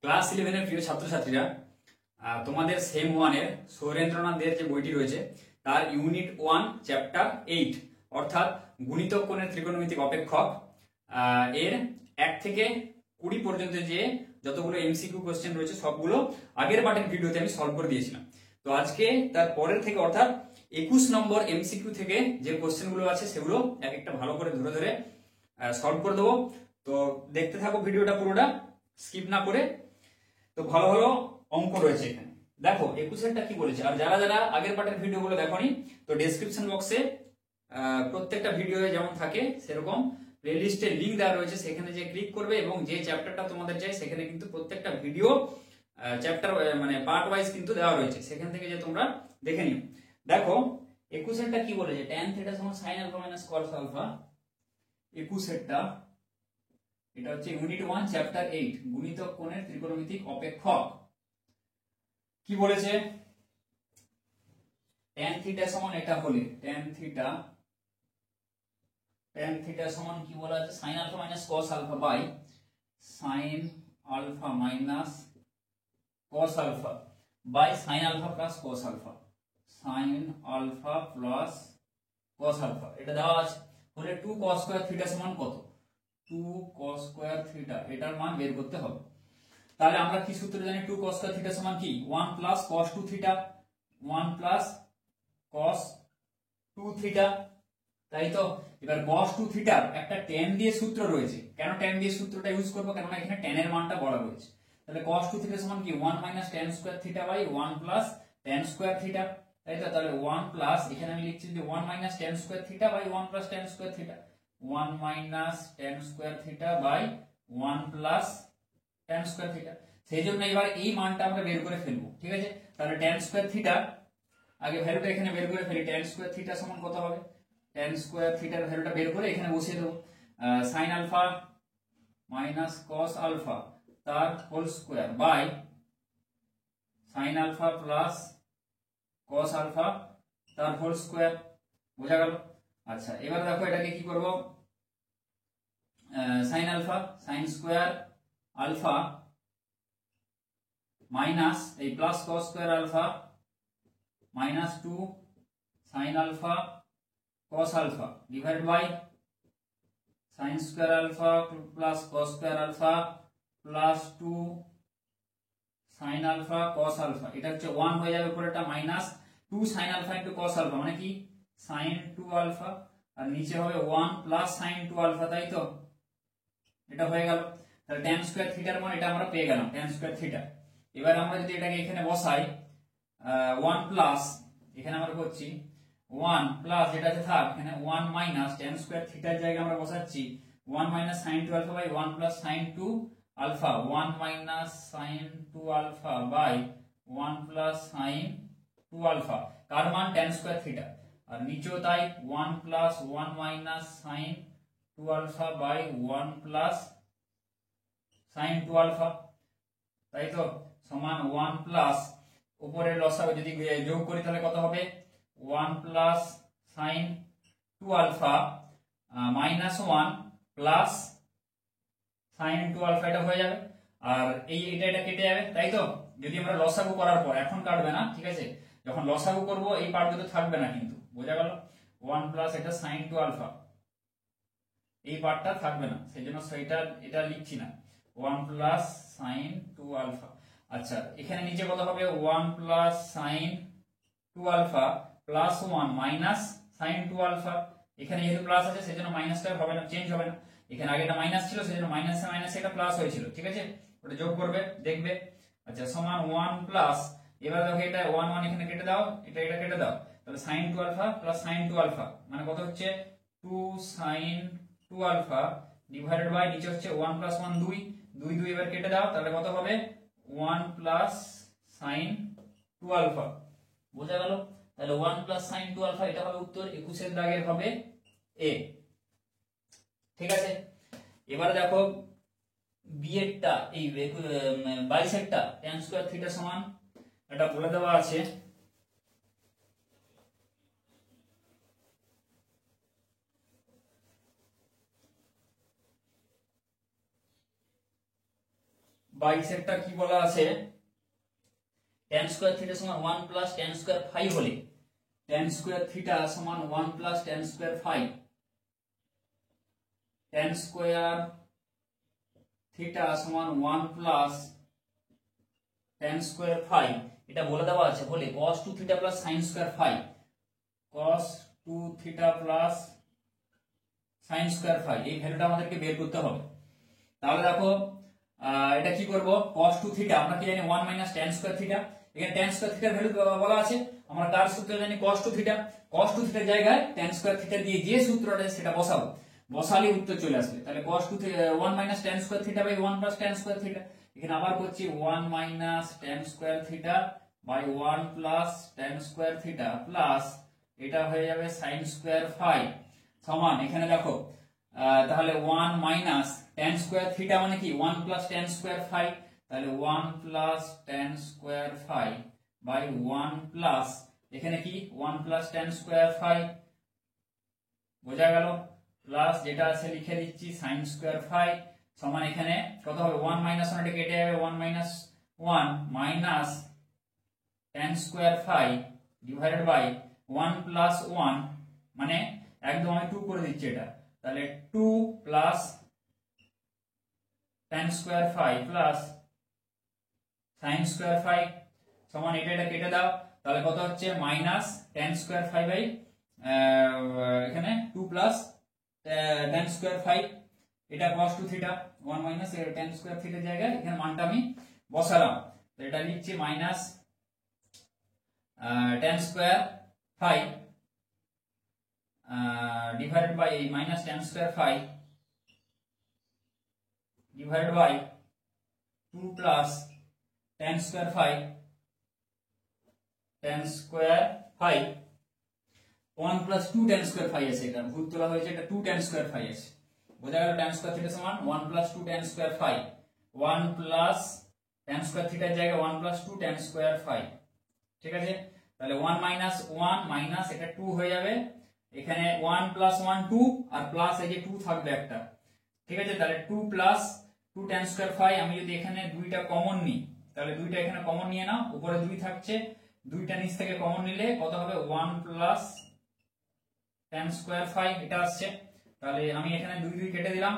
Class 11 এর প্রিয় ছাত্রছাত্রীরা, তোমাদের সেম 1 এর সৌরেন্দ্রনাথ দের যে বইটি রয়েছে তার ইউনিট 1 চ্যাপ্টার 8 অর্থাৎ গুণিতক কোণের ত্রিকোণমিতিক অপেক্ষক এর 1 থেকে 20 পর্যন্ত যে যতগুলো এমসিকিউ কোশ্চেন রয়েছে সবগুলো আগের পার্টের ভিডিওতে আমি সলভ করে দিয়েছিলাম। তো আজকে তার পরের থেকে অর্থাৎ 21 নম্বর এমসিকিউ থেকে যে কোশ্চেনগুলো আছে সেগুলো এক একটা ভালো করে ধরে ধরে সলভ করে দেবো। তো দেখতে থাকো ভিডিওটা পুরোটা, স্কিপ না করে। তো ভালো ভালো অঙ্ক রয়েছে এখানে। দেখো 21এরটা কি বলেছে, আর যারা যারা আগের পার্টের ভিডিওগুলো দেখোনি তো ডেসক্রিপশন বক্সে প্রত্যেকটা ভিডিও যেমন থাকে সেরকম প্লেলিস্টের লিংক দেওয়া রয়েছে, সেখানে যে ক্লিক করবে এবং যে চ্যাপ্টারটা তোমাদের চাই সেখানে কিন্তু প্রত্যেকটা ভিডিও চ্যাপ্টার মানে পার্ট ওয়াইজ কিন্তু দেওয়া রয়েছে, সেখান থেকে যে তোমরা দেখে নিও। দেখো 21এরটা কি বলেছে, tan θ সমান sin α - cos α। 21এরটা এটা হচ্ছে ইউনিট 1 চ্যাপ্টার 8 গুণিতক কোণের ত্রিকোণমিতিক অপেক্ষক। কি বলেছে, tan θ সমান এটা হলে tan θ সমান কি বলা আছে, sin α - cos α by sin α - cos α by sin α plus cos α, sin α plus cos α এটা দেওয়া আছে। হলে 2 cos স্কয়ার θ সমান কত, 2 cos স্কয়ার θ, এটার মান বের করতে হবে। তাহলে আমরা কি সূত্র জানি, 2 cos স্কয়ার θ সমান কি 1 plus cos 2 θ, 1 plus cos 2 θ, তাই তো। এবার cos 2 θ একটা tan দিয়ে সূত্র রয়েছে, কেন tan দিয়ে সূত্রটা ইউজ করব, কারণ এখানে tan এর মানটা বলা রয়েছে। তাহলে cos 2 θ সমান কি 1 minus tan square θ by 1 plus tan square θ, তাই তো। তাহলে 1 plus এখানে আমি লিখছি যে 1 minus tan square θ by 1 plus tan square θ, 1 minus tan square θ by 1 plus tan square θ। সেই জন্য এবার এই মানটা আমরা বের করে ফেলবো, ঠিক আছে। তাহলে tan স্কয়ার θ আগে ভ্যালুটা এখানে বের করে ফেলি, tan স্কয়ার θ সমান কত হবে, tan স্কয়ার θ এর ভ্যালুটা বের করে এখানে বসিয়ে দেব, sin alpha minus cos alpha তার whole square by sin alpha plus cos alpha তার হোল স্কয়ার। বোঝা গেল? আচ্ছা, এবার দেখো এটাকে কি করব, sin alpha sin square alpha minus এই plus cos square alpha minus 2 sin alpha cos alpha divide by sin square alpha plus cos square alpha plus 2 sin alpha cos alpha. এটা হচ্ছে 1 হয়ে যাবে, উপরেটা minus 2 sin alpha into cos alpha মানে কি sin 2 alpha, আর নিচে হবে 1 plus sin 2 alpha, তাই তো। এটা হয়ে গেল। তাহলে tan স্কয়ার θ এর মান এটা আমরা পেয়ে গেলাম, tan স্কয়ার θ। এবার আমরা যদি এটাকে এখানে বসাই 1 প্লাস এখানে আমরা করছি 1 প্লাস এটা আছে থাক, এখানে 1 মাইনাস tan স্কয়ার θ এর জায়গায় আমরা বসাচ্ছি 1 minus sin 2 alpha by 1 plus sin 2 alpha, 1 minus sin 2 alpha by 1 plus sin 2 alpha, কার মান tan স্কয়ার θ। আর নিচেও তাই 1 plus 1 minus sin 2 alpha by 1 plus sin 2 alpha, তাই তো, সমান 1 প্লাস উপরের লসাগু যদি যোগ করি তাহলে কত হবে, 1 plus sin 2 alpha minus 1 plus sin 2 alpha, এটা হয়ে যাবে। আর এটা কেটে যাবে, তাই তো। যদি আমরা লসাগু করার পর, এখন কাটবে না, ঠিক আছে, যখন লসাগু করব এই পার্টগুলো থাকবে না কিন্তু, বোঝা গেল। 1 প্লাস এটা sin 2 আলফা এই পার্টটা থাকবে না, সেজন্য এটা লিখছি না, 1 প্লাস sin 2 আলফা। আচ্ছা, এখানে নিচে কত হবে, 1 plus sin 2 alpha plus 1 minus sin 2 alpha. এখানে যেহেতু প্লাস আছে সেজন্য মাইনাসটা হবে না, চেঞ্জ হবে না। এখানে আগে এটা মাইনাস ছিল সেজন্য মাইনাসে মাইনাসে এটা প্লাস হয়েছিল, ঠিক আছে, ওটা যোগ করবে দেখবে। আচ্ছা, সমান 1 প্লাস, এবার দেখো এটা 1 1 এখানে কেটে দাও, এটা কেটে দাও, তাহলে sin 2 alpha plus sin 2 alpha মানে কত হচ্ছে 2 sin 2 আলফা ডিভাইডেড বাই নিচে হচ্ছে 1 প্লাস 1 2 2 2 এবার কেটে দাও, তাহলে কত হবে 1 প্লাস sin 2 আলফা। বোঝা গেল? তাহলে 1 প্লাস sin 2 আলফা এটা হবে উত্তর, 21 এর দাগের হবে এ, ঠিক আছে। এবার দেখো বি এরটা, এই 22 এরটা tan স্কয়ার θ সমান এটা বলে দেওয়া আছে, বাইসেকটা কি বলা আছে tan স্কয়ার থিটা সমান 1 প্লাস tan স্কয়ার ফাই হলে tan স্কয়ার থিটা সমান 1 plus tan square phi, tan square theta সমান 1 প্লাস tan স্কয়ার ফাই, এটা বলে দেওয়া আছে বলে cos 2 theta plus sin square phi, cos 2 theta plus sin square phi, এই ভ্যালুটা আমাদেরকে বের করতে হবে। তাহলে দেখো এটা কি করব, cos 2 থিটা আমরা কি জানি 1 মাইনাস tan স্কয়ার থিটা, এখানে tan স্কয়ার থিটার ভ্যালু বলা আছে, আমরা কার সূত্র জানি cos 2 থিটা, cos 2 থিটার জায়গায় tan স্কয়ার থিটা দিয়ে যে সূত্রটা সেটা বসাবো, বসালে উত্তর চলে আসবে। তাহলে cos 2 1 minus tan square theta by 1 plus tan square theta, এখানে আবার করছি 1 minus tan square theta by 1 plus tan square theta plus এটা হয়ে যাবে sin স্কয়ার ফাই সমান, এখানে দেখো তাহলে 1 মাইনাস tan স্কয়ার থিটা মানে কি 1 প্লাস tan স্কয়ার ফাই, তাহলে 1 plus tan square phi by 1 plus এখানে কি 1 প্লাস tan স্কয়ার ফাই, বোঝা গেল, প্লাস যেটা আছে লিখে দিচ্ছি sin স্কয়ার ফাই সমান এখানে কত হবে 1 মাইনাস 1 এটা কেটে যাবে 1 minus 1 minus tan square phi divided by 1 plus 1 মানে একদম আমি 2 করে দিচ্ছি এটা, তাহলে 2 plus tan square phi plus sin square phi সমান এটা কেটে দাও, তাহলে কত হচ্ছে minus tan square phi by এখানে 2 প্লাস tan স্কয়ার ফাই, এটা cos 2 theta 1 minus tan square থিটার জায়গায় এখানে মানটা আমি বসালাম, তো এটা লিখছি minus tan square phi divided by minus tan square phi divided by 2 plus tan square phi 1 plus 2 tan square phi আছে, এটা ভুল তোলা হয়েছে, এটা 2 tan square phi আছে, বোঝা গেল, tan square theta সমান 1 plus 2 tan square phi, 1 plus tan square theta এর জায়গায় 1 plus 2 tan square phi, ঠিক আছে, তাহলে 1 minus 1 মাইনাস এটা 2 হয়ে যাবে, এখানে 1 প্লাস 1 2 আর প্লাস এই যে 2 থাকবে একটা, ঠিক আছে, তাহলে 2 প্লাস 2 tan স্কয়ার ফাই, আমি যদি এখানে দুইটা কমন নিই তাহলে দুইটা এখানে কমন নিয়ে নাও, উপরে 2 থাকছে, দুইটা নিচ থেকে কমন নিলে কত হবে 1 প্লাস tan স্কয়ার ফাই এটা আসছে, তাহলে আমি এখানে 2 2 কেটে দিলাম,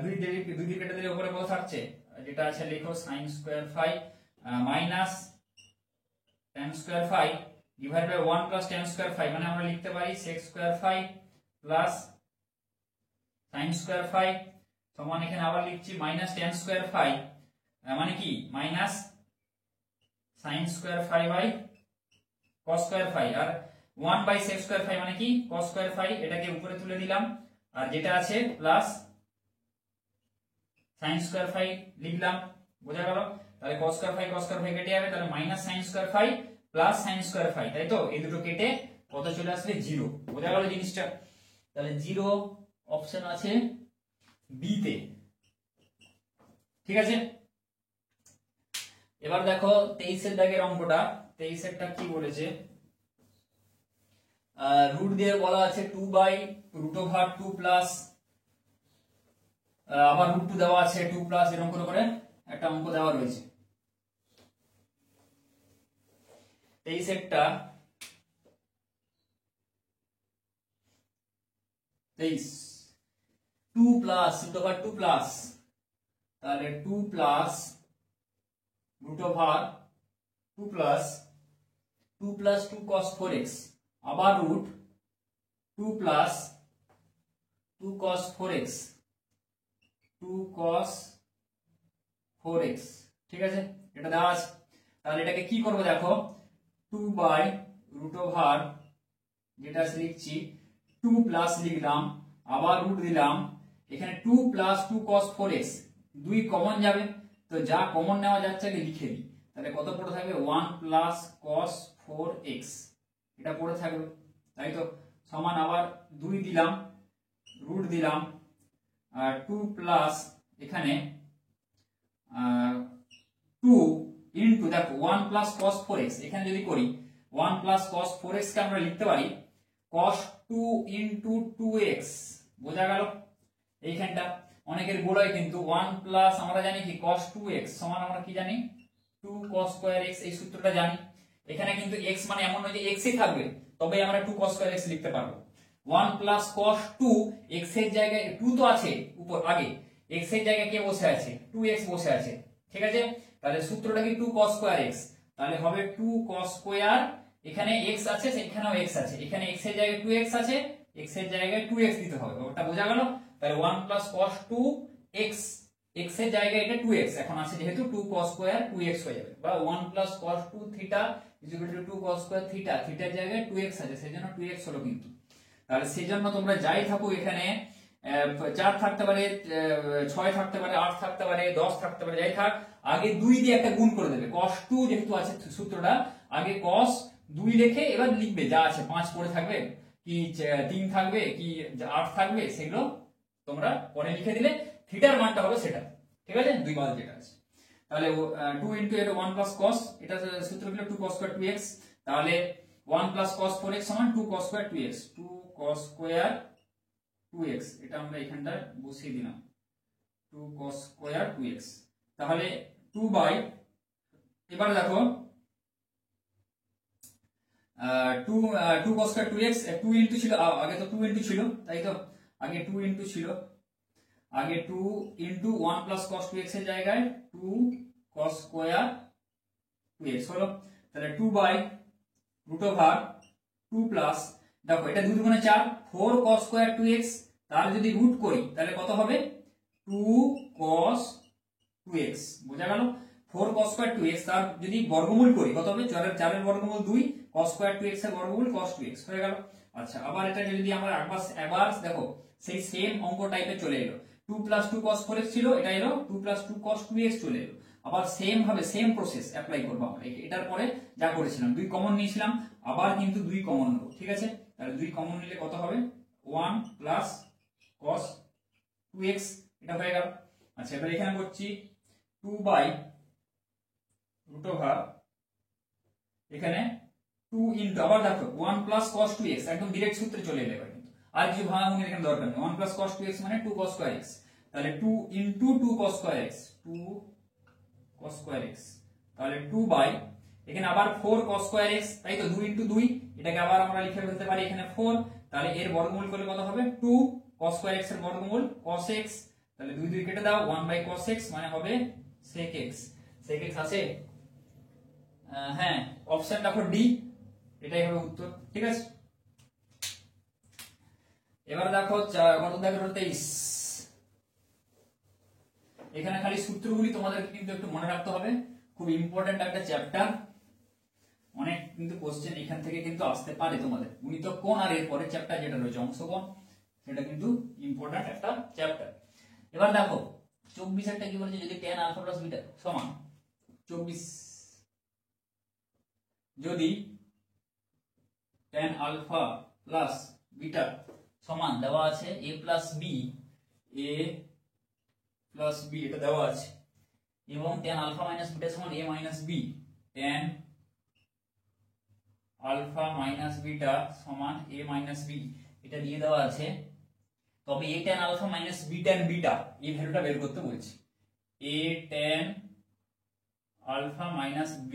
2 2 কেটে দিলে উপরে কত থাকছে যেটা আছে লিখো sin square phi minus tan square phi divided by 1 plus tan square phi মানে আমরা লিখতে পারি sec square phi plus sin square phi সমান এখানে আবার লিখছি minus tan square phi মানে কি minus sin square phi by cos square phi, R 1 by sec square phi মানে কি cos square phi, এটাকে উপরে তুলে দিলাম, আর যেটা আছে প্লাস sin square phi লিখলাম, বোঝা গেল, তাহলে cos square phi কেটে যাবে, তাহলে minus sin square phi plus sin square phi, তাই তো, এই দুটো কেটে কত চলে আসবে 0, বোঝা গেল জিনিসটা, তাহলে 0 অপশন আছে বি তে, ঠিক আছে। এবার দেখো 23 এর দাগের অঙ্কটা, 23 এরটা কি বলেছে, রুট দিয়ে বলা আছে 2 বাই রুট ওভার 2 প্লাস আবার রুট 2 দেওয়া আছে 2 প্লাস এরকম করে একটা অঙ্ক দেওয়া রয়েছে। 23 একটা 23 2 প্লাস রুট ওভার 2 প্লাস, তাহলে 2 plus root over 2 plus 2 cos 4x আবার root 2 plus 2 cos 4x 2 cos 4x, ঠিক আছে, এটা দেওয়া আছে, তাহলে এটাকে কি করব দেখো 2 বাই রুট ওভার যেটা লিখছি 2 প্লাস লিখলাম আবার রুট দিলাম, এখানে 2 প্লাস 2 cos 4x 2 কমন যাবে, তো যা কমন নেওয়া যাচ্ছে আগে লিখে দিই, তাহলে কত পড়ে থাকবে 1 প্লাস cos 4x এটা পড়ে থাকবে, তাই তো, সমান আবার 2 দিলাম রুট দিলাম আর 2 প্লাস এখানে 2 ইনটু দেখো 1 প্লাস cos 4x, এখানে যদি করি 1 প্লাস cos 4x কে আমরা লিখতে পারি cos 2 ইনটু 2x, বোঝা গেল এইখানটা, অনেকের ভুল হয় কিন্তু 1 প্লাস আমরা জানি কি cos 2x সমান আমরা কি জানি 2 cos স্কয়ার x, এই সূত্রটা জানি। এখানে কিন্তু x মানে এমন নয় যে x ই থাকবে তবে আমরা 2 cos স্কয়ার x লিখতে পারবো। 1 প্লাস cos 2 x এর জায়গায় 2 তো আছে উপর আগে, x এর জায়গায় কে বসে আছে 2x বসে আছে, ঠিক আছে। তাহলে সূত্রটা কি 2 cos স্কয়ার x, তাহলে হবে 2 cos স্কয়ার, এখানে x আছে সেখানেও x আছে, এখানে x এর জায়গায় 2x আছে, x এর জায়গায় 2x দিতে হবে, ওটা বোঝা গেল। তাহলে 1 প্লাস cos 2x, x এর জায়গায় এটা 2x এখন আছে যেহেতু 2 cos স্কয়ার 2x হয়ে যাবে, বা 1 plus cos 2 theta is equal to 2 cos square theta, থিটার জায়গায় 2x আছে সেজন্য 2x হলো কিন্তু। তাহলে সেজন্য তোমরা যাই থাকো এখানে 4 থাকতে পারে, 6 থাকতে পারে, 8 থাকতে পারে, 10 থাকতে পারে, যাই থাক আগে 2 দিয়ে একটা গুণ করে দেবে। cos 2 যেহেতু আছে সূত্রটা আগে cos 2 লিখে এবার লিখবে যা আছে, 5 পড়ে থাকবে কি 3 থাকবে কি 8 থাকবে সেগুলো তোমরা পরে লিখে দিলে থিটার মানটা হবে সেটা, ঠিক আছে, 2 বাদ যেটা আছে। তাহলে 2 ইনটু এটা 1 প্লাস cos, এটা সূত্র হলো 2 cos স্কয়ার 2x, তাহলে 1 প্লাস cos 4x সমান 2 cos square 2x, 2 cos square 2x, এটা আমরা এখানটা বসিয়ে দিলাম 2 cos স্কয়ার 2x। তাহলে 2 বাই, এবার দেখো 2 cos স্কয়ার 2x 2 ইনটু ছিল, আগে তো 2 ইনটু ছিল তাই তো, আগে 2 ইনটু ছিল, আগে 2 ইনটু 1 প্লাস cos 2x এর জায়গায় 2 cos স্কয়ার 2x হলো। তাহলে 2 বাই রুট ওভার 2 প্লাস, দেখো এটা 2 দুগুণে 4 4 cos স্কয়ার 2x, তার যদি রুট করি তাহলে কত হবে 2 cos 2x, বোঝা গেল। 4 cos স্কয়ার 2x তার যদি বর্গমূল করি কত হবে 4 এর বর্গমূল 2 cos স্কয়ার 2x এর বর্গমূল cos 2x হয়ে গেল। আচ্ছা আবার এটা যদি আমরা একবার দেখো সেই সেম অঙ্ক টাইপের চলে এলো, 2 প্লাস 2 cos 4x ছিল, এটা এলো 2 প্লাস 2 cos 2x চলে এলো, আবার সেম ভাবে সেম প্রসেস অ্যাপ্লাই করব আমরা। এটার পরে যা করেছিলাম 2 কমন নিয়েছিলাম, আবার কিন্তু 2 কমন নেব, ঠিক আছে। তাহলে 2 কমন নিলে কত হবে 1 প্লাস cos 2x, এটা হয়ে গেল। আচ্ছা এবার এখানে করছি 2 বাই রুট ওভার, এখানে 2 ইনটু, আবার দেখো 1 প্লাস cos 2x একদম ডাইরেক্ট সূত্রে চলে এলো এবার কিন্তু, আর কিছু ভাঙাভাঙির এখানে দরকার নেই। 1 প্লাস cos 2x মানে 2 cos স্কয়ার x, তাহলে 2 into 2 cos square x, 2 cos square x, তাহলে 2 বাই এখানে আবার 4 cos স্কয়ার x, তাই তো 2 ইনটু 2, এটাকে আবার আমরা লিখে ফেলতে পারি এখানে 4, তাহলে এর বর্গমূল করলে কত হবে 2 cos স্কয়ার x এর বর্গমূল cos x, তাহলে 2 2 কেটে দাও 1 বাই cos x মানে হবে sec x, sec x আছে, হ্যাঁ অপশন দেখো ডি, এটাই হবে উত্তর, ঠিক আছে। এবার দেখো কত দেখো 23, এখানে খালি সূত্রগুলি তোমাদেরকে কিন্তু একটু মনে রাখতে হবে, খুব ইম্পর্টেন্ট একটা চ্যাপ্টার, অনেক কিন্তু কোশ্চেন এখান থেকে কিন্তু আসতে পারে তোমাদের। গুণিতক কোণ আর এরপরে চ্যাপ্টার যেটা রয়েছে অংশকোণ, সেটা কিন্তু ইম্পর্টেন্ট একটা চ্যাপ্টার। এবার দেখো 24 একটা কি বলেছে, যদি tan আলফা প্লাস বিটা সমান 24, যদি tan আলফা প্লাস বিটা সমান দেওয়া আছে a plus B, a plus B এটা দেওয়া আছে, এবং tan আলফা মাইনাস বিটা সমান a minus B, tan alpha minus beta সমান a মাইনাস বি এটা দিয়ে দেওয়া আছে, তবে a tan alpha minus b tan beta এই ভ্যালুটা বের করতে বলছি। a tan alpha minus b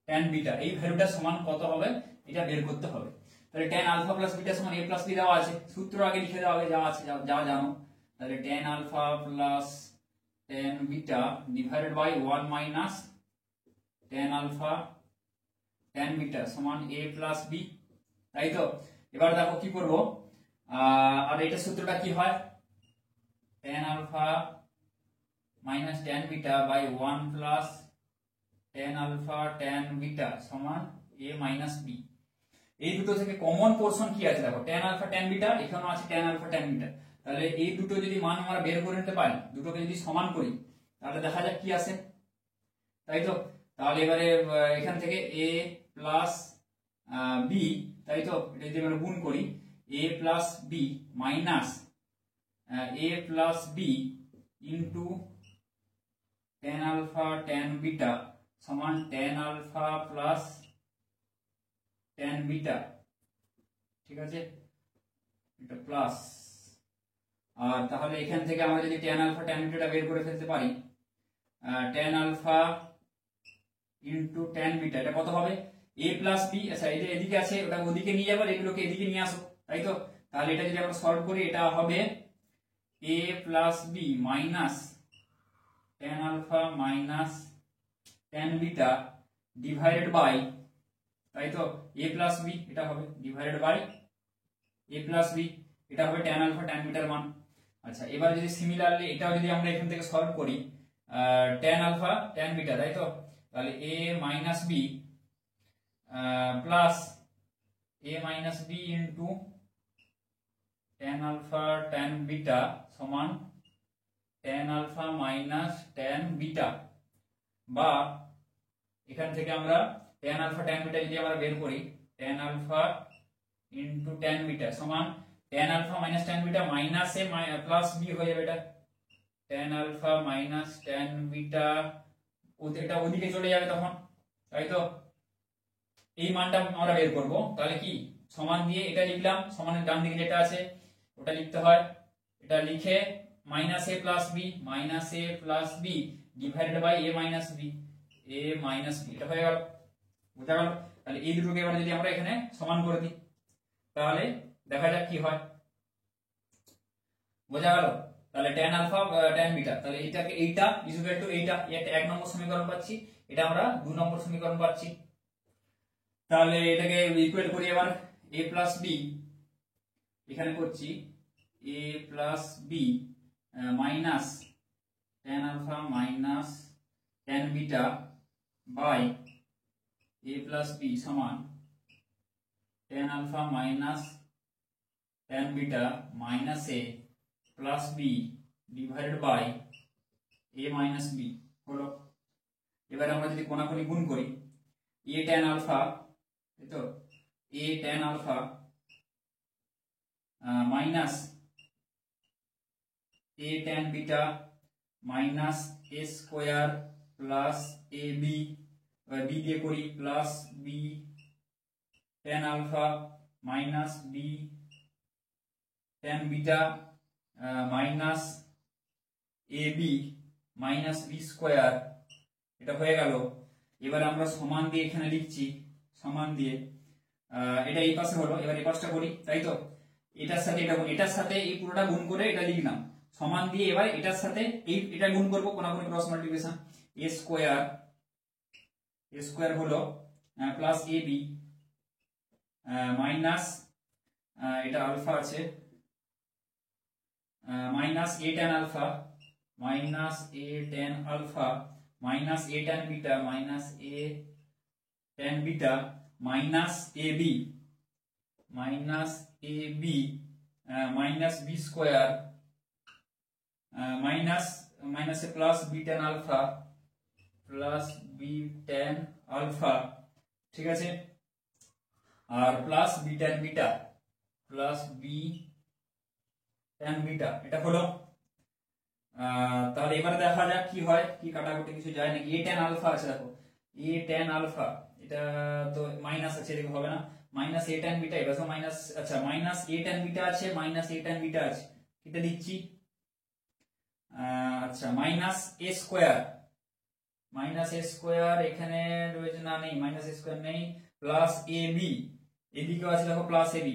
tan beta এই ভ্যালুটা সমান কত হবে এটা বের করতে হবে। তাহলে tan আলফা প্লাস বিটা সমান a প্লাস b দেওয়া আছে, সূত্র আগে লিখে দেওয়া হবে যা আছে যা জানো। তাহলে tan alpha plus tan beta divided by 1 minus tan alpha tan beta সমান a প্লাস b, তাই তো। এবার দেখো কি করব, আর এটা সূত্রটা কি হয় tan alpha minus tan beta by 1 plus tan alpha tan beta সমান a মাইনাস b। এই দুটো থেকে কমন পোরশন কি আছে দেখো, tan আলফা tan বিটা, এখানেও আছে tan আলফা tan বিটা, তাহলে এই দুটো যদি মান আমরা বের করে নিতে পারি, দুটোকে যদি সমান করি তাহলে দেখা যাক কি আসে, তাই তো। তাহলে এবারে এখান থেকে a প্লাস b, তাই তো, এটা যদি আমরা গুণ করি a plus b minus a plus b into tan alpha tan beta সমান tan alpha plus tan beta, ঠিক আছে, এটা প্লাস আর তাহলে এখান থেকে আমরা যদি tan আলফা tan বিটাটা বের করে ফেলতে পারি, tan alpha into tan beta এটা কত হবে a প্লাস b। আচ্ছা এটা এদিকে আছে, ওটা ওদিকে নিয়ে যাবো, এগুলোকে এদিকে নিয়ে আসো, তাই তো। তাহলে এটা যদি আমরা সলভ করি এটা হবে a plus b minus tan alpha minus tan beta divided by, তাই তো, a প্লাস b এটা হবে divided by a plus b, এটা হবে tan আলফা tan বিটার মান। আচ্ছা এবার যদি সিমিলারলি এটাও যদি আমরা এখান থেকে সলভ করি, tan আলফা tan বিটা, তাই তো, তাহলে a minus b plus a minus b into tan alpha tan beta সমান tan alpha minus tan beta, বা এখান থেকে আমরা tan আলফা tan বিটা যদি আমরা বের করি, tan alpha into tan beta সমান tan alpha minus tan beta minus এ প্লাস বি হয়ে যাবে, এটা tan alpha minus tan beta এটা ওদিকে চলে যাবে তখন, তাই তো। এই মানটা আমরা বের করব, তাহলে কি সমান দিয়ে এটা লিখলাম, সমানের ডান দিকে যেটা আছে ওটা লিখতে হয়, এটা লিখে minus A plus B divided by A minus B এটা হয়ে গেল, বুঝা গেল। তাহলে এই দুটোকে এবার যদি আমরা এখানে সমান করে দিই তাহলে দেখা যাক কি হয়, বোঝা গেল। তাহলে tan আলফা tan বিটা, তাহলে এইটাকে এইটা ইকুয়াল টু এইটা, এটা 1 নম্বর সমীকরণ পাচ্ছি, এটা আমরা 2 নম্বর সমীকরণ পাচ্ছি। তাহলে এটাকে ইকুয়েট করি এবার a প্লাস b, এখানে করছি a plus b minus tan alpha minus tan beta by a plus b সমান tan alpha minus tan beta minus a plus b divided by a minus b হলো। এবার আমরা যদি কোণাকুণি গুণ করি, a tan আলফা, এই তো, a tan alpha minus a tan beta minus a square plus ab, b দিয়ে করি plus b tan alpha minus b tan beta minus ab minus b square, এটা হয়ে গেল। এবার আমরা সমান দিয়ে এখানে লিখছি, সমান দিয়ে এটা এই পাশে হলো, এবার এই পাশটা করি, তাই তো, এটার সাথে এটা গুণ, এটার সাথে এই পুরোটা গুণ করে এটা লিখলাম, সমান দিয়ে এবার এটার সাথে এই এটা গুণ করব, কোনাকুনি ক্রস মাল্টিপ্লিকেশন, a স্কয়ার হলো প্লাস ab মাইনাস এটা আলফা আছে minus a tan alpha minus a tan alpha minus a tan beta minus a tan beta minus ab minus ab minus b square minus মাইনাসে plus b tan alpha plus b tan alpha, ঠিক আছে, আর plus b tan beta plus b tan beta, এটা হলো। তাহলে এবারে দেখা যাক কি হয়, কি কাটাকুটি কিছু যায় নাকি। a tan আলফা আছে, দেখো a tan আলফা, এটা তো মাইনাস আছে, এদিকে হবে না, মাইনাস a tan বিটা, এবার মাইনাস, আচ্ছা মাইনাস a tan বিটা আছে, মাইনাস a tan বিটা আছে, এটা দিচ্ছি। আচ্ছা minus a square, minus a square এখানে রয়েছে না, নেই, মাইনাস a স্কয়ার নেই, প্লাস ab, এদিকেও আছে দেখো প্লাস ab,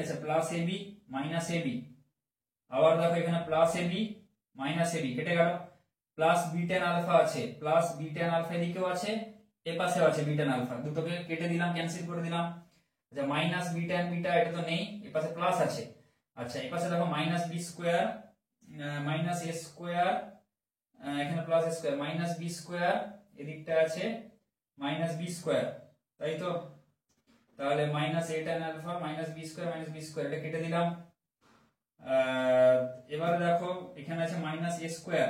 আচ্ছা প্লাস ab মাইনাস ab, আবার দেখো এখানে প্লাস ab মাইনাস ab কেটে গেল, প্লাস b tan আলফা আছে, প্লাস b tan আলফা এদিকেও আছে, এ পাশেও আছে b tan আলফা, দুটোকে কেটে দিলাম, ক্যান্সেল করে দিলাম। আচ্ছা মাইনাস b tan বিটা এটা তো নেই, এ পাশে প্লাস আছে। আচ্ছা এই পাশে দেখো minus b square minus a square, এখানে plus a square minus b square, এদিকটা আছে মাইনাস b স্কয়ার, তাই তো। তাহলে minus a tan alpha minus b square এটা কেটে দিলাম। এবারে দেখো এখানে আছে মাইনাস a স্কয়ার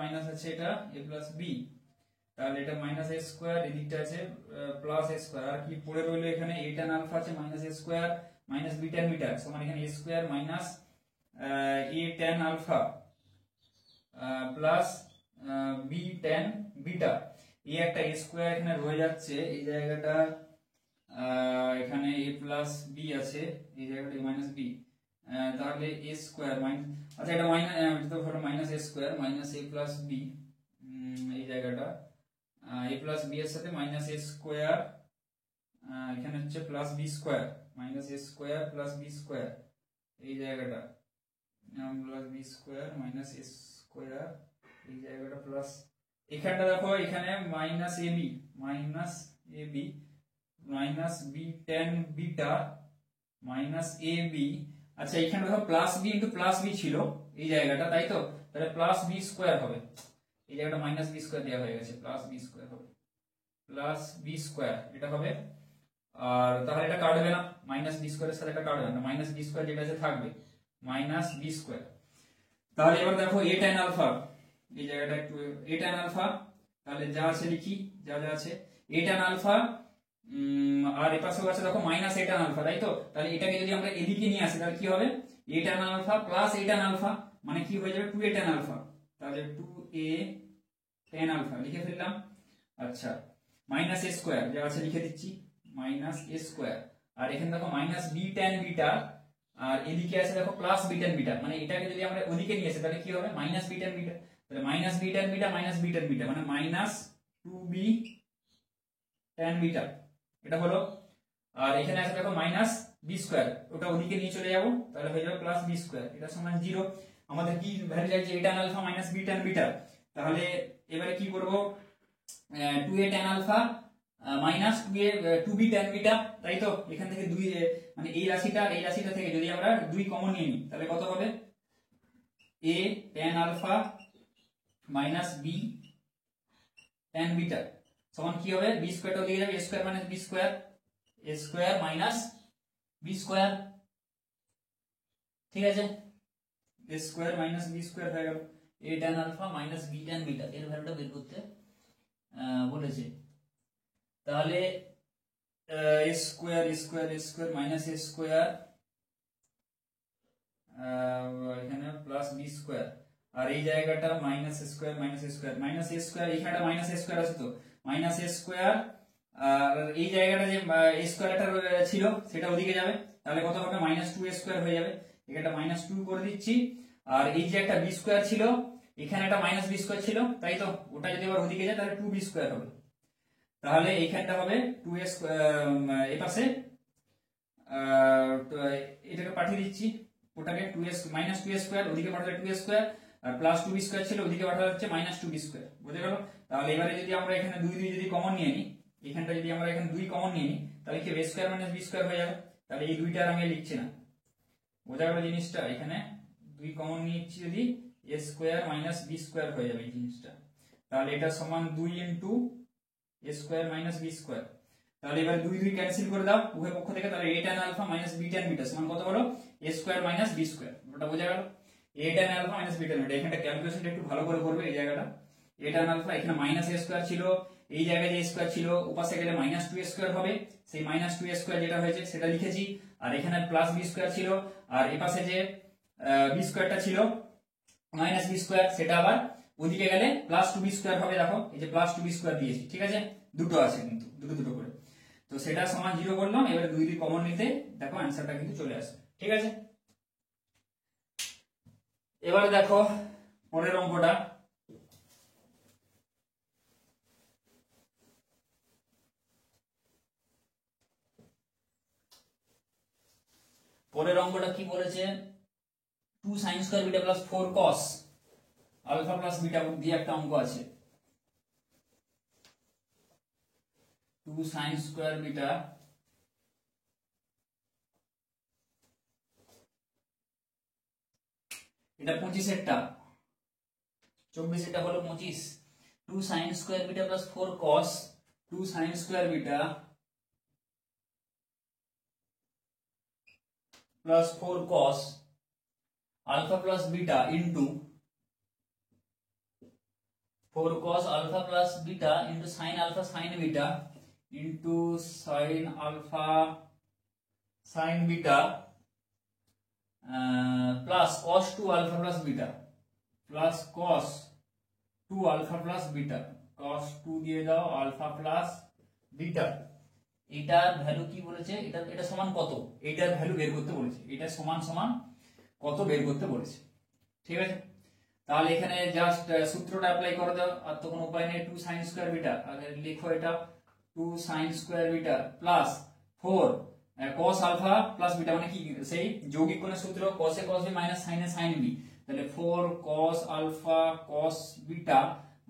মাইনাস আছে এটা a প্লাস b, তাহলে এটা মাইনাস a স্কয়ার, এদিকটা আছে প্লাস a স্কয়ার, আর কি পড়ে রইলো এখানে a tan আলফা আছে minus a square minus b tan beta সমান এখানে a square minus a tan alpha plus b tan beta, এই একটা a স্কয়ার এখানে রয়ে যাচ্ছে, এই জায়গাটা এখানে a প্লাস b আছে, এই জায়গাটা মাইনাস b, তাহলে a স্কয়ার মাইনাস, আচ্ছা এটা মাইনাস, তো হলো minus a square minus a plus b, এই জায়গাটা a প্লাস b এর সাথে মাইনাস a স্কয়ার, এখানে হচ্ছে plus b square, minus a square plus b square, এই জায়গাটা plus b square minus a square, এই জায়গাটা প্লাস, এখানটা দেখো এখানে minus ab minus ab minus b tan beta minus ab, আচ্ছা এখানে দেখো plus b into plus b ছিল এই জায়গাটা, তাই তো, তাহলে প্লাস b স্কয়ার হবে, এই জায়গাটা মাইনাস b স্কয়ার দেওয়া হয়ে গেছে, প্লাস b স্কয়ার হবে, প্লাস b স্কয়ার এটা হবে, আর তাহলে এটা কাটবে না, মাইনাস b স্কয়ারের সাথে এটা কাটবে না, মাইনাস b স্কয়ার যেটা আছে থাকবে, মাইনাস b স্কয়ার। তাহলে এবার দেখো a tan আলফা, এই জায়গাটা একটু a tan আলফা, তাহলে যা আছে লিখি, যা যা আছে a tan আলফা, আর এই পাশেও আছে দেখো মাইনাস a tan আলফা, তাই তো, তাহলে এটাকে যদি আমরা এদিকে নিয়ে আসি তাহলে কি হবে, a tan alpha plus a tan alpha মানে কি হয়ে যাবে 2a tan আলফা, তাহলে 2a tan আলফা লিখে ফেললাম। আচ্ছা মাইনাস a স্কয়ার যা আছে লিখে দিচ্ছি, মাইনাস a স্কয়ার, আর এখানে দেখো মাইনাস b tan বিটা, আর এদিকে আছে দেখো প্লাস b tan বিটা, মানে এটাকে যদি আমরা ওদিকে নিয়ে আসি তাহলে কি হবে মাইনাস b tan বিটা, তাহলে minus b tan beta minus b tan beta মানে মাইনাস 2b tan বিটা, এটা হলো, আর এখানে আছে দেখো মাইনাস b স্কয়ার, ওটা ওদিকে নিয়ে চলে যাব, তাহলে হয়ে যাবে প্লাস b স্কয়ার, এটা সমান 0। আমাদের কি ভ্যালু চাইছে a tan alpha minus b tan beta, তাহলে এবারে কি করব, 2a tan alpha minus 2b tan beta, তাই তো, এখান থেকে 2 মানে এই রাশিটা আর এই রাশিটা থেকে যদি আমরা 2 কমন নিয়ে নিই তাহলে কত হবে, a tan alpha minus b tan beta সমান কি হবে, b স্কয়ারটা ওদিকে যাবে, a square minus b square, a square minus b square, ঠিক আছে, a square minus b square হয়ে গেল, a tan alpha minus b tan beta এর ভ্যালুটা বের করতে বলেছে, তাহলে a square a square a square minus a square, এখানে প্লাস b স্কয়ার, আর এই জায়গাটা minus a square minus a square, minus a square, এখানেটা মাইনাস a স্কয়ার আছে তো, মাইনাস a স্কয়ার, আর এই জায়গাটা যে a স্কয়ারটা ছিল সেটা ওদিকে যাবে, তাহলে কত হবে মাইনাস 2a স্কয়ার হয়ে যাবে, এখানটা মাইনাস 2 করে দিচ্ছি, আর এই যে একটা b স্কয়ার ছিল এখানে একটা মাইনাস b স্কয়ার ছিল, তাই তো, ওটা যদি আবার ওদিকে যায় তাহলে 2b স্কয়ার হবে, তাহলে এইখানটা হবে 2a এই পাশে এটাকে পাঠিয়ে দিচ্ছি, ওটাকে 2a মাইনাস 2a স্কয়ার ওদিকে পাঠালে 2a স্কয়ার, আর প্লাস 2b স্কয়ার ছিল ওদিকে পাঠালে হচ্ছে মাইনাস 2b স্কয়ার, বুঝে গেল। তাহলে এবারে যদি আমরা এখানে 2 2 যদি কমন নিয়ে নিই, এখানটা যদি আমরা এখানে 2 কমন নিয়ে নিই তাহলে কি a square minus b square হয়ে যাবে, তাহলে এই দুইটা আর আমি লিখছি না, বোঝা গেল জিনিসটা, এখানে 2 কমন নিচ্ছি যদি a square minus b square হয়ে যাবে এই জিনিসটা, তাহলে এটা সমান 2 into a square minus b square, তাহলে এবার 2 2 ক্যান্সেল করে দাও উভয় পক্ষ থেকে, তাহলে a tan alpha minus b tan beta সমান কত হলো a square minus b square, ওটা বোঝা গেল, a tan alpha minus b tan beta, এখানটা ক্যালকুলেশনটা একটু ভালো করে করবে, এই জায়গাটা a tan আলফা এখানে মাইনাস a স্কয়ার ছিল, এই জায়গায় যে স্কয়ার ছিল ওপাশে গেলে মাইনাস 2a স্কয়ার হবে, সেই মাইনাস 2a স্কয়ার যেটা হয়েছে সেটা লিখেছি, আর এখানে প্লাস b স্কয়ার ছিল, আর এই পাশে যে b স্কয়ারটা ছিল মাইনাস b স্কয়ার সেটা আবার ওদিকে গেলে প্লাস 2b স্কয়ার হবে, দেখো এই যে প্লাস 2b স্কয়ার দিয়েছি, ঠিক আছে, দুটো আছে কিন্তু দুটো দুটো করে, তো সেটা সমান 0 করলাম, এবারে 2 2 কমন নিতে দেখো অ্যানসারটা কিন্তু চলে আসবে, ঠিক আছে। এবারে দেখো পরের অঙ্কটা, পরের অঙ্কটা কি বলেছে, 2 sin square beta plus 4 cos alpha plus beta দিয়ে একটা অঙ্ক আছে, 2 sin স্কয়ার বিটা এটা 25 এরটা, 24 এটা হলো 25, 2 sin square beta plus 4 cos 2 sin square beta plus 4 cos alpha plus beta into 4 cos alpha plus beta into sin alpha sin beta into sin alpha sin beta plus cos 2 alpha plus beta plus cos 2 alpha plus beta, cos 2 দিয়ে দাও alpha plus beta, এটার value কি বলেছে, এটা সমান কত, এটার value বের করতে বলেছে, এটা সমান সমান কত বের করতে বলেছে। ঠিক আছে, তাহলে এখানে জাস্ট সূত্রটা অ্যাপ্লাই করে দাও, আর তো কোনো উপায় নেই। 2 sin স্কয়ার বিটা, আগে লিখো এটা 2 sin square beta plus 4 cos alpha plus beta, মানে কি সেই যৌগিক কোণের সূত্র cos a cos b minus sin a sin b। তাহলে 4 cos alpha cos beta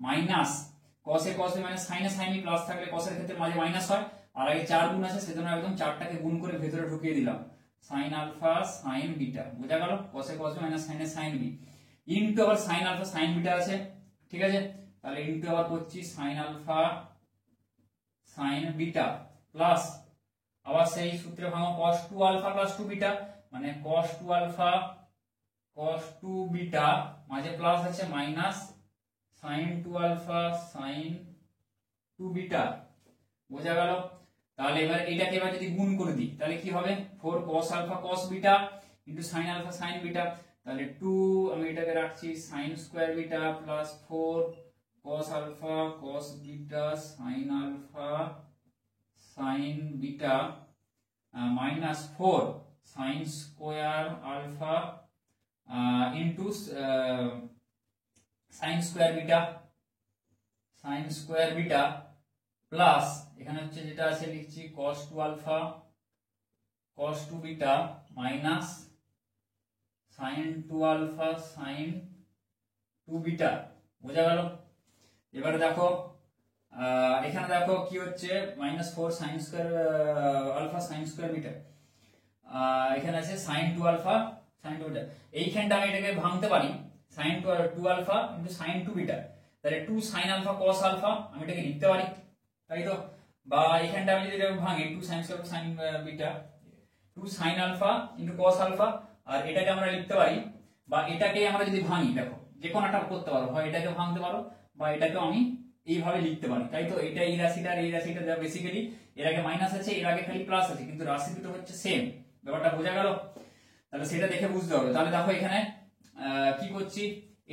minus cos a cos b minus sin a sin b, plus থাকলে cos এর ক্ষেত্রে মাঝে মাইনাস হয়, আর আগে 4 গুণ আছে সেজন্য একদম 4টাকে গুণ করে ভেতরে ঢুকিয়ে দিলাম, sin আলফা sin বিটা, বোঝা গেল, cos a cos b minus sin a sin b into আবার sin আলফা sin বিটা আছে। ঠিক আছে, তাহলে ইনটু আবার করছি sin alpha sin beta plus আবার সেই সূত্রে ভাঙো cos 2 আলফা প্লাস 2 বিটা, মানে cos 2 আলফা cos 2 বিটা মাঝে প্লাস আছে minus sin 2 alpha sin 2 beta, বোঝা গেল। তাহলে এবার এটাকে এবার যদি গুণ করে দিই তাহলে কি হবে, 4 cos alpha cos beta into sin alpha sin beta, তাহলে 2 আমি এটাকে রাখছি sin square beta plus 4 cos alpha cos beta sin alpha sin beta minus 4 sin square alpha into sin square beta plus এখানে হচ্ছে যেটা আছে লিখছি cos 2 alpha cos 2 beta minus sin 2 alpha sin 2 beta, বোঝা গেল। এবারে দেখো এখানে দেখো কি হচ্ছে -4 sin square alpha sin square beta, এখানে আছে sin 2 আলফা sin 2 বিটা, এইখানটা আমি এটাকে ভাঙতে পারি sin 2 alpha into sin 2 beta, তাহলে 2 sin আলফা cos আলফা আমি এটাকে লিখতে পারি, তাই তো। বা এইখানটা আমি যদি এটা ভাঙি 2 sin square sin beta 2 sin alpha into cos alpha, আর এটাকে আমরা লিখতে পারি, বা এটাকে আমরা যদি ভাঙি, দেখো যে কোনটা করতে পারো, হয় এটাকে ভাঙতে পারো বা এটাকেও আমি এইভাবে লিখতে পারি, তাই তো। এটা এই রাশিটা আর এই রাশিটা যা বেসিক্যালি এর আগে মাইনাস আছে এর আগে খালি প্লাস আছে, কিন্তু রাশি দুটো হচ্ছে সেম, ব্যাপারটা বোঝা গেল। তাহলে সেটা দেখে বুঝতে হবে। তাহলে দেখো এখানে কি করছি,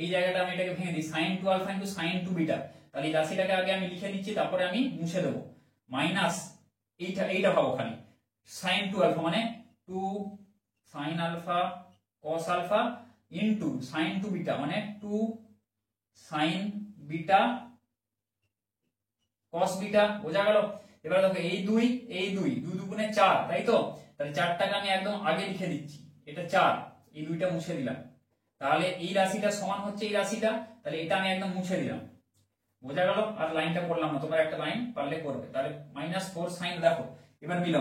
এই জায়গাটা আমি এটাকে ভেঙে দিই sin 2 alpha into sin 2 beta, তাহলে এই রাশিটাকে আগে আমি লিখে দিচ্ছি, তারপরে আমি মুছে দেবো, মাইনাস এইটা পাবো খালি sin 2 আলফা মানে 2 sin alpha cos alpha into sin 2 beta মানে 2 sin বিটা cos বিটা, বোঝা গেল। এবার দেখো এই দুই দুগুণে 4, তাই তো। তাহলে 4টাকে আমি একদম আগে লিখে দিচ্ছি, এটা 4, এই দুইটা মুছে দিলাম, তাহলে এই রাশিটা সমান হচ্ছে এই রাশিটা, তাহলে এটা আমি একদম মুছে দিলাম, বোঝা গেল। আর লাইনটা করলাম না, তোমরা একটা লাইন পারলে করবে। তাহলে -4 sin, দেখো এবার মিলো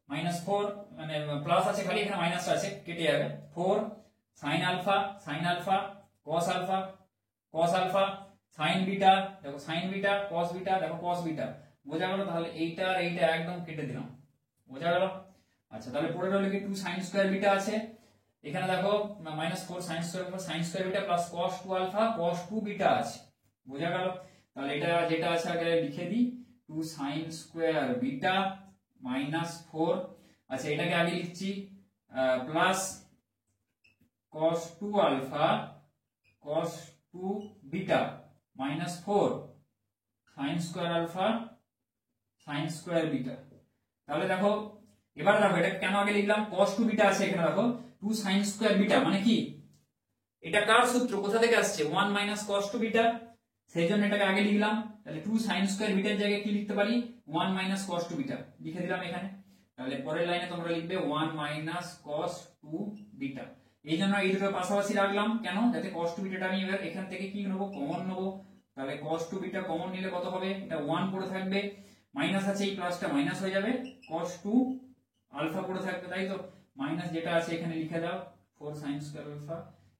-4 মানে প্লাস আছে খালি, এখানে মাইনাস আছে কেটে যাবে, 4 sin alpha cos alpha sin beta, দেখো sin বিটা cos বিটা, দেখো cos বিটা, বোঝা গেল। তাহলে এইটা আর এইটা একদম কেটে দিলাম, বোঝা গেল। আচ্ছা, তাহলে পরে রইল কি 2 sin স্কয়ার বিটা আছে, এখানে দেখো -4 sin square beta plus cos 2 alpha cos 2 beta আছে, বোঝা গেল। তাহলে এটা যেটা আছে আগে লিখে দিই, 2 sin স্কয়ার বিটা -4, আচ্ছা এটাকে আগে লিখছি plus cos 2 alpha cos 2 beta -4 sin square alpha sin square beta. তাহলে দেখো এবার দেখো এটা কেন আগে লিখলাম, cos 2 বিটা আছে এখানে, দেখো 2 sin স্কয়ার বিটা মানে কি, এটা কার সূত্র, কোথা থেকে আসছে, 1 cos 2 বিটা, সেই জন্য এটাকে আগে লিখলাম। তাহলে 2 sin স্কয়ার বিটার জায়গায় কি লিখতে পারি, 1 cos 2 বিটা লিখে দিলাম এখানে। তাহলে পরের লাইনে তোমরা লিখবে 1 cos 2 বিটা, এই জন্য এই দুটো পাশাপাশি রাখলাম, কেন, যাতে cos 2 বিটাটা আমি এবার এখান থেকে কি নেবো, কমন নেবো। তাহলে cos 2 বিটা কমন নিলে কত হবে, এটা 1 পড়ে থাকবে, মাইনাস আছে এই প্লাসটা মাইনাস হয়ে যাবে, cos 2 আলফা পড়ে থাকবে, তাই তো। মাইনাস যেটা আছে এখানে লিখে দাও 4 sin square alpha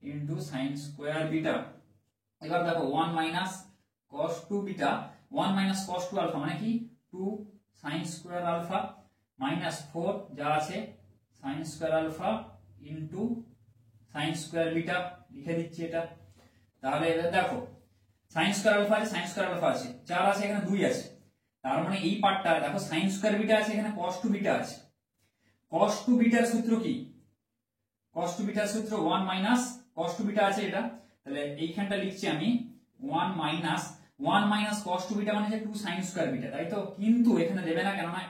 into sin square beta. এবার দেখো 1 cos 2 বিটা 1 cos 2 আলফা মানে কি 2 sin স্কয়ার আলফা -4 যা আছে sin square alpha into sin square beta, লিখে দিচ্ছি এটা। তাহলে এবার দেখো sin স্কয়ার আলফা আছে, sin স্কয়ার আলফা আছে, 4 আছে, এখানে 2 আছে, তার মানে এই পার্টটা দেখো sin স্কয়ার বিটা আছে, এখানে cos 2 বিটা আছে। cos 2 বিটার সূত্র কি, cos 2 বিটার সূত্র 1 cos 2 বিটা আছে এটা, তাহলে এইখানটা লিখছি আমি 1 cos 2 বিটা মানে 2 sin স্কয়ার বিটা, তাই তো। কিন্তু এখানে দেবে না, কেননা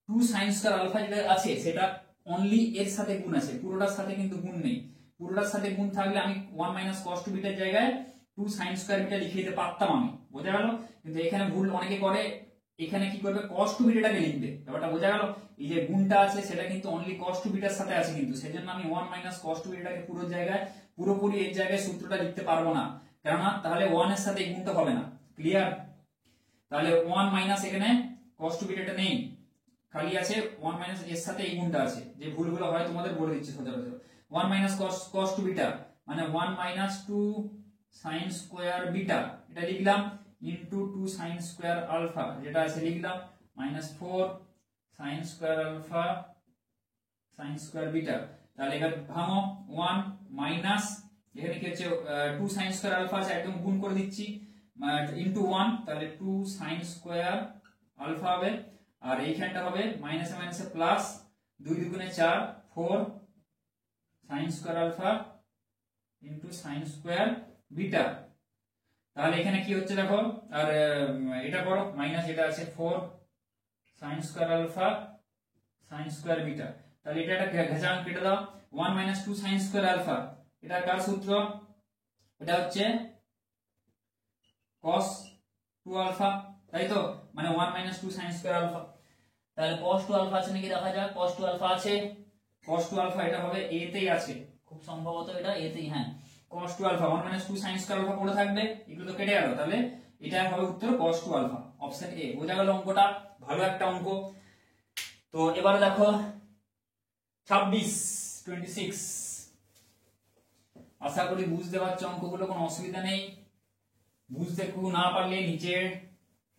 2 sin স্কয়ার আলফা যেটা আছে সেটা অনলি এর সাথে গুণ আছে, পুরোটার সাথে কিন্তু গুণ নেই। পুরোটার সাথে গুণ থাকলে আমি 1 মাইনাস কস টু বিটার জায়গায় 2 সাইন স্কয়ার বিটা লিখে দিতে পারতাম আমি, বোঝা গেল? কিন্তু এখানে ভুল অনেকে করে, এখানে কি করবে কস টু বিটাটাকে লিখবে, ব্যাপারটা বোঝা গেল? এই যে গুণটা আছে সেটা কিন্তু অনলি কস টু বিটার সাথে আছে, কিন্তু সেজন্য আমি 1 মাইনাস কস টু বিটাটাকে পুরো জায়গায় পুরোপুরি এর জায়গায় সূত্রটা লিখতে পারবো না, কেননা তাহলে 1 এর সাথে এই গুণটা হবে না। ক্লিয়ার? তাহলে 1 মাইনাস এখানে cos টু বিটাটা নেই, খালি আছে 1 মাইনাস এর সাথে এই গুণটা আছে। যে ভুলগুলো হয় তোমাদের বলে দিচ্ছি সচরাচর। 1 মাইনাস cos টু বিটা মানে 1 মাইনাস 2 sin স্কয়ার বিটা, এটা লিখলাম, ইনটু 2 sin স্কয়ার আলফা যেটা আছে লিখলাম, minus 4 sin square alpha sin square beta. তাহলে এবার ভাঙো, 1 মাইনাস এখানে কি হচ্ছে 2 sin স্কয়ার আলফা আছে, একদম গুণ করে দিচ্ছি, ইনটু 1, তাহলে 2 sin স্কয়ার আলফা হবে, আর এইখানটা হবে মাইনাসে মাইনাসে প্লাস, 2 দুগুণে 4 4 sin square alpha into sin square beta. তাহলে এখানে কি হচ্ছে দেখো, আর এটা করো মাইনাস, এটা আছে 4 sin square alpha sin square beta. তাহলে এটা একটা ঘেঁচাং কেটে দাও, 1 মাইনাস 2 sin স্কয়ার আলফা, এটা কার সূত্র? এটা হচ্ছে cos 2 আলফা, তাই তো, মানে 1 মাইনাস 2 sin স্কয়ার আলফা। তাহলে cos 2 আলফা আছে নাকি দেখা যাক, cos 2 আলফা আছে, cos 2 আলফা এটা হবে a তেই আছে, খুব সম্ভবত এটা a তেই, হ্যাঁ cos 2 alpha 1 minus 2 sin square alpha পড়ে থাকবে, এগুলো তো কেটে গেল, তাহলে এটা হবে উত্তর cos 2 আলফা, অপশন এ। বোঝা গেল অঙ্কটা? ভালো একটা অঙ্ক। তো এবারে দেখো 26 আশা করি বুঝতে পারছো অঙ্কগুলো, কোনো অসুবিধা নেই। বুঝতে না পারলে নিচে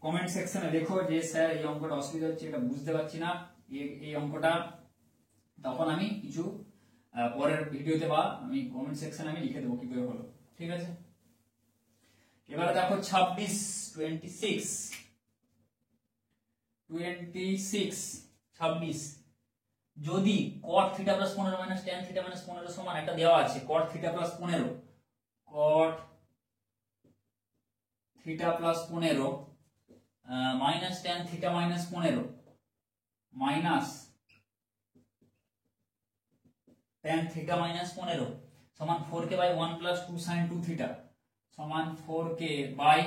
কমেন্ট সেকশনে লেখো যে স্যার এই অঙ্কটা অসুবিধা হচ্ছে, এটা বুঝতে পারছি না এই অঙ্কটা, তখন আমি কিছু পরের ভিডিওতে বা আমি কমেন্ট সেকশনে আমি লিখে দেবো কি করে হলো, ঠিক আছে? এবারে দেখো 26 যদি cot theta plus 15 minus tan theta minus 15 সমান একটা দেওয়া আছে, cot theta plus 15, cot theta plus 15 minus tan theta minus 15 minus tan theta minus 15 সমান 4k by 1 plus 2 sin 2 theta সমান 4k by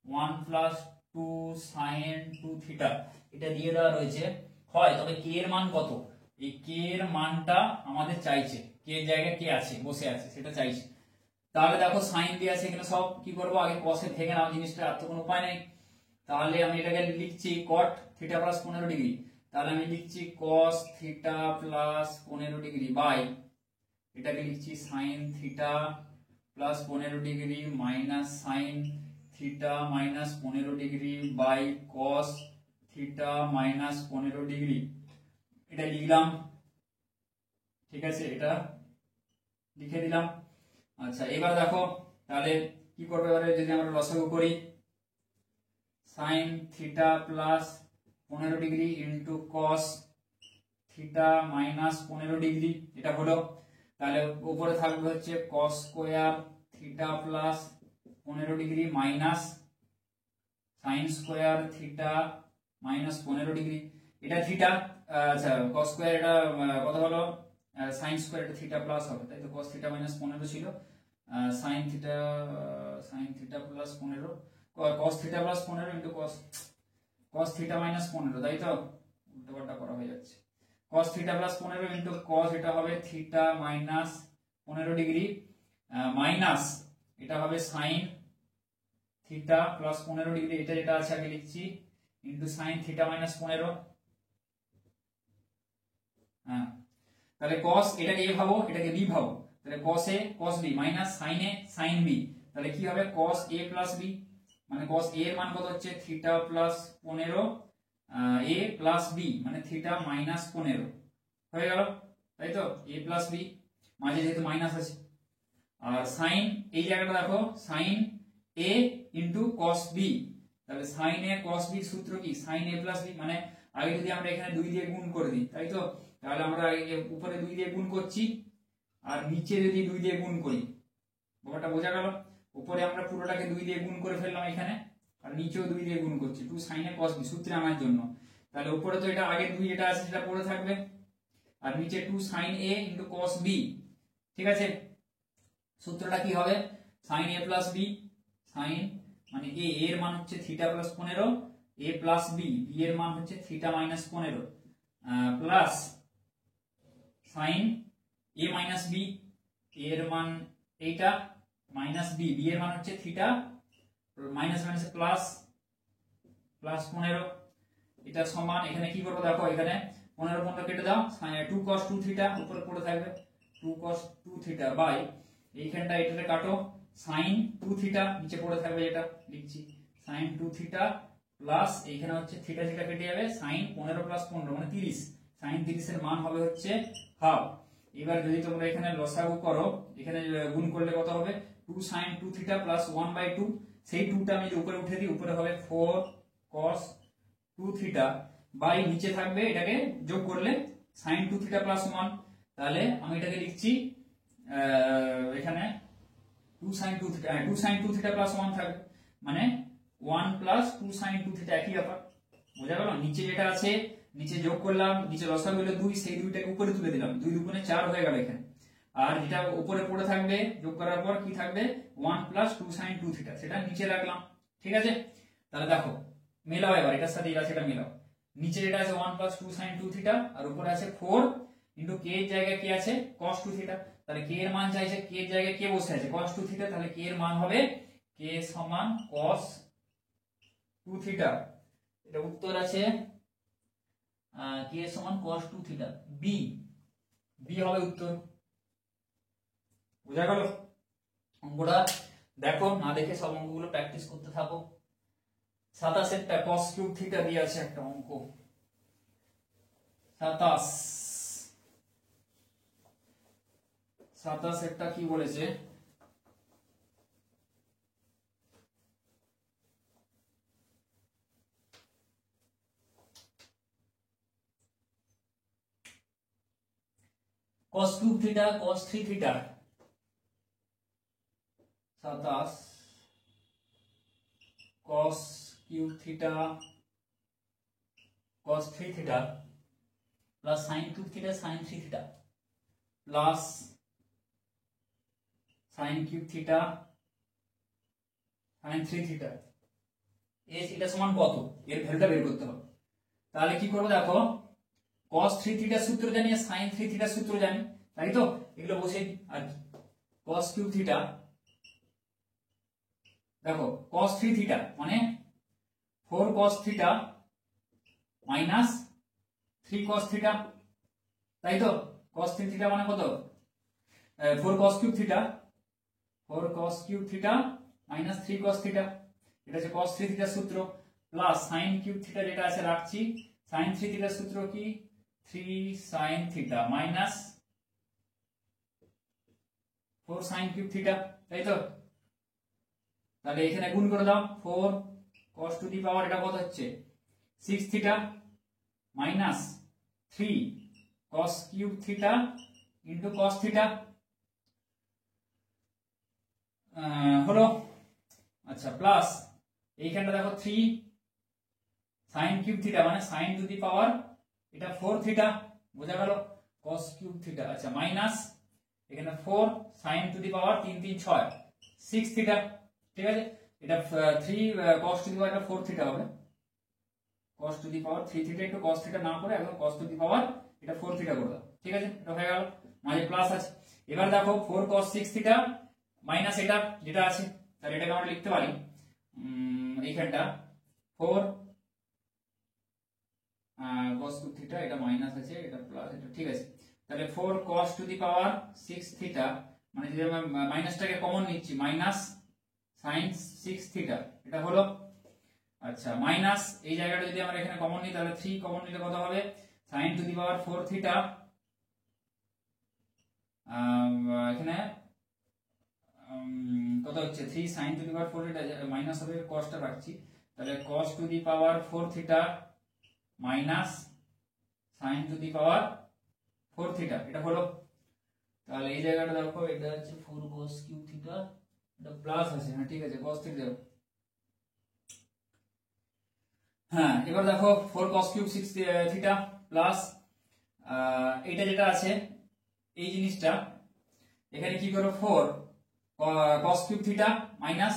1 plus 2 sin 2 theta, এটা দিয়ে দেওয়া রয়েছে হয়। তবে k এর মান কত, এই k এর মানটা আমাদের চাইছে, k এর জায়গায় কে আছে বসে আছে সেটা চাইছে। তাহলে দেখো সাইন দিয়ে আছে এখানে, সব কি করব আগে cos এ ভেঙে নাও জিনিসটা, আর তো কোনো উপায় নেই। তাহলে আমি এটাকে লিখছি cot থিটা প্লাস 15 ডিগ্রি, তাহলে আমি লিখছি cos theta plus 15 degree by এটাকে লিখছি sin theta plus 15 degree minus sin theta minus 15 degree by cos theta minus 15 degree, এটা লিখলাম, ঠিক আছে, এটা লিখে দিলাম। আচ্ছা এবার দেখো তাহলে কি করবে, এবারে যদি আমরা লসাগু করি, sin theta plus 15 degree into cos theta minus 15 degree, এটা হলো। তাহলে উপরে থাকবে হচ্ছে cos square theta plus 15 degree minus sin square theta minus 15 degree, এটা থিটা, আচ্ছা cos স্কয়ার এটা কত হলো, sin স্কয়ার এটা থিটা প্লাস হবে, তাই তো cos থিটা মাইনাস 15 ছিল, sin theta plus 15 cos theta plus 15 into cos theta minus 15, তাই তো, উল্টোপাল্টা করা হয়ে যাচ্ছে, cos theta plus 15 into cos এটা হবে থিটা মাইনাস 15 ডিগ্রি মাইনাস এটা হবে sin থিটা প্লাস 15 ডিগ্রি, এটা যেটা আছে আগে লিখছি, ইনটু sin থিটা মাইনাস 15, হ্যাঁ তাহলে cos এটাকে a ভাবো এটাকে b ভাবো, তাহলে cos a cos b minus sin a sin b, তাহলে কি হবে cos a প্লাস b, মানে cos a এর মান কত হচ্ছে theta plus 15 a plus b মানে থিটা মাইনাস 15 হয়ে গেল, তাই তো, a প্লাস b মাঝে যেহেতু মাইনাস আছে, আর sin এই জায়গাটা দেখো sin a into cos b, তাহলে sin a cos b এর সূত্র কি sin a প্লাস b, মানে আগে যদি আমরা এখানে 2 দিয়ে গুণ করে দিই, তাই তো, তাহলে আমরা উপরে 2 দিয়ে গুণ করছি আর নিচে যদি 2 দিয়ে গুণ করি, ব্যাপারটা বোঝা গেল? উপরে আমরা পুরোটাকে 2 দিয়ে গুণ করে ফেললাম এখানে, আর নিচেও 2 দিয়ে গুণ করছি 2 sin a cos b সূত্রে আনার জন্য, তাহলে উপরে তো এটা আগে 2 এটা আছে সেটা পড়ে থাকবে, আর নিচে 2 sin a into cos b। ঠিক আছে, সূত্রটা কি হবে sin a plus b, sin মানে a এর মান হচ্ছে theta plus 15, a plus b, b এর মান হচ্ছে theta minus 15 plus sin a minus b, এর মান এইটা মাইনাস b, b এর মান হচ্ছে theta minus minus plus plus 15, এটা সমান এখানে কি করব দেখো এখানে 15 15 কেটে দাও, 2 cos 2 থিটা উপরে পড়ে থাকবে 2 cos 2 থিটা বাই এইখানটা এটাতে কাটো sin 2 থিটা নিচে পড়ে থাকবে, এটা লিখছি sin 2 থিটা প্লাস এইখানে হচ্ছে থিটা থিটা কেটে যাবে sin 15 প্লাস 15 মানে 30, sin 30 এর মান হবে হচ্ছে হাফ। এবার যদি তোমরা এখানে লসাগু করো এখানে গুণ করলে কত হবে 2 sin 2 থিটা প্লাস 1/2, সেই 2টা আমি যদি উপরে উঠে দিই উপরে হবে 4 cos 2 থিটা বাই নিচে থাকবে এটাকে যোগ করলে sin 2 থিটা প্লাস 1, তাহলে আমি এটাকে লিখছি এখানে 2 sin 2 theta 2 sin 2 theta plus 1 থাকবে মানে 1 প্লাস 2 sin 2 থিটা একই ব্যাপার, বোঝা গেল? নিচে যেটা আছে নিচে যোগ করলাম, নিচে লসাগু হলো 2, সেই 2টাকে উপরে তুলে দিলাম, 2 দুগুণে 4 হয়ে গেল এখানে, আর যেটা উপরে পড়ে থাকবে যোগ করার পর কি থাকবে 1 প্লাস 2 sin 2 থিটা, সেটা নিচে রাখলাম। ঠিক আছে, তাহলে দেখো মেলাও এবার এটার সাথে এটা সেটা মেলাও, নিচে যেটা আছে 1 প্লাস 2 sin 2 থিটা আর উপরে আছে 4 ইনটু k এর জায়গায় কি আছে cos 2 থিটা, তাহলে k এর মান চাইছে, k এর জায়গায় কে বসে আছে cos 2 থিটা, তাহলে k এর মান হবে k সমান cos 2 থিটা, এটা উত্তর আছে k সমান cos 2 থিটা, b b হবে উত্তর। বোঝা গেল? অঙ্কটা দেখো, না দেখে সব অঙ্কগুলো প্র্যাকটিস করতে থাকো। 27 এরটা cos কিউব থিটা দিয়ে আছে একটা অঙ্ক, 27 এরটা কি বলেছে cos cube theta cos 3 theta, 27 cos cube theta cos 3 theta plus sin cube theta sin 3 theta plus sin cube theta sin 3 theta, এটা সমান কত এর ভ্যালুটা বের করতে হবে। তাহলে কি করব দেখো cos 3 থিটার সূত্র জানি আর sin 3 থিটার সূত্র জানি, তাই তো এগুলো বসে আর cos কিউব থিটা দেখো cos 3 থিটা মানে 4 cos theta minus 3 cos theta, তাই তো cos 3 থিটা মানে কত 4 cos cube theta, 4 cos cube theta minus 3 cos theta, এটা হচ্ছে cos 3 থিটার সূত্র, প্লাস sin কিউব থিটা যেটা আছে রাখছি, sin 3 থিটার সূত্র কি 3 sin theta minus 4 sin cube theta, তাই তো? তাহলে এখানে গুণ করে দাও 4 cos টু দি পাওয়ার এটা কত হচ্ছে 6 theta minus 3 cos cube theta into cos theta হলো, আচ্ছা প্লাস এইখানটা দেখো 3 sin কিউব থিটা মানে sin টু দি পাওয়ার এটা 4 থিটা, বোঝা গেল cos কিউব থিটা, আচ্ছা মাইনাস এখানে 4 sin to the power 3 3 6 6 theta, ঠিক আছে? এটা 3 cos টু দি পাওয়ার এটা 4 থিটা হবে, cos to the power 3 theta একটু cos থিটা না করে একদম cos টু দি পাওয়ার এটা 4 থিটা করে দাও, ঠিক আছে? এটা হয়ে গেল, মাঝে প্লাস আছে। এবার দেখো 4 cos 6 থিটা মাইনাস এটা যেটা আছে, তাহলে এটাকে আমরা লিখতে পারি এইখানটা 4 cos টু থিটা, এটা মাইনাস আছে এটা প্লাস এটা, ঠিক আছে? তাহলে 4 cos to the power 6 theta মানে যদি আমরা মাইনাসটাকে কমন নিচ্ছি মাইনাস sin 6 থিটা, এটা হলো, আচ্ছা মাইনাস এই জায়গাটা যদি আমরা এখানে কমন নিই তাহলে 3 কমন নিলে কত হবে sin to the power 4 theta, এখানে কত হচ্ছে 3 sin টু দি পাওয়ার 4 এটা মাইনাস হবে cosটা রাখছি, তাহলে cos to the power 4 theta minus sin to the power 4 theta, এটা হলো। তাহলে এই জায়গাটা দেখো এটা হচ্ছে 4 cos কিউব থিটা, এটা প্লাস আছে, হ্যাঁ ঠিক আছে cos থিটা, হ্যাঁ এবার দেখো 4 cos কিউব 6 থিটা প্লাস এটা যেটা আছে এই জিনিসটা এখানে কি করো 4 cos cube theta minus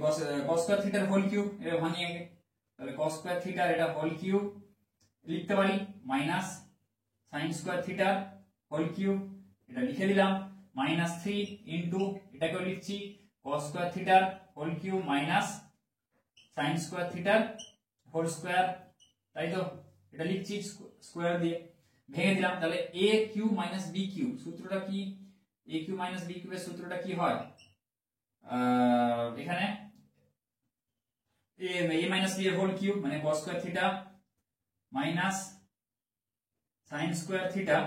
cos square থিটার হোল কিউব, এটা ভাঙিয়ে আগে, তাহলে cos স্কয়ার থিটার এটা হোল কিউব লিখতে পারি মাইনাস sin স্কয়ার থিটার হোল কিউব, এটা লিখে দিলাম মাইনাস 3 ইনটু এটাকেও লিখছি cos স্কয়ার থিটার whole cube minus sin square থিটার হোল স্কয়ার, তাই তো এটা লিখছি স্কয়ার দিয়ে ভেঙে দিলাম। তাহলে a cube minus b cube সূত্রটা কি, a কিউব মাইনাস b কিউবের সূত্রটা কি হয়, এখানে a মাইনাস b এর হোল কিউব মানে cos square theta minus sin square theta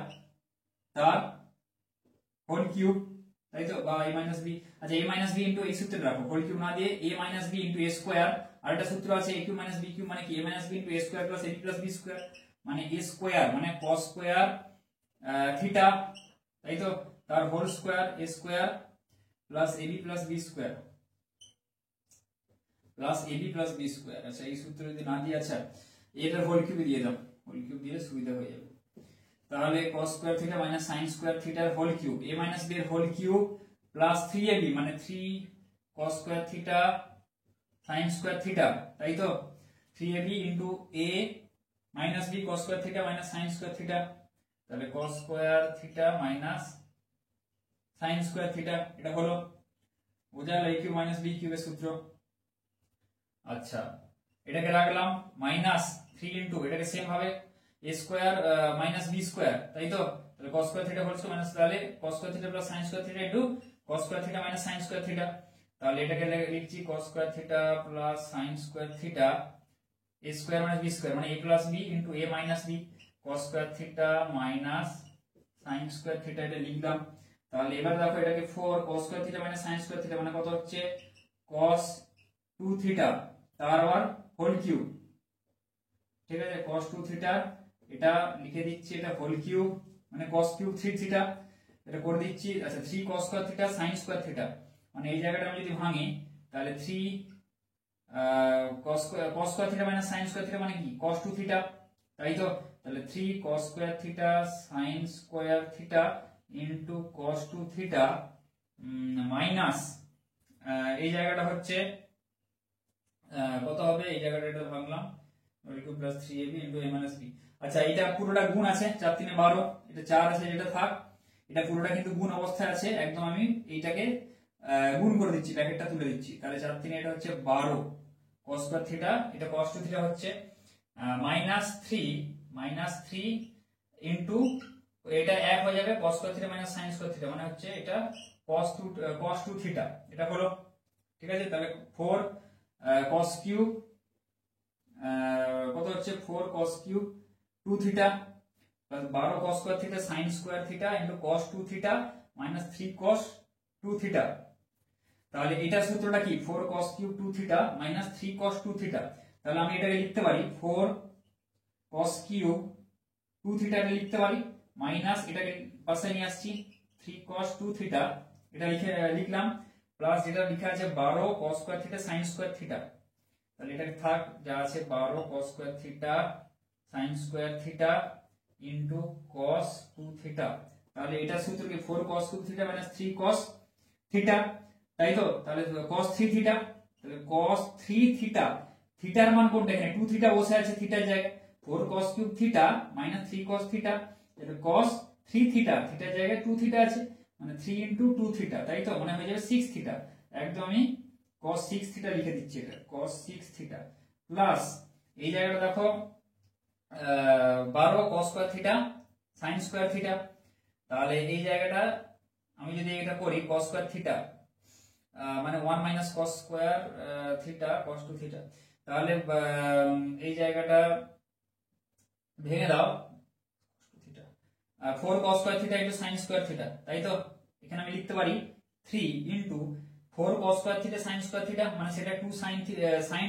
তার হোল কিউব, তাই তো, বা a মাইনাস b, আচ্ছা a মাইনাস b ইনটু এই সূত্রে রাখো, হোল কিউব না দিয়ে a minus b into a square, আর একটা সূত্র আছে a cube minus b cube মানে কি a minus b into a square plus ab plus b square, মানে a স্কয়ার মানে cos স্কয়ার থিটা, তাই তো, তার whole square a square plus ab plus b square plus ab plus b square. আচ্ছা এই সূত্র যদি না দিয়ে, আচ্ছা এটার হোল কিউব দিয়ে দাও, হোল কিউব দিলে সুবিধা হয়ে যাবে। তাহলে cos square theta minus sin square থিটার whole cube a minus b এর হোল কিউব প্লাস 3ab মানে 3 cos square theta sin square theta, তাই তো, 3ab into a minus b cos square theta minus sin square theta, তাহলে cos square theta minus sin square theta, এটা হলো বোঝা গেল a cube minus b কিউবের সূত্র। আচ্ছা এটাকে রাখলাম মাইনাস 3 ইনটু এটাকে সেম ভাবে a square minus b square, তাই তো, তাহলে cos square theta whole square minus, তাহলে cos square theta plus sin square theta into cos square theta minus sin square theta, তাহলে এটাকে লিখছি cos square theta plus sin square theta a square minus b square মানে a plus b into a minus b cos square theta minus sin square theta, এটা লিখলাম। তাহলে এবার দেখো এটাকে 4 cos square theta minus sin square theta মানে কত হচ্ছে cos 2 থিটা তার আবার হোল কিউব, ঠিক আছে, cos 2 থিটা এটা লিখে দিচ্ছি, এটা হোল কিউব মানে cos কিউব 3 থিটা, এটা করে দিচ্ছি। আচ্ছা 3 cos square theta sin square theta মানে এই জায়গাটা আমি যদি ভাঙি তাহলে 3 cos square theta minus sin square theta মানে কি cos 2 থিটা, তাই তো, তাহলে 3 cos square theta sin square theta into cos 2 theta minus এই জায়গাটা হচ্ছে কত হবে, এই জায়গাটা এটা ভাঙলাম plus 3ab into a minus b। আচ্ছা এটা পুরোটা গুণ আছে 4 3 12, এটা 4 আছে যেটা থাক, এটা পুরোটা কিন্তু গুণ অবস্থায় আছে একদম, আমি এইটাকে গুণ করে দিচ্ছি, ব্র্যাকেটটা তুলে দিচ্ছি, তাহলে 4 3 এটা হচ্ছে 12 cos স্কয়ার থিটা, এটা cos 2 থিটা হচ্ছে মাইনাস 3 ইনটু এটা এক হয়ে যাবে cos square theta minus sin square theta মানে হচ্ছে এটা cos 2 থিটা, এটা হলো, ঠিক আছে। তাহলে 4 cos কিউব কত হচ্ছে 4 cos cube 2 theta plus 12 cos square theta sin square theta into cos 2 theta minus 3 cos 2 theta, তাহলে এটা সূত্রটা কি 4 cos cube 2 theta minus 3 cos 2 theta, তাহলে আমি এটাকে লিখতে পারি 4 cos কিউব 2 থিটা কে লিখতে পারি মাইনাস এটাকে পাশে নিয়ে আসছি 3 cos 2 থিটা, এটা লিখলাম প্লাস যেটা লেখা আছে 12 cos square theta sin square theta, তাহলে এটা থাক যা আছে 12 cos square theta sin square theta into cos 2 theta, তাহলে এটা সূত্র কি 4 cos 2 theta minus 3 cos theta, তাই তো, তাহলে cos 3 থিটা, তাহলে cos 3 থিটা, থিটার মান কোনটা এখানে 2 থিটা বসে আছে থিটার জায়গায়, 4 cos cube theta minus 3 cos theta, তাহলে cos 3 থিটা, থিটার জায়গায় 2 থিটা আছে মানে 3 ইনটু 2 থিটা, তাই তো, মানে হয়ে যাবে 6 থিটা, একদম আমি cos 6 থিটা লিখে দিচ্ছি, এটা cos 6 থিটা প্লাস এই জায়গাটা দেখো 12 cos square theta sin square theta, তাহলে এই জায়গাটা আমি যদি এটা করি cos স্কয়ার থিটা মানে 1 minus cos square theta cos 2 theta, তাহলে এই জায়গাটা ভেঙে দাও 4 cos square theta into sin square theta, তাই তো, এখানে আমি লিখতে পারি 3 into 4 cos square theta sin square theta মানে সেটা 2 sin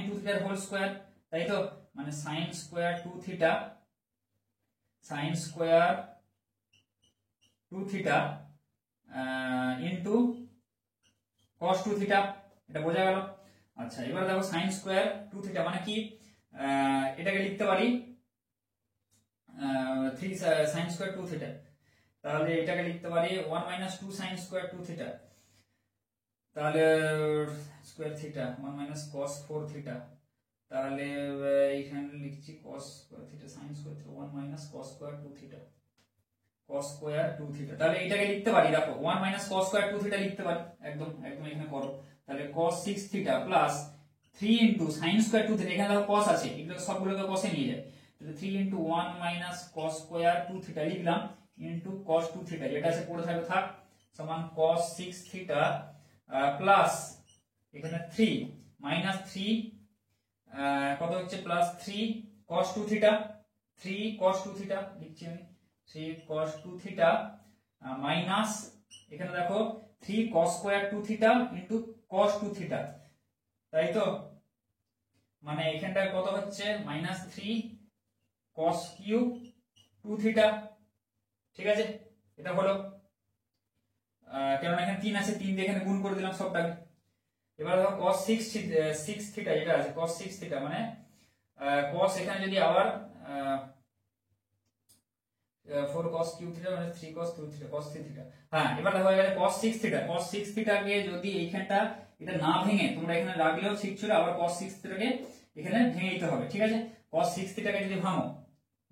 2 থিটার হোল স্কয়ার, তাই তো, মানে sin square 2 theta sin square 2 theta into cos 2 theta, এটা বোঝা গেল। আচ্ছা এবার দেখো sin স্কয়ার 2 থিটা মানে কি, এটাকে লিখতে পারি 3 sin স্কয়ার 2 থিটা, তাহলে এটাকে লিখতে পারি 1 মাইনাস 2 sin স্কয়ার 2 থিটা, তাহলে square theta 1 minus cos 4 theta, তাহলে এখানে লিখছি cos square theta sin square theta 1 minus cos square 2 theta, cos square 2 theta, তাহলে এটাকে লিখতে পারি, দেখো 1 মাইনাস cos স্কয়ার 2 থিটা লিখতে পারি, একদম একদম এখানে করো, তাহলে cos 6 theta plus 3 into sin square 2 theta, এখানে দেখো cos আছে, এগুলো সবগুলোকে cos এ নিয়ে যায়, তাহলে 3 into 1 minus cos square 2 theta লিখলাম ইনটু cos 2 থিটা, যেটা আছে পড়ে থাকবে থাক, সমান cos 6 থিটা প্লাস এখানে 3 মাইনাস 3 কত হচ্ছে plus 3 cos 2 theta, 3 cos 2 theta লিখছি আমি, 3 cos 2 থিটা মাইনাস এখানে দেখো 3 cos square 2 theta into cos 2 theta, তাই তো, মানে এখানটা কত হচ্ছে মাইনাস 3 cos কিউব 2 থিটা, ঠিক আছে, এটা হলো, কারণ এখানে 3 আছে, 3 দিয়ে এখানে গুণ করে দিলাম সবটাকে। এবার দেখো cos 6 থিটা যেটা আছে cos 6 থিটা মানে cos এখানে যদি আবার 4 cos কিউব থিটা মানে 3 cos 2 থিটা cos 3 থিটা, হ্যাঁ এবার দেখো এখানে cos 6 থিটা, cos 6 থিটাকে যদি এইখানটা এটা না ভেঙে তোমরা এখানে রাখলেও ঠিক ছিল, আবার cos 6 থিটাকে এখানে ভেঙে দিতে হবে, ঠিক আছে, cos 6 থিটাকে যদি ভাঙো,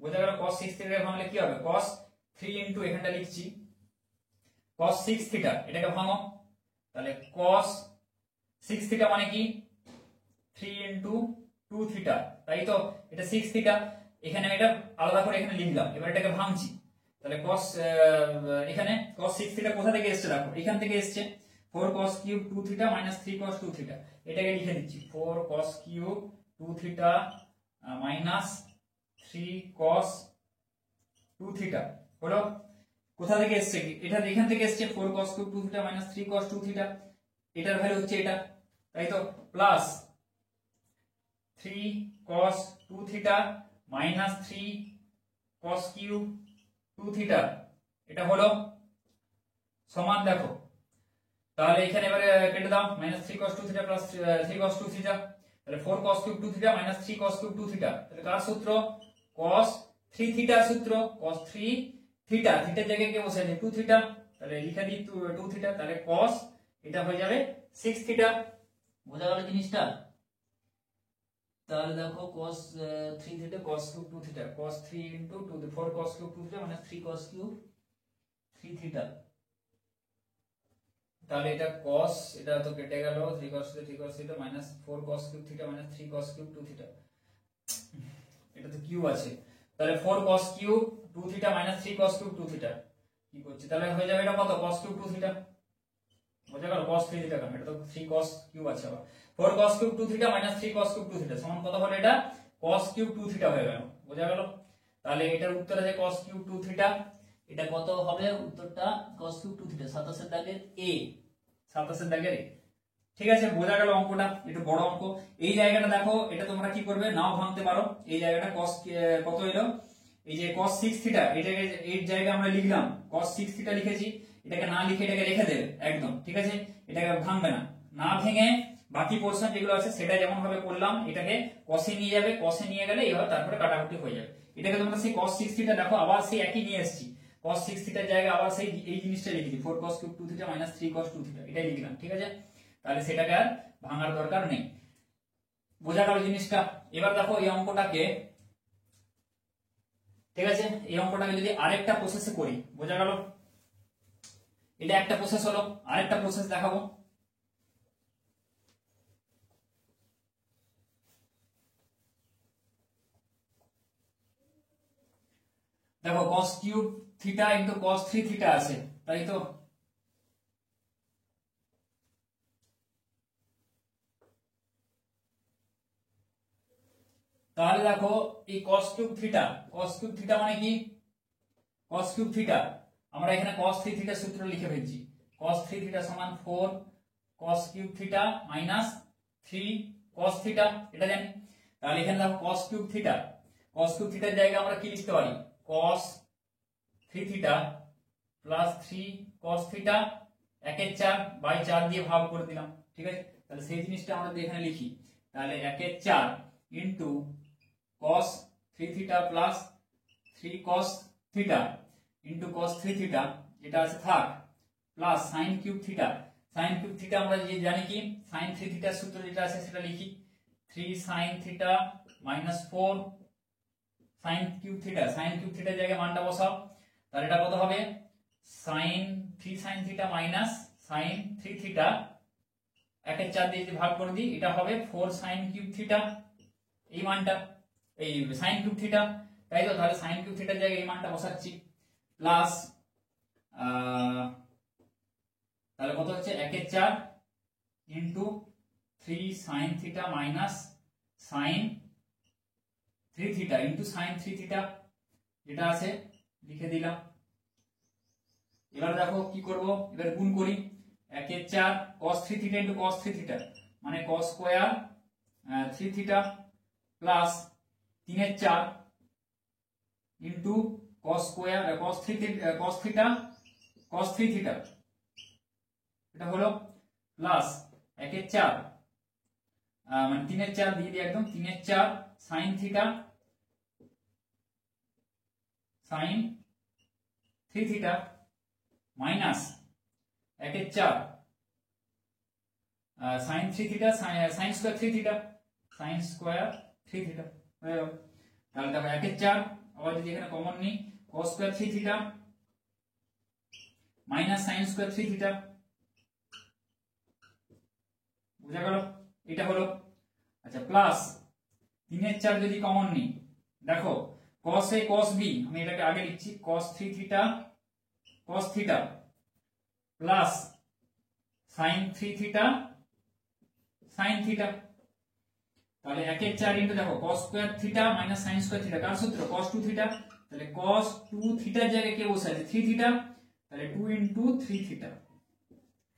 বোঝা গেল, cos 6 থিটাকে ভাঙলে কি হবে, cos 3 ইনটু এখানটা লিখছি cos 6 থিটা, এটাকে ভাঙো, তাহলে cos 6 থিটা মানে কি 3 ইনটু 2 থিটা, তাই তো, এটা 6 থিটা, এখানে এটা আলাদা করে এখানে লিখলাম, এবার এটাকে ভাঙছি, তাহলে cos এখানে cos 6 থিটা কোথা থেকে এসেছে দেখো, এখান থেকে এসেছে 4 cos cube 2 theta minus 3 cos 2 theta, এটাকে লিখে দিচ্ছি 4 cos cube 2 theta minus 3 cos 2 theta হলো, কোথা থেকে এসেছে, এটা এখান থেকে এসেছে 4 cos cube 2 theta minus 3 cos 2 theta, এটার ভ্যালু হচ্ছে এটা, তাই তো, plus 3 cos 2 theta minus 3 cos cube 2 theta, এটা হলো সমান, দেখো তাহলে এখানে এবারে কেটে দাও, minus 3 cos 2 theta plus 3 cos 2 theta, তাহলে 4 cos cube 2 theta minus 3 cos cube 2 theta, তাহলে কার সূত্র, cos 3 থিটার সূত্র, cos 3 থিটা, থিটার জায়গায় কি বসে আছে 2 থিটা, তাহলে লিখে দিই 2 থিটা, তাহলে cos এটা হয়ে যাবে 6 থিটা, বোঝা গেল জিনিসটা, তাহলে দেখো cos 3 theta cos cube 2 theta, cos 3 into 2 4 cos cube 2 theta মানে 3 cos কিউব 3 থিটা, তাহলে এটা cos, এটা তো কেটে গেল 3 cos theta 3 cos theta minus 4 cos cube theta minus 3 cos cube 2 theta, এটা তো কিউব আছে, তাহলে 4 cos cube 2 theta minus 3 cos cube 2 theta কি করছে, তাহলে হয়ে যাবে এটা কত cos কিউব 2 থিটা, বোঝা গেল, cos 3 থিটা কেন, এটা তো 3 cos কিউব আছে, আবার 4 cos cube 2 theta minus 3 cos cube 2 theta সমান কত হলো, এটা cos কিউব 2 থিটা হয়ে গেল, বোঝা গেল, তাহলে এটার উত্তর আছে cos কিউব 2 থিটা, এটা কত হবে উত্তরটা cos কিউব 2 থিটা 27 এর দাগের a, 27 এর দাগের a, ঠিক আছে, বোঝা গেল অঙ্কটা, একটু বড় অঙ্ক, এই জায়গাটা দেখো, এটা তোমরা কি করবে, নাও ভাঙতে পারো, এই জায়গাটা cos কত এলো, এই যে cos 6 থিটা, এটাকে এই জায়গায় আমরা লিখলাম cos 6 থিটা লিখেছি, এটাকে না লিখে এটাকে রেখে দেবে একদম, ঠিক আছে, এটাকে ভাঙবে না, না ভেঙে বাকি পোরশন যেগুলো আছে সেটা যেমন ভাবে করলাম, এটাকে cos এ নিয়ে যাবে, cos এ নিয়ে গেলে এইভাবে তারপরে কাটাকুটি হয়ে যাবে, এটাকে তোমরা সেই cos 6 থিটা দেখো আবার সেই একই নিয়ে এসেছি, cos 6 থিটার জায়গায় আবার সেই এই জিনিসটা লিখেছি 4 cos cube 2 theta minus 3 cos 2 theta, এটাই লিখলাম, ঠিক আছে, তাহলে সেটাকে আর ভাঙার দরকার নেই, বোঝা গেল জিনিসটা। এবার দেখো এই অঙ্কটাকে, ঠিক আছে, এই অঙ্কটাকে যদি আরেকটা প্রসেসে করি, বোঝা গেল, এটা একটা প্রসেস হলো, আরেকটা প্রসেস দেখাবো, দেখো cos cube theta into cos 3 theta আছে, তাই তো, তাহলে দেখো এই cos কিউব থিটা মানে কি, cos কিউব থিটা আমরা এখানে cos 3 থিটা সূত্র লিখে ফেলছি, cos 3 থিটা সমান 4 cos cube theta minus 3 cos theta, এটা জানি, তাহলে এখানে দেখো cos কিউব থিটার জায়গায় আমরা কি লিখতে পারি, cos 3 theta plus 3 cos theta 1/4 by 4 দিয়ে ভাগ করে দিলাম, ঠিক আছে, তাহলে সেই জিনিসটা আমরা যদি এখানে লিখি, তাহলে 1/4 into cos 3 theta plus 3 cos theta into cos 3 theta এটা আছে থাক, plus sin cube theta. sin cube theta আমরা যে জানি কি sin 3 থিটার সূত্র যেটা আছে সেটা লিখি, 3 sin theta minus 4 sin cube theta. sin cube থিটার জায়গায় মানটা বসাও, তাহলে এটা কত হবে sin 3 sin theta minus sin 3 theta, 1/4 দিয়ে যদি ভাগ করে দিই এটা হবে 4 sin কিউব থিটা, এই মানটা এই sin কিউব থিটা, তাই তো। তাহলে sin কিউব থিটার জায়গায় এই মানটা বসাচ্ছি, প্লাস তাহলে কত হচ্ছে 1/4 into 3 sin theta minus sin 3 theta into sin 3 theta যেটা আছে লিখে দিলাম। এবার দেখো কি করব, এবার গুণ করি, 1/4 cos 3 theta into cos 3 theta মানে cos square 3 theta plus 3/4 into cos square cos 3 theta এটা হলো প্লাস 1/4 মানে 3/4 দিয়ে দিই একদম, 3/4 sin theta sin 3 theta minus 1/4 sin 3 theta sin square 3 theta sin square 3 theta হয়ে গেল। তাহলে দেখো 1/4 আবার যদি এখানে কমন নিই cos square 3 theta minus sin square 3 theta, বুঝা গেল, এটা হলো। আচ্ছা প্লাস 3/4 যদি কমন নিই, দেখো cos a cos b, আমি এটাকে আগে লিখছি cos 3 theta cos theta plus sin 3 theta sin theta, তাহলে 1/4 ইনটু দেখো cos square theta minus sin square theta কার সূত্র cos 2 থিটা, তাহলে cos 2 থিটার জায়গায় কে বসে আছে 3 থিটা, তাহলে 2 ইনটু 3 থিটা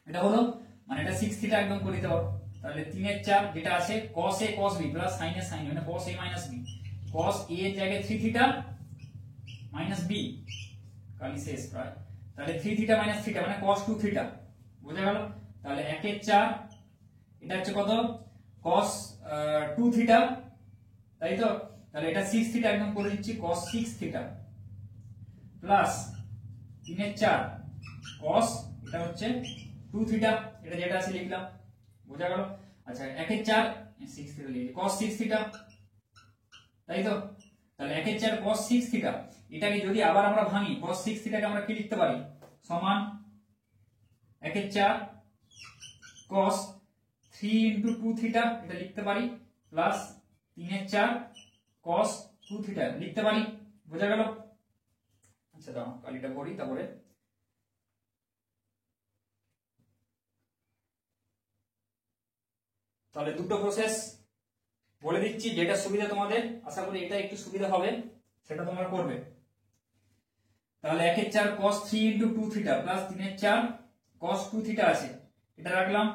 এটা হলো, মানে এটা 6 থিটা একদম করে দিতে পারো। তাহলে 3/4 যেটা আছে cos a cos b plus sin a sin মানে cos a minus b, cos a এর জায়গায় 3 থিটা মাইনাস b কালি শেষ প্রায়, তাহলে 3 থিটা মাইনাস থিটা মানে cos 2 থিটা, বুঝা গেল। তাহলে 1/4 এটা হচ্ছে কত cos 2 থিটা, তাই তো। তাহলে এটা 6 থিটা একদম করে দিচ্ছি cos 6 থিটা প্লাস 3/4 cos এটা হচ্ছে 2 থিটা, এটা যেটা আছে লিখলাম, বুঝা গেল। আচ্ছা 1/4 6 থিটা লিখি cos 6 থিটা, তাই তো। তাহলে 1/4 cos 6 থিটা এটাকে যদি আবার আমরা ভাঙি cos 6 থিটাকে আমরা কি লিখতে পারি সমান 1/4 cos 3 ইনটু 2 থিটা এটা লিখতে পারি প্লাস 3/4 cos 2 থিটা লিখতে পারি, বুঝা গেল। আচ্ছা দাও কালিটা করি তারপরে, তাহলে দুটো প্রসেস বলে দিচ্ছি, যেটা সুবিধা তোমাদের, আশা করি এটা একটু সুবিধা হবে, সেটা তোমরা করবে। তাহলে 1/4 cos 3 into 2 theta plus 3/4 cos 2 theta আছে, এটা রাখলাম।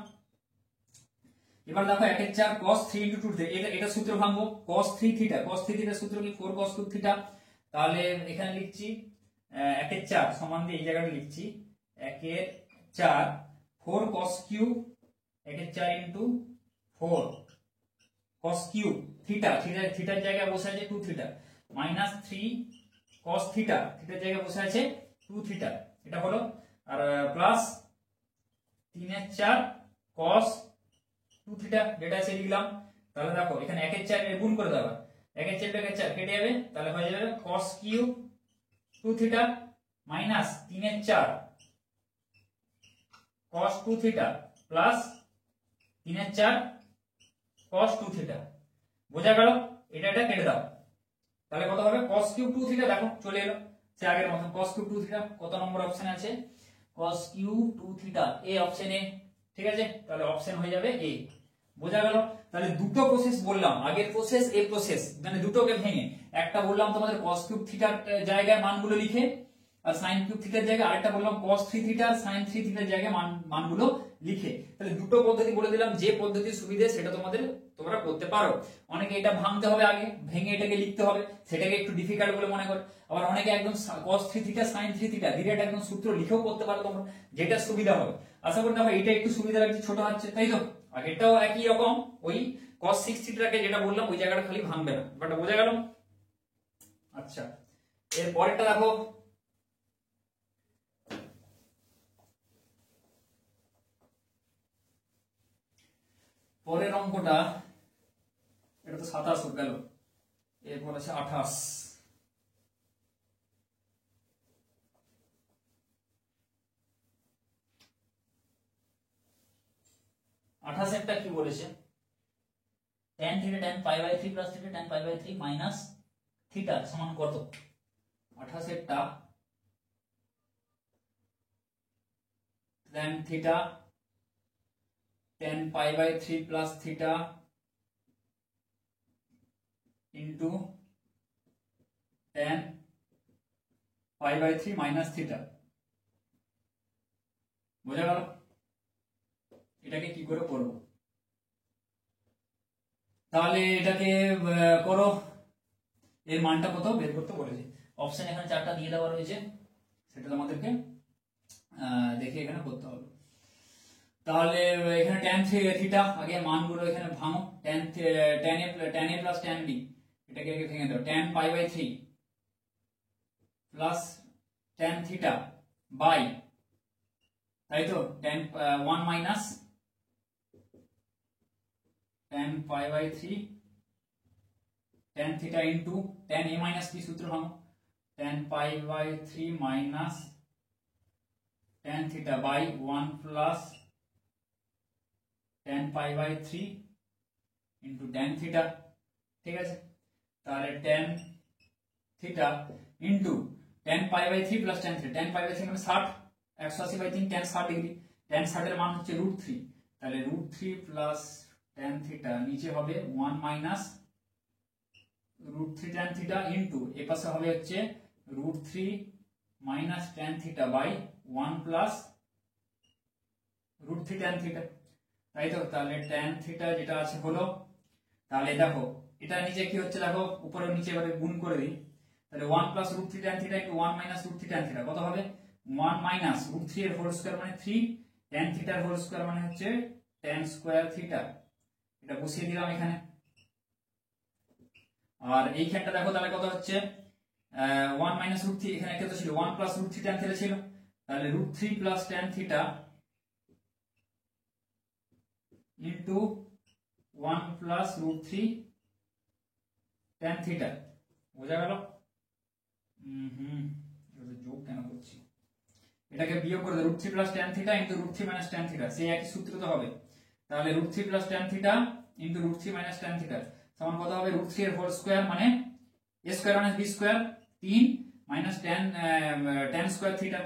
এবার দেখো 1/4 cos 3 ইনটু 2 থিটা, এটা সূত্র ভাঙবো, cos 3 থিটা cos 3 থিটার সূত্র কি 4 cos 2 থিটা, তাহলে এখানে লিখছি 1/4 সমান দিয়ে এই জায়গাটা লিখছি 1/4 4 cos cube 1/4 into 4 cos cube theta, থিটার জায়গায় বসে আছে 2 থিটা মাইনাস 3 cos থিটা, থিটার জায়গায় বসে আছে 2 থিটা, এটা হলো। আর প্লাস 3/4 cos 2 থিটা যেটা আছে লিখলাম। তাহলে দেখো এখানে 1/4 এর গুণ করে দেবা, 1/4 কেটে যাবে, তাহলে হয়ে যাবে cos cube 2 theta minus 3/4 cos 2 theta plus 3/4 cos 2 theta, বোঝা গেল। এটা কেটে দাও, তাহলে কত হবে cos কিউব 2 থিটা, দেখো চলে এলো সে আগের মত cos কিউব 2 থিটা, কত নম্বর অপশনে আছে cos কিউব 2 থিটা, এ অপশনে, ঠিক আছে। তাহলে অপশন হয়ে যাবে এ, বোঝা গেল। তাহলে দুটো প্রসেস বললাম, আগের প্রসেস এই প্রসেস, মানে দুটোকে ভেঙে একটা বললাম তোমাদের cos কিউব থিটার জায়গায় মানগুলো লিখে, আর sin কিউব থিটার জায়গায় আরেকটা বললাম cos 3 থিটা sin 3 থিটার জায়গায় মানগুলো লিখে। তাহলে দুটো পদ্ধতি বলে দিলাম, যে পদ্ধতি সুবিধে সেটা তোমরা করতে পারো। অনেকে এটা ভাঙতে হবে আগে, ভেঙে এটাকে লিখতে হবে, সেটাকে একটু ডিফিকাল্ট বলে মনে করে। আবার অনেকে একদম cos 3 theta sin 3 theta direct একদম সূত্র লিখেও করতে পারো তোমরা, যেটা সুবিধা হবে। আশা করি দেখো এটা একটু সুবিধা লাগছে, ছোট হচ্ছে, তাই তো। আর এটাও একই রকম, ওই cos 6 থিটাকে যেটা বললাম ওই জায়গাটা খালি ভাঙবে না, বাট বোঝা গেল। আচ্ছা এর পরেরটা দেখো, পরের অঙ্কটা, এটা তো 27 গেল, এরপর আছে 28। 28 কি বলেছে, tan theta tan pi by 3 plus theta tan pi by 3 minus theta সমান কত? 28 tan theta tan pi by 3 plus theta into tan pi by 3 minus theta. বোঝা গেল? এটাকে কি করে করব? তাহলে এটাকে করো, এর মানটা কত বের করতে বলেছে। অপশন এখানে 4টা দিয়ে দেওয়া রয়েছে, সেটা তোমাদেরকে দেখে এখানে করতে হবে। তাহলে এখানে tan থিটা, আগে মানগুলো এখানে ভাঙো। tan a plus tan b, এটাকে ভেঙে দাও। tan pi by 3 plus tan theta by, তাই তো, tan 1 minus tan pi by 3 tan theta into tan a minus b, সূত্র ভাঙো। tan pi by 3 minus tan theta by 1 plus tan pi by 3 into tan theta. ঠিক আছে, তাহলে tan theta into tan pi by 3 plus tan theta. tan pi by 3 মানে 60, 180 by 3 tan 60 degree. tan 60 এর মান হচ্ছে √3, তাহলে √3 প্লাস tan থিটা নিচে হবে 1 মাইনাস √3 tan থিটা ইনটু এ পাশে হবে হচ্ছে √3 minus tan theta by 1 plus √3 tan theta, তাই তো। তাহলে tan থিটা যেটা আছে হলো, তাহলে দেখো এটা নিচে কি হচ্ছে, দেখো উপরে নিচে এবারে গুণ করে দিই। তাহলে 1 plus √3 tan theta into 1 minus √3 tan theta কত হবে? 1 মাইনাস √3 এর হোল স্কয়ার মানে 3, tan থিটার হোল স্কয়ার মানে হচ্ছে tan স্কয়ার থিটা। এটা বসিয়ে দিলাম এখানে। আর এইখানটা দেখো তাহলে কত হচ্ছে, 1 মাইনাস √3, এখানে কত ছিল 1 প্লাস √3 tan থিটা ছিল, তাহলে √3 plus tan theta into 1 plus √3 tan theta. বোঝা গেল? যোগ কেন করছি, এটাকে বিয়োগ করে দাও। √3 plus tan theta into √3 minus tan theta, সেই একই সূত্র তো হবে। তাহলে √3 plus tan theta into √3 minus tan theta সমান কত হবে? √3 এর হোল স্কয়ার মানে a square minus b square 3 minus tan square theta.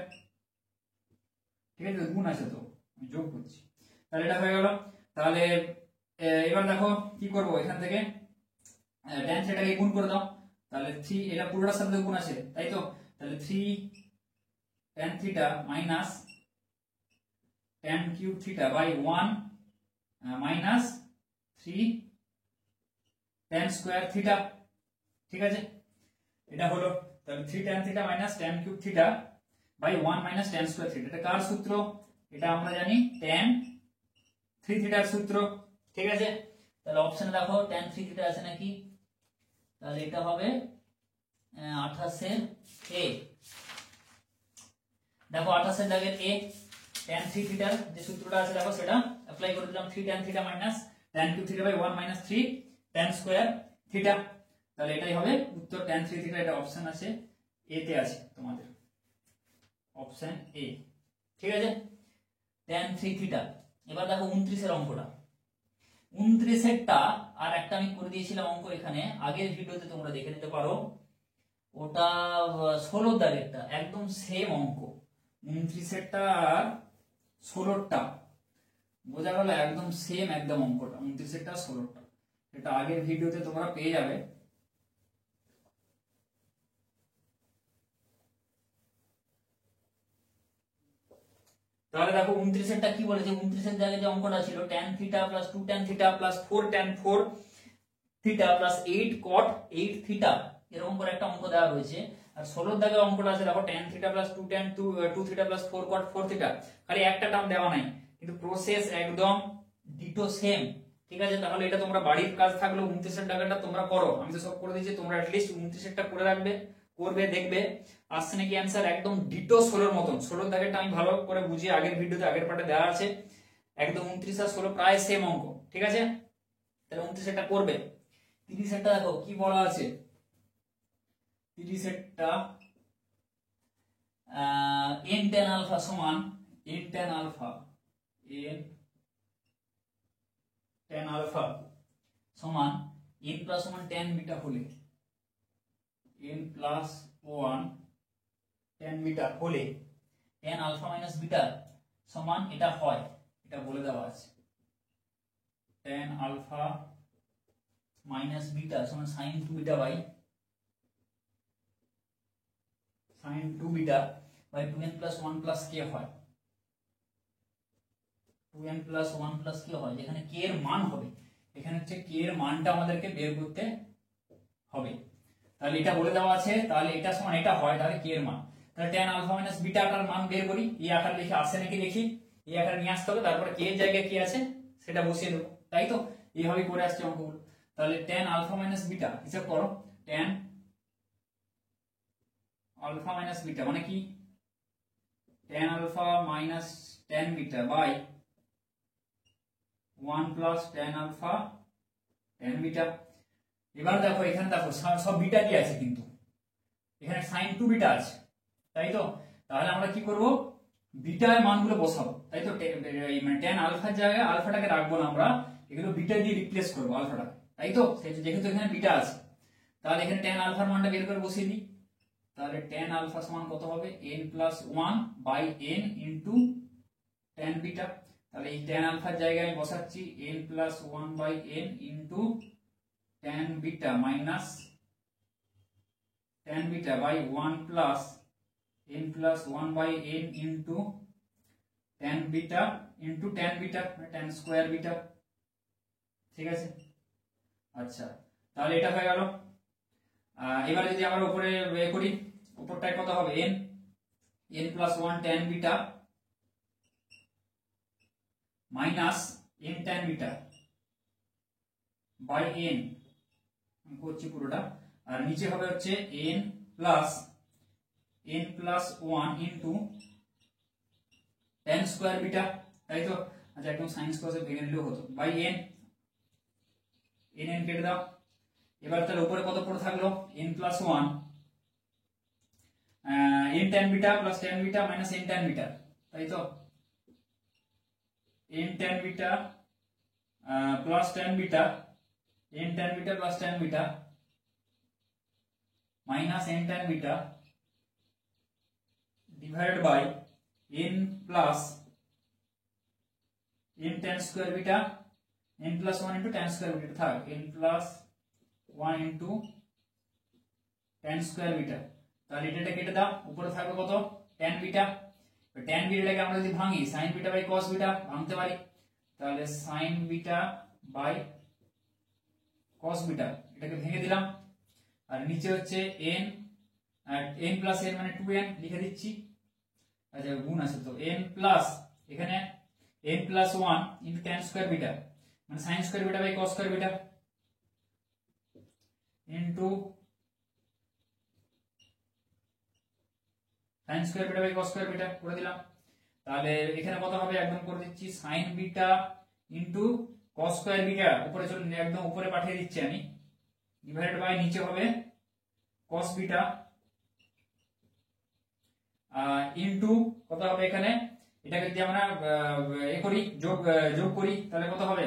ঠিক আছে, গুণ আছে তো, আমি যোগ করছি। তাহলে এটা হয়ে গেল। তাহলে এবার দেখো কি করব, এখান থেকে tan থিটাকে গুণ করে দাও। তাহলে 3, এটা পুরোটার সাথে গুণ আছে, তাই তো। তাহলে 3 tan theta minus tan cube theta by 1 minus 3 tan square theta. ঠিক আছে, এটা হলো। তাহলে 3 tan theta minus tan cube theta by 1 minus tan square theta. এটা কার সূত্র? এটা আমরা জানি tan 3 থিটার সূত্র। ঠিক আছে, তাহলে অপশনে দেখো tan 3 থিটা আছে নাকি, তাহলে এটা হবে 28 এর a। দেখো 28 এর দাগের a, tan 3 থিটার যে সূত্রটা আছে দেখো সেটা অ্যাপ্লাই করে দিলাম। 3 tan theta minus tan cube theta by 1 minus 3 tan square theta. তাহলে এটাই হবে উত্তর, tan 3 থিটা। এটা অপশন আছে এ তে আছে তোমাদের, অপশন এ। ঠিক আছে, tan 3 থিটা। এবার দেখো 29 এর অঙ্কটা। 29 এরটা আর একটা আমি করে দিয়েছিলাম অঙ্ক এখানে, আগের ভিডিওতে তোমরা দেখে নিতে পারো। ওটা 16 দাগেরটা একদম সেম অঙ্ক। 29 এরটা আর 16টা, বোঝা গেল? একদম সেম একদম অঙ্কটা 29 এরটা 16টা। এটা আগের ভিডিওতে তোমরা পেয়ে যাবে। তাহলে দেখো 29 এরটা কি বলেছে, 29 এর জায়গায় যে অঙ্কটা ছিল tan theta plus 2 tan theta plus 4 tan 4 theta plus 8 cot 8 theta, এরকম করে একটা অঙ্ক দেওয়া রয়েছে। আর 16 দাগের অঙ্কটা আছে দেখো tan theta plus 2 tan 2 theta plus 4 cot 4 theta, খালি একটা টার্ম দেওয়া নাই, কিন্তু প্রসেস একদম ডিটো সেম। ঠিক আছে, তাহলে এটা তোমরা বাড়ির কাজ থাকলো 29 এর দাগটা তোমরা করো। আমি তো সব করে দিয়েছি, তোমরা অ্যাটলিস্ট 29 এরটা করে রাখবে, করবে, দেখবে আসছে নাকি অ্যান্সার একদম ডিটো 16 মতন। 16 দাগেরটা আমি ভালো করে বুঝিয়ে আগের ভিডিওতে আগের পার্টে দেওয়া আছে, একদম 29 আর 16 প্রায় সেম অঙ্ক, ঠিক আছে? তাহলে 29 এটা করবে। 30 এটা দেখো কি বলা আছে, 30 এটা n tan আলফা সমান n tan আলফা সমান n প্লাস 1 tan বিটা হলে n প্লাস 1 tan বিটা হলে tan আলফা মাইনাস বিটা সমান এটা হয়, এটা বলে দেওয়া আছে। tan আলফা মাইনাস বিটা সমান sin 2 beta by sin 2 beta by 2n plus 1 plus k হয়। 2n প্লাস 1 প্লাস k হয়, যেখানে k এর মান হবে, এখানে হচ্ছে k এর মানটা আমাদেরকে বের করতে হবে। তাহলে এটা বলে দেওয়া আছে, তাহলে এটা সমান এটা হয়, তাহলে k এর মান। তাহলে tan আলফা মাইনাস বিটাটার মান বের করি, এই আকার লিখে আসে নাকি দেখি, এই আকার নিয়ে আসতে হবে, তারপরে k এর জায়গায় কি আছে সেটা বসিয়ে দেবো, তাই তো? এইভাবে করে আসছে অঙ্কগুলো। তাহলে tan আলফা মাইনাস বিটা হিসাব করো, tan আলফা মাইনাস বিটা মানে কি, tan alpha minus tan beta by 1 plus tan alpha tan beta. এবার দেখো এখানে দেখো সব বিটা কি আছে, কিন্তু এখানে sin 2 বিটা আছে, তাই তো? তাহলে আমরা কি করব, বিটার মানগুলো বসাবো, তাই তো? মানে tan আলফার জায়গায় আলফাটাকে রাখবো না আমরা, এগুলো বিটা দিয়ে রিপ্লেস করবো আলফাটাকে, তাই তো? যেহেতু এখানে বিটা আছে, তাহলে এখানে tan আলফার মানটা বের করে বসিয়ে দিই। তাহলে tan আলফা সমান কত হবে, n plus 1 by n into tan beta. তাহলে এই tan আলফার জায়গায় আমি বসাচ্ছি n plus 1 by n into tan beta minus tan beta by 1 plus n plus 1 by n into tan beta into tan beta মানে tan স্কয়ার বিটা, ঠিক আছে? আচ্ছা, তাহলে এটা হয়ে গেল। এবারে যদি আমরা উপরে বের করি, উপরটায় কত হবে, n plus 1 tan beta minus n tan beta by n, আমি করছি পুরোটা, আর নিচে হবে হচ্ছে n plus 1 into tan square beta, তাই তো? আচ্ছা, একদম সাইন্স ক্লাসে ভেঙে নিলেও হতো, বাই n কেটে দাও। এবার তাহলে উপরে কত পড়ে থাকলো, n plus 1 n tan beta plus tan beta minus n tan beta, তাই তো? n tan beta plus tan beta, n tan beta plus tan beta minus n tan beta divided by n plus n tan square beta, n plus 1 into tan square beta থাক, n plus 1 into tan square beta. তাহলে এটা কেটে দাও, উপরে থাকবে কত, tan beta. tan বিটাটাকে আমরা যদি ভাঙি, sin beta by cos beta ভাঙতে পারি, তাহলে sin beta by cos beta, এটাকে ভেঙে দিলাম। আর নিচে হচ্ছে n, আর n প্লাস n মানে 2n লিখে দিচ্ছি। আচ্ছা, গুণ আছে তো, n প্লাস এখানে n plus 1 into tan square beta মানে sin square beta by cos square beta into sin square beta by cos square beta করে দিলাম। তাহলে এখানে কত হবে, একদম করে দিচ্ছি, sin beta into cos square beta, উপরে চলে একদম উপরে পাঠিয়ে দিচ্ছি আমি, ডিভাইডেড বাই নিচে হবে cos বিটা ইন্টু কত হবে এখানে, এটাকে যদি আমরা এ করি যোগ করি, তাহলে কত হবে,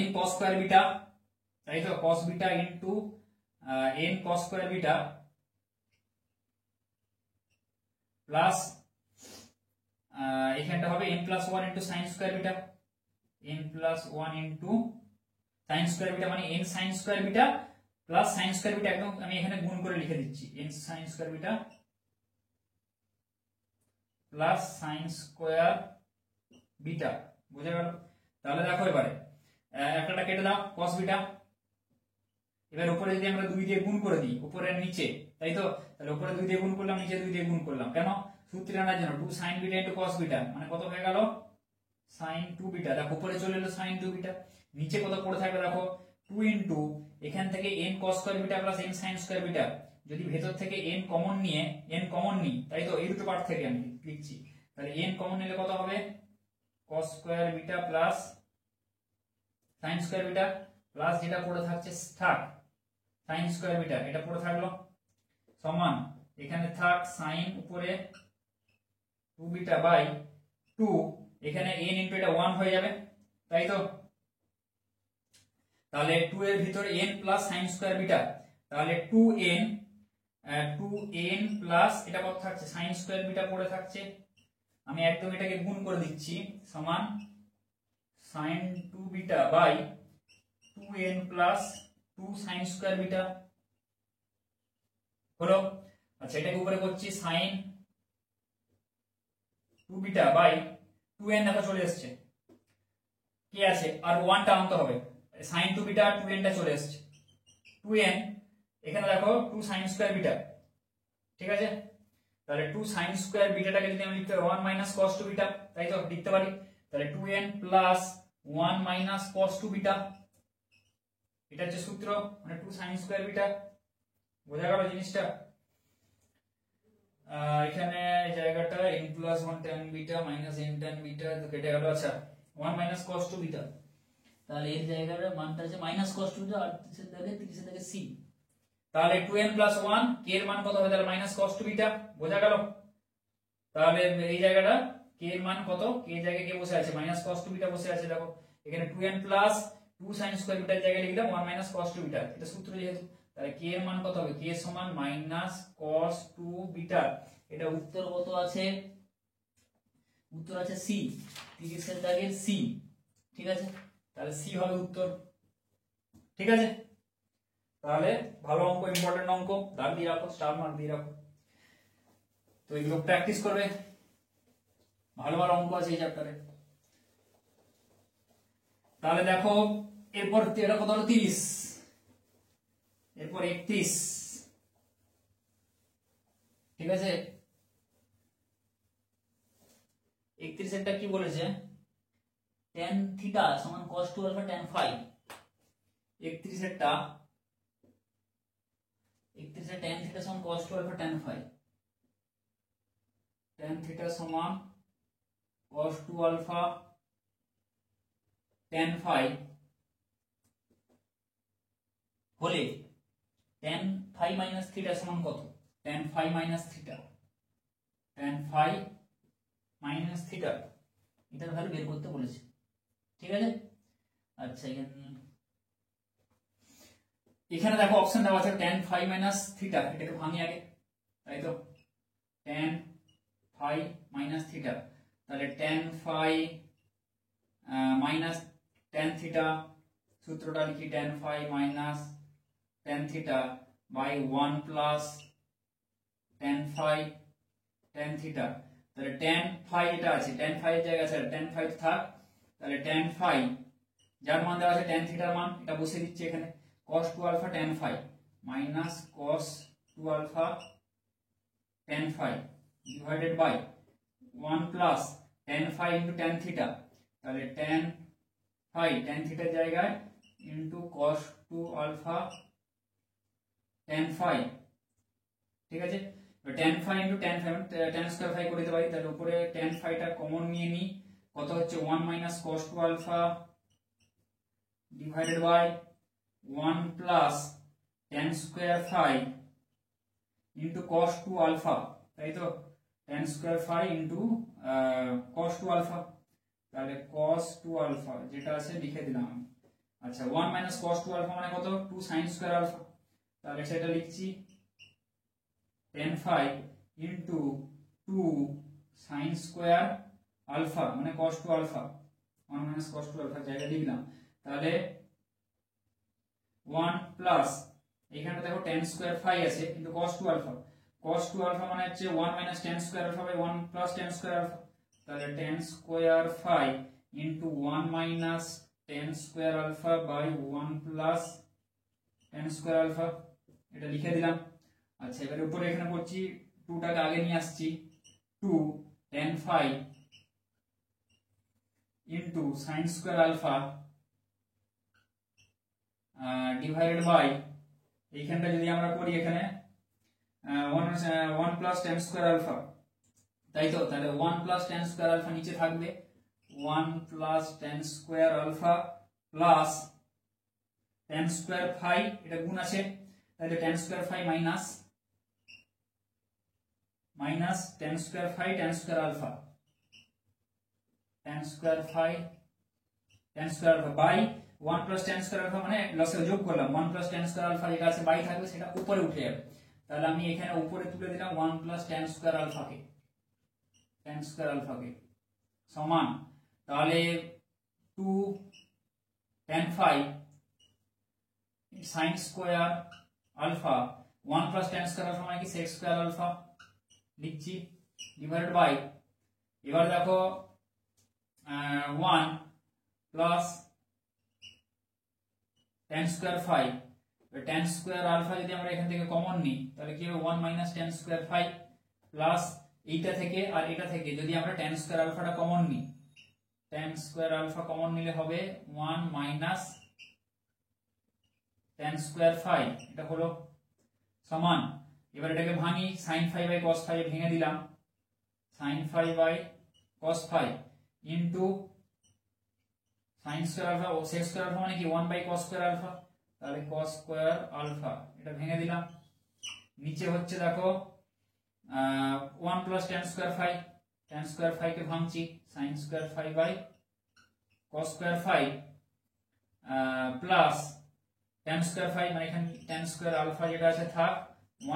n cos স্কয়ার বিটা, তাই তো? cos beta into n cos square beta plus এখানটা হবে n plus 1 into sin square beta, n plus 1 into sin square beta মানে n sin square beta plus sin square beta, একদম আমি এখানে গুণ করে লিখে দিচ্ছি, n sin square beta plus sin square beta, বুঝা গেল? তাহলে দেখো এবারে একটা কেটে দাও, cos বিটা। এবার উপরে যদি আমরা 2 দিয়ে গুণ করে দিই, উপরের নিচে, তাই তো? তাহলে উপরে 2 দিয়ে গুণ করলাম, নিচে 2 দিয়ে গুণ করলাম, কেন? সূত্রে আনার জন্য, 2 sin beta into cos beta মানে কত হয়ে গেল, sin 2 বিটা। দেখো উপরে চলে এলো sin 2 বিটা, নিচে কত পড়ে থাকবে দেখো, 2 ইনটু এখান থেকে n cos square beta plus n sin square beta, যদি ভেতর থেকে n কমন নিই, তাই তো এই দুটো পার্ট থেকে আমি লিখছি, তাহলে n কমন নিলে কত হবে cos square beta plus sin square beta plus যেটা পড়ে থাকছে sin স্কয়ার বিটা, এটা পড়ে থাকলো সমান এখানে থাক sin উপরে 2 বিটা বাই 2, এখানে n ইনটু এটা 1 হয়ে যাবে, তাই তো। তাহলে 2 এর ভিতরে n plus sin square beta, তাহলে 2n প্লাস এটা কত থাকছে sin স্কয়ার বিটা পড়ে থাকছে, আমি একদম এটাকে গুণ করে দিচ্ছি, সমান sin 2 beta by 2n plus 2 sin square beta হলো। আচ্ছা এটাকে উপরে করছি sin 2 বিটা বাই 2n, দেখো চলে এসেছে, কি আছে আর 1 টা আনতে হবে, sin 2 বিটা আর 2n টা চলে এসেছে, 2n এখানে দেখো 2 sin স্কয়ার বিটা, ঠিক আছে। তাহলে 2 sin স্কয়ার বিটাটাকে যদি আমি লিখতে 1 মাইনাস cos 2 বিটা, তাই তো লিখতে পারি, তাহলে 2n plus 1 minus cos 2 beta, এটা হচ্ছে সূত্র, মানে 2 sin স্কয়ার বিটা। বোঝা গেল জিনিসটা? এখানে এই জায়গাটা n plus 1 tan beta minus n tan beta তো কেটে গেল। আচ্ছা 1 মাইনাস cos 2 বিটা, তাহলে এর জায়গাটা মানটা আছে মাইনাস cos 2 বিটা আর 30 এর দাগে c, তাহলে 2n প্লাস 1 k এর মান কত হবে, তাহলে মাইনাস cos 2 বিটা। বোঝা গেল? তাহলে এই জায়গাটা k এর মান কত, k এর জায়গায় কে বসে আছে, মাইনাস cos 2 বিটা বসে আছে, দেখো এখানে 2n plus 2 sin square bitter জায়গায় লিখলাম 1 মাইনাস cos 2 বিটা, এটা সূত্র যেহেতু, তাহলে k এর মান কত হবে, k সমান মাইনাস cos 2 বিটা। এটা উত্তর কত আছে, উত্তর আছে c, 30 এর দাগের c, ঠিক আছে, তাহলে c হবে উত্তর, ঠিক আছে। তাহলে ভালো অঙ্ক, ইম্পর্টেন্ট অঙ্ক, দাগ দিয়ে রাখো, স্টার মার্ক দিয়ে রাখো, তো এগুলো প্র্যাকটিস করবে, ভালো ভালো অঙ্ক আছে এই চ্যাপ্টারে। তাহলে দেখো এরপর এটা কত হলো 30, এরপর 31, ঠিক আছে। 31 এরটা কি বলেছে, tan থিটা সমান cos 2 আলফা tan phi, 31 এরটা tan থিটা সমান cos 2 alpha tan phi, tan theta সমান cos 2 আলফা tan phi হলে tan phi মাইনাস থিটা সমান কত, tan phi minus theta, tan phi minus theta, এটার ভ্যালু বের করতে বলেছে, ঠিক আছে। আচ্ছা এখানে দেখো অপশন দেওয়া আছে tan phi মাইনাস থিটা, এটাকে ভাঙি আগে, তাই তো, tan phi মাইনাস থিটা, তাহলে tan phi minus tan theta, সূত্রটা লিখি tan phi minus tan theta by 1 plus tan phi tan theta, তাহলে tan phi যেটা আছে, tan phi এর জায়গায় আছে tan phi থাক, তাহলে tan phi যার মান দেওয়া আছে tan থিটার মান, এটা বসে দিচ্ছি এখানে, cos 2 alpha tan phi minus cos 2 alpha tan phi divided by 1 plus tan phi into tan theta, তাহলে tan phi tan থিটার জায়গায় into cos 2 alpha tan phi, ঠিক আছে। tan phi into tan phi tan square phi করে দিতে পারি, তাহলে উপরে tan phi টা কমন নিয়ে নি, কত হচ্ছে 1 minus cos 2 alpha divided by 1 plus tan square phi into cos 2 alpha, তাই তো, tan square phi into cos 2 alpha, তাহলে cos 2 আলফা যেটা আছে লিখে দিলাম আমি। আচ্ছা 1 মাইনাস cos 2 আলফা মানে কত, 2 sin স্কয়ার আলফা, তাহলে সেটা লিখছি tan phi into 2 sin square alpha মানে cos 2 alpha, 1 minus cos 2 alpha জায়গায় লিখলাম, তাহলে 1 প্লাস এখানে দেখো tan স্কয়ার phi আছে কিন্তু cos 2 আলফা, cos 2 আলফা মানে হচ্ছে 1 minus tan square alpha by 1 plus tan square alpha, তাহলে tan square phi into 1 minus tan square alpha by 1 plus tan square alpha, এটা লিখে দিলাম। আচ্ছা এবারে উপরে এখানে করছি 2 টাকে আগে নিয়ে আসছি, 2 tan phi into sin square alpha divided by এইখানটা যদি আমরা করি এখানে 1 প্লাস tan স্কয়ার আলফা, তাই তো? তাহলে 1 প্লাস tan স্কয়ার আলফা নিচে থাকবে 1 plus tan square alpha plus tan square phi, এটা গুণ আছে, তাহলে tan square phi minus tan square phi tan square alpha, tan square phi tan square alpha by 1 plus tan square alpha মানে লসে যোগ করলাম 1 প্লাস tan স্কয়ার আলফা যেটা আছে বাই থাকবে সেটা উপরে উঠে যাবে, তাহলে আমি এখানে উপরে তুলে দিলাম 1 প্লাস tan স্কয়ার আলফাকে, tan স্কয়ার আলফাকে সমান, তাহলে 2 tan phi sin square alpha 1 plus tan square alpha মানে কি sec স্কয়ার আলফা লিখছি ডিভাইডেড বাই, এবার দেখো 1 plus tan square phi, tan square alpha যদি আমরা এখান থেকে কমন নিই তাহলে কি হবে 1 minus tan square phi plus এইটা থেকে আর এটা থেকে যদি আমরা tan স্কয়ার আলফাটা কমন নিই, tan স্কয়ার আলফা কমন নিলে হবে 1 মাইনাস tan স্কয়ার ফাই, এটা হলো সমান, এবার এটাকে ভাঙি sin phi by cos phi ভেঙে দিলাম sin phi by cos phi into sin square alpha ও sec স্কয়ার আলফা মানে কি 1 বাই cos স্কয়ার আলফা, তাহলে cos স্কয়ার আলফা এটা ভেঙে দিলাম, নিচে হচ্ছে দেখো 1 প্লাস tan স্কয়ার ফাই কে ভাঙছি sin square phi by cos square phi plus tan square phi মানে এখানে tan স্কয়ার আলফা যেটা আছে থাক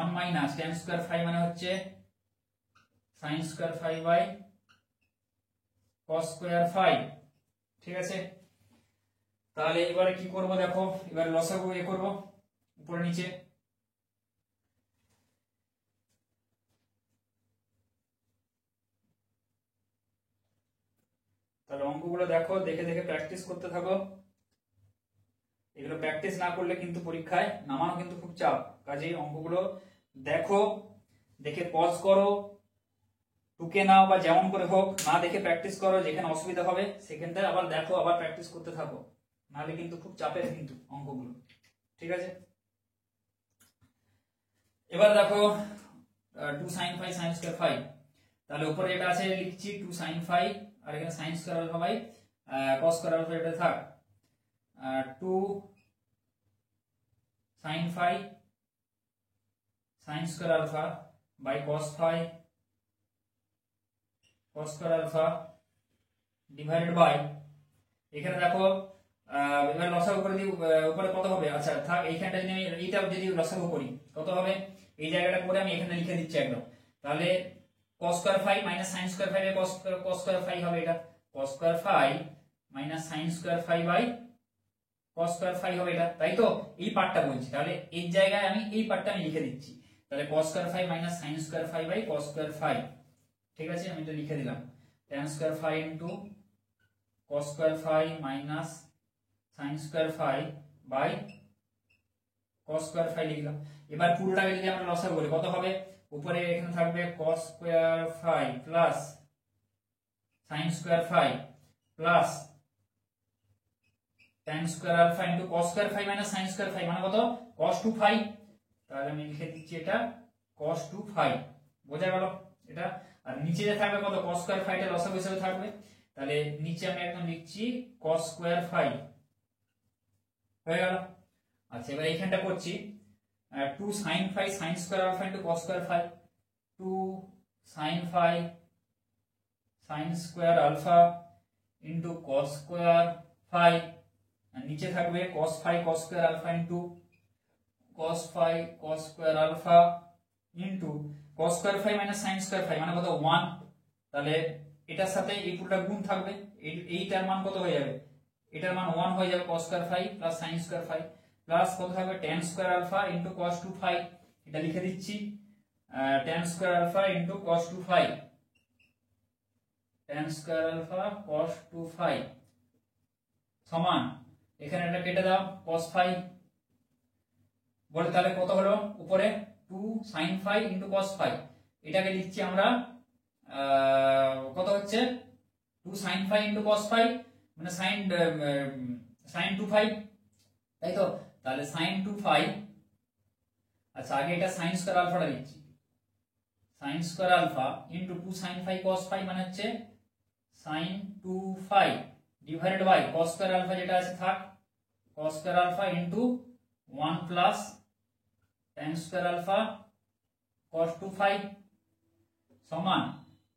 1 মাইনাস tan স্কয়ার ফাই মানে হচ্ছে sin square phi by cos square phi, ঠিক আছে? তাহলে এবারে কি করব দেখো, এবারে লসাগু এ করব উপরে নিচে, তাহলে অঙ্কগুলো দেখো, দেখে দেখে প্র্যাকটিস করতে থাকো, এগুলো প্র্যাকটিস না করলে কিন্তু পরীক্ষায় নামানো কিন্তু খুব চাপ, কাজেই অঙ্কগুলো দেখো, দেখে পজ করো, টুকে নাও বা যেমন করে হোক, না দেখে প্র্যাকটিস করো, যেখানে অসুবিধা হবে সেখানটা আবার দেখো, আবার প্র্যাকটিস করতে থাকো, নাহলে কিন্তু খুব চাপের কিন্তু অঙ্কগুলো, ঠিক আছে? এবার দেখো 2 sin phi sin square phi, তাহলে উপরে যেটা আছে লিখছি 2 sin ফাই আর এখানে sin square alpha by cos square alpha এটা থাক 2 sin phi sin square alpha by cos phi cos square alpha divided by, এখানে দেখো এবার লসাগু করে দিই, উপরে কত হবে, আচ্ছা থাক এইখানটা যদি আমি এইটা যদি লসাগু করি কত হবে, এই জায়গাটা করে আমি এখানে লিখে দিচ্ছি একদম, তাহলে cos square phi minus sin square phi by cos square phi হবে, এটা cos square phi minus sin square phi by cos square phi হবে, এটা তাই তো? এই পার্টটা বলছি, তাহলে এই জায়গায় আমি এই পার্টটা আমি লিখে দিচ্ছি, তাহলে cos square phi minus sin square phi by cos square phi, ঠিক আছে? আমি এটা লিখে দিলাম tan square phi into cos square phi minus sin square phi by cos square phi লিখলাম, এবার পুরোটাকে যদি আমরা লসাগু করি কত হবে, উপরে এখানে থাকবে cos square phi plus sin square phi plus tan square alpha into cos square phi minus sin square phi মানে কত, cos 2 ফাই, তাহলে আমি লিখে দিচ্ছি এটা cos 2 ফাই, বোঝা গেল এটা? আর নিচে যে থাকবে কত, cos স্কয়ার ফাইটা লসাগু হিসেবে থাকবে, তাহলে নিচে আমি একদম লিখছি cos স্কয়ার ফাই, হয়ে গেল? আচ্ছা এবার এইখানটা করছি 2 sin phi sin square alpha into cos square phi, 2 sin phi sin square alpha into cos square phi, আর নিচে থাকবে cos phi cos square alpha into cos phi cos square alpha into cos square phi minus sin square phi মানে কত 1, তাহলে এটার সাথে এই পুরোটা গুণ থাকবে, এইটার মান কত হয়ে যাবে, এটার মান 1 হয়ে যাবে cos square phi plus sin square phi plus কত থাকবে tan square alpha into cos 2 phi, এটা লিখে দিচ্ছি tan square alpha into cos 2 phi, tan square alpha cos 2 phi সমান, এখানে এটা কেটে দাও cos ফাই বলে, তাহলে কত হলো উপরে 2 sin phi into cos phi, এটাকে লিখছি আমরা কত হচ্ছে 2 sin phi into cos phi মানে sin 2 ফাই, তাই তো? তাহলে sin 2 phi, আচ্ছা আগে এটা sin স্কয়ার আলফাটা লিখছি, sin square alpha into 2 sin phi cos phi মানে হচ্ছে sin 2 phi divided by cos square alpha যেটা আছে থাক, cos square alpha into 1 plus tan square alpha cos 2 phi সমান,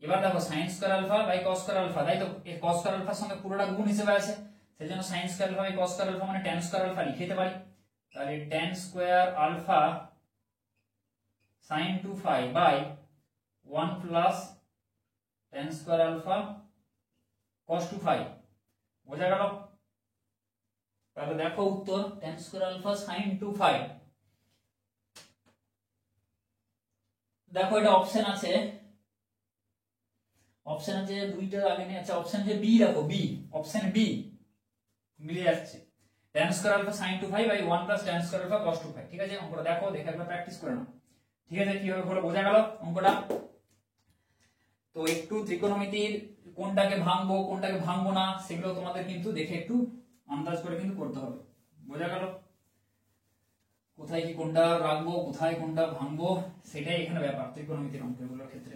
এবার দেখো sin square alpha by cos square alpha, তাই তো এই cos স্কয়ার আলফার সঙ্গে পুরোটা গুণ হিসেবে আছে, সেজন্য sin square alpha by cos square alpha মানে tan স্কয়ার আলফা লিখে দিতে পারি। তাহলে tan square alpha sin 2 phi by 1 plus tan square alpha cos 2 phi, বোঝা গেল? তাহলে দেখো উত্তর tan square alpha sin 2 phi। দেখো এটা অপশন আছে, অপশন আছে দুইটার আগে নেই, আচ্ছা অপশন যে বি, দেখো বি, অপশন বি মিলে যাচ্ছে, tan square alpha sin 2 phi by 1 plus tan square alpha cos 2 phi। ঠিক আছে, অঙ্কটা দেখো, দেখে একবার প্র্যাকটিস করে নাও। ঠিক আছে, কিভাবে হলো বোঝা গেল অঙ্কটা? তো একটু ত্রিকোণমিতির কোনটাকে ভাঙবো কোনটাকে ভাঙবো না সেগুলো তোমাদের কিন্তু দেখে একটু আন্দাজ করে কিন্তু করতে হবে, বোঝা গেল? কোথায় কি কোনটা রাখবো কোথায় কোনটা ভাঙবো সেটাই এখানে ব্যাপার ত্রিকোণমিতির অঙ্কগুলোর ক্ষেত্রে।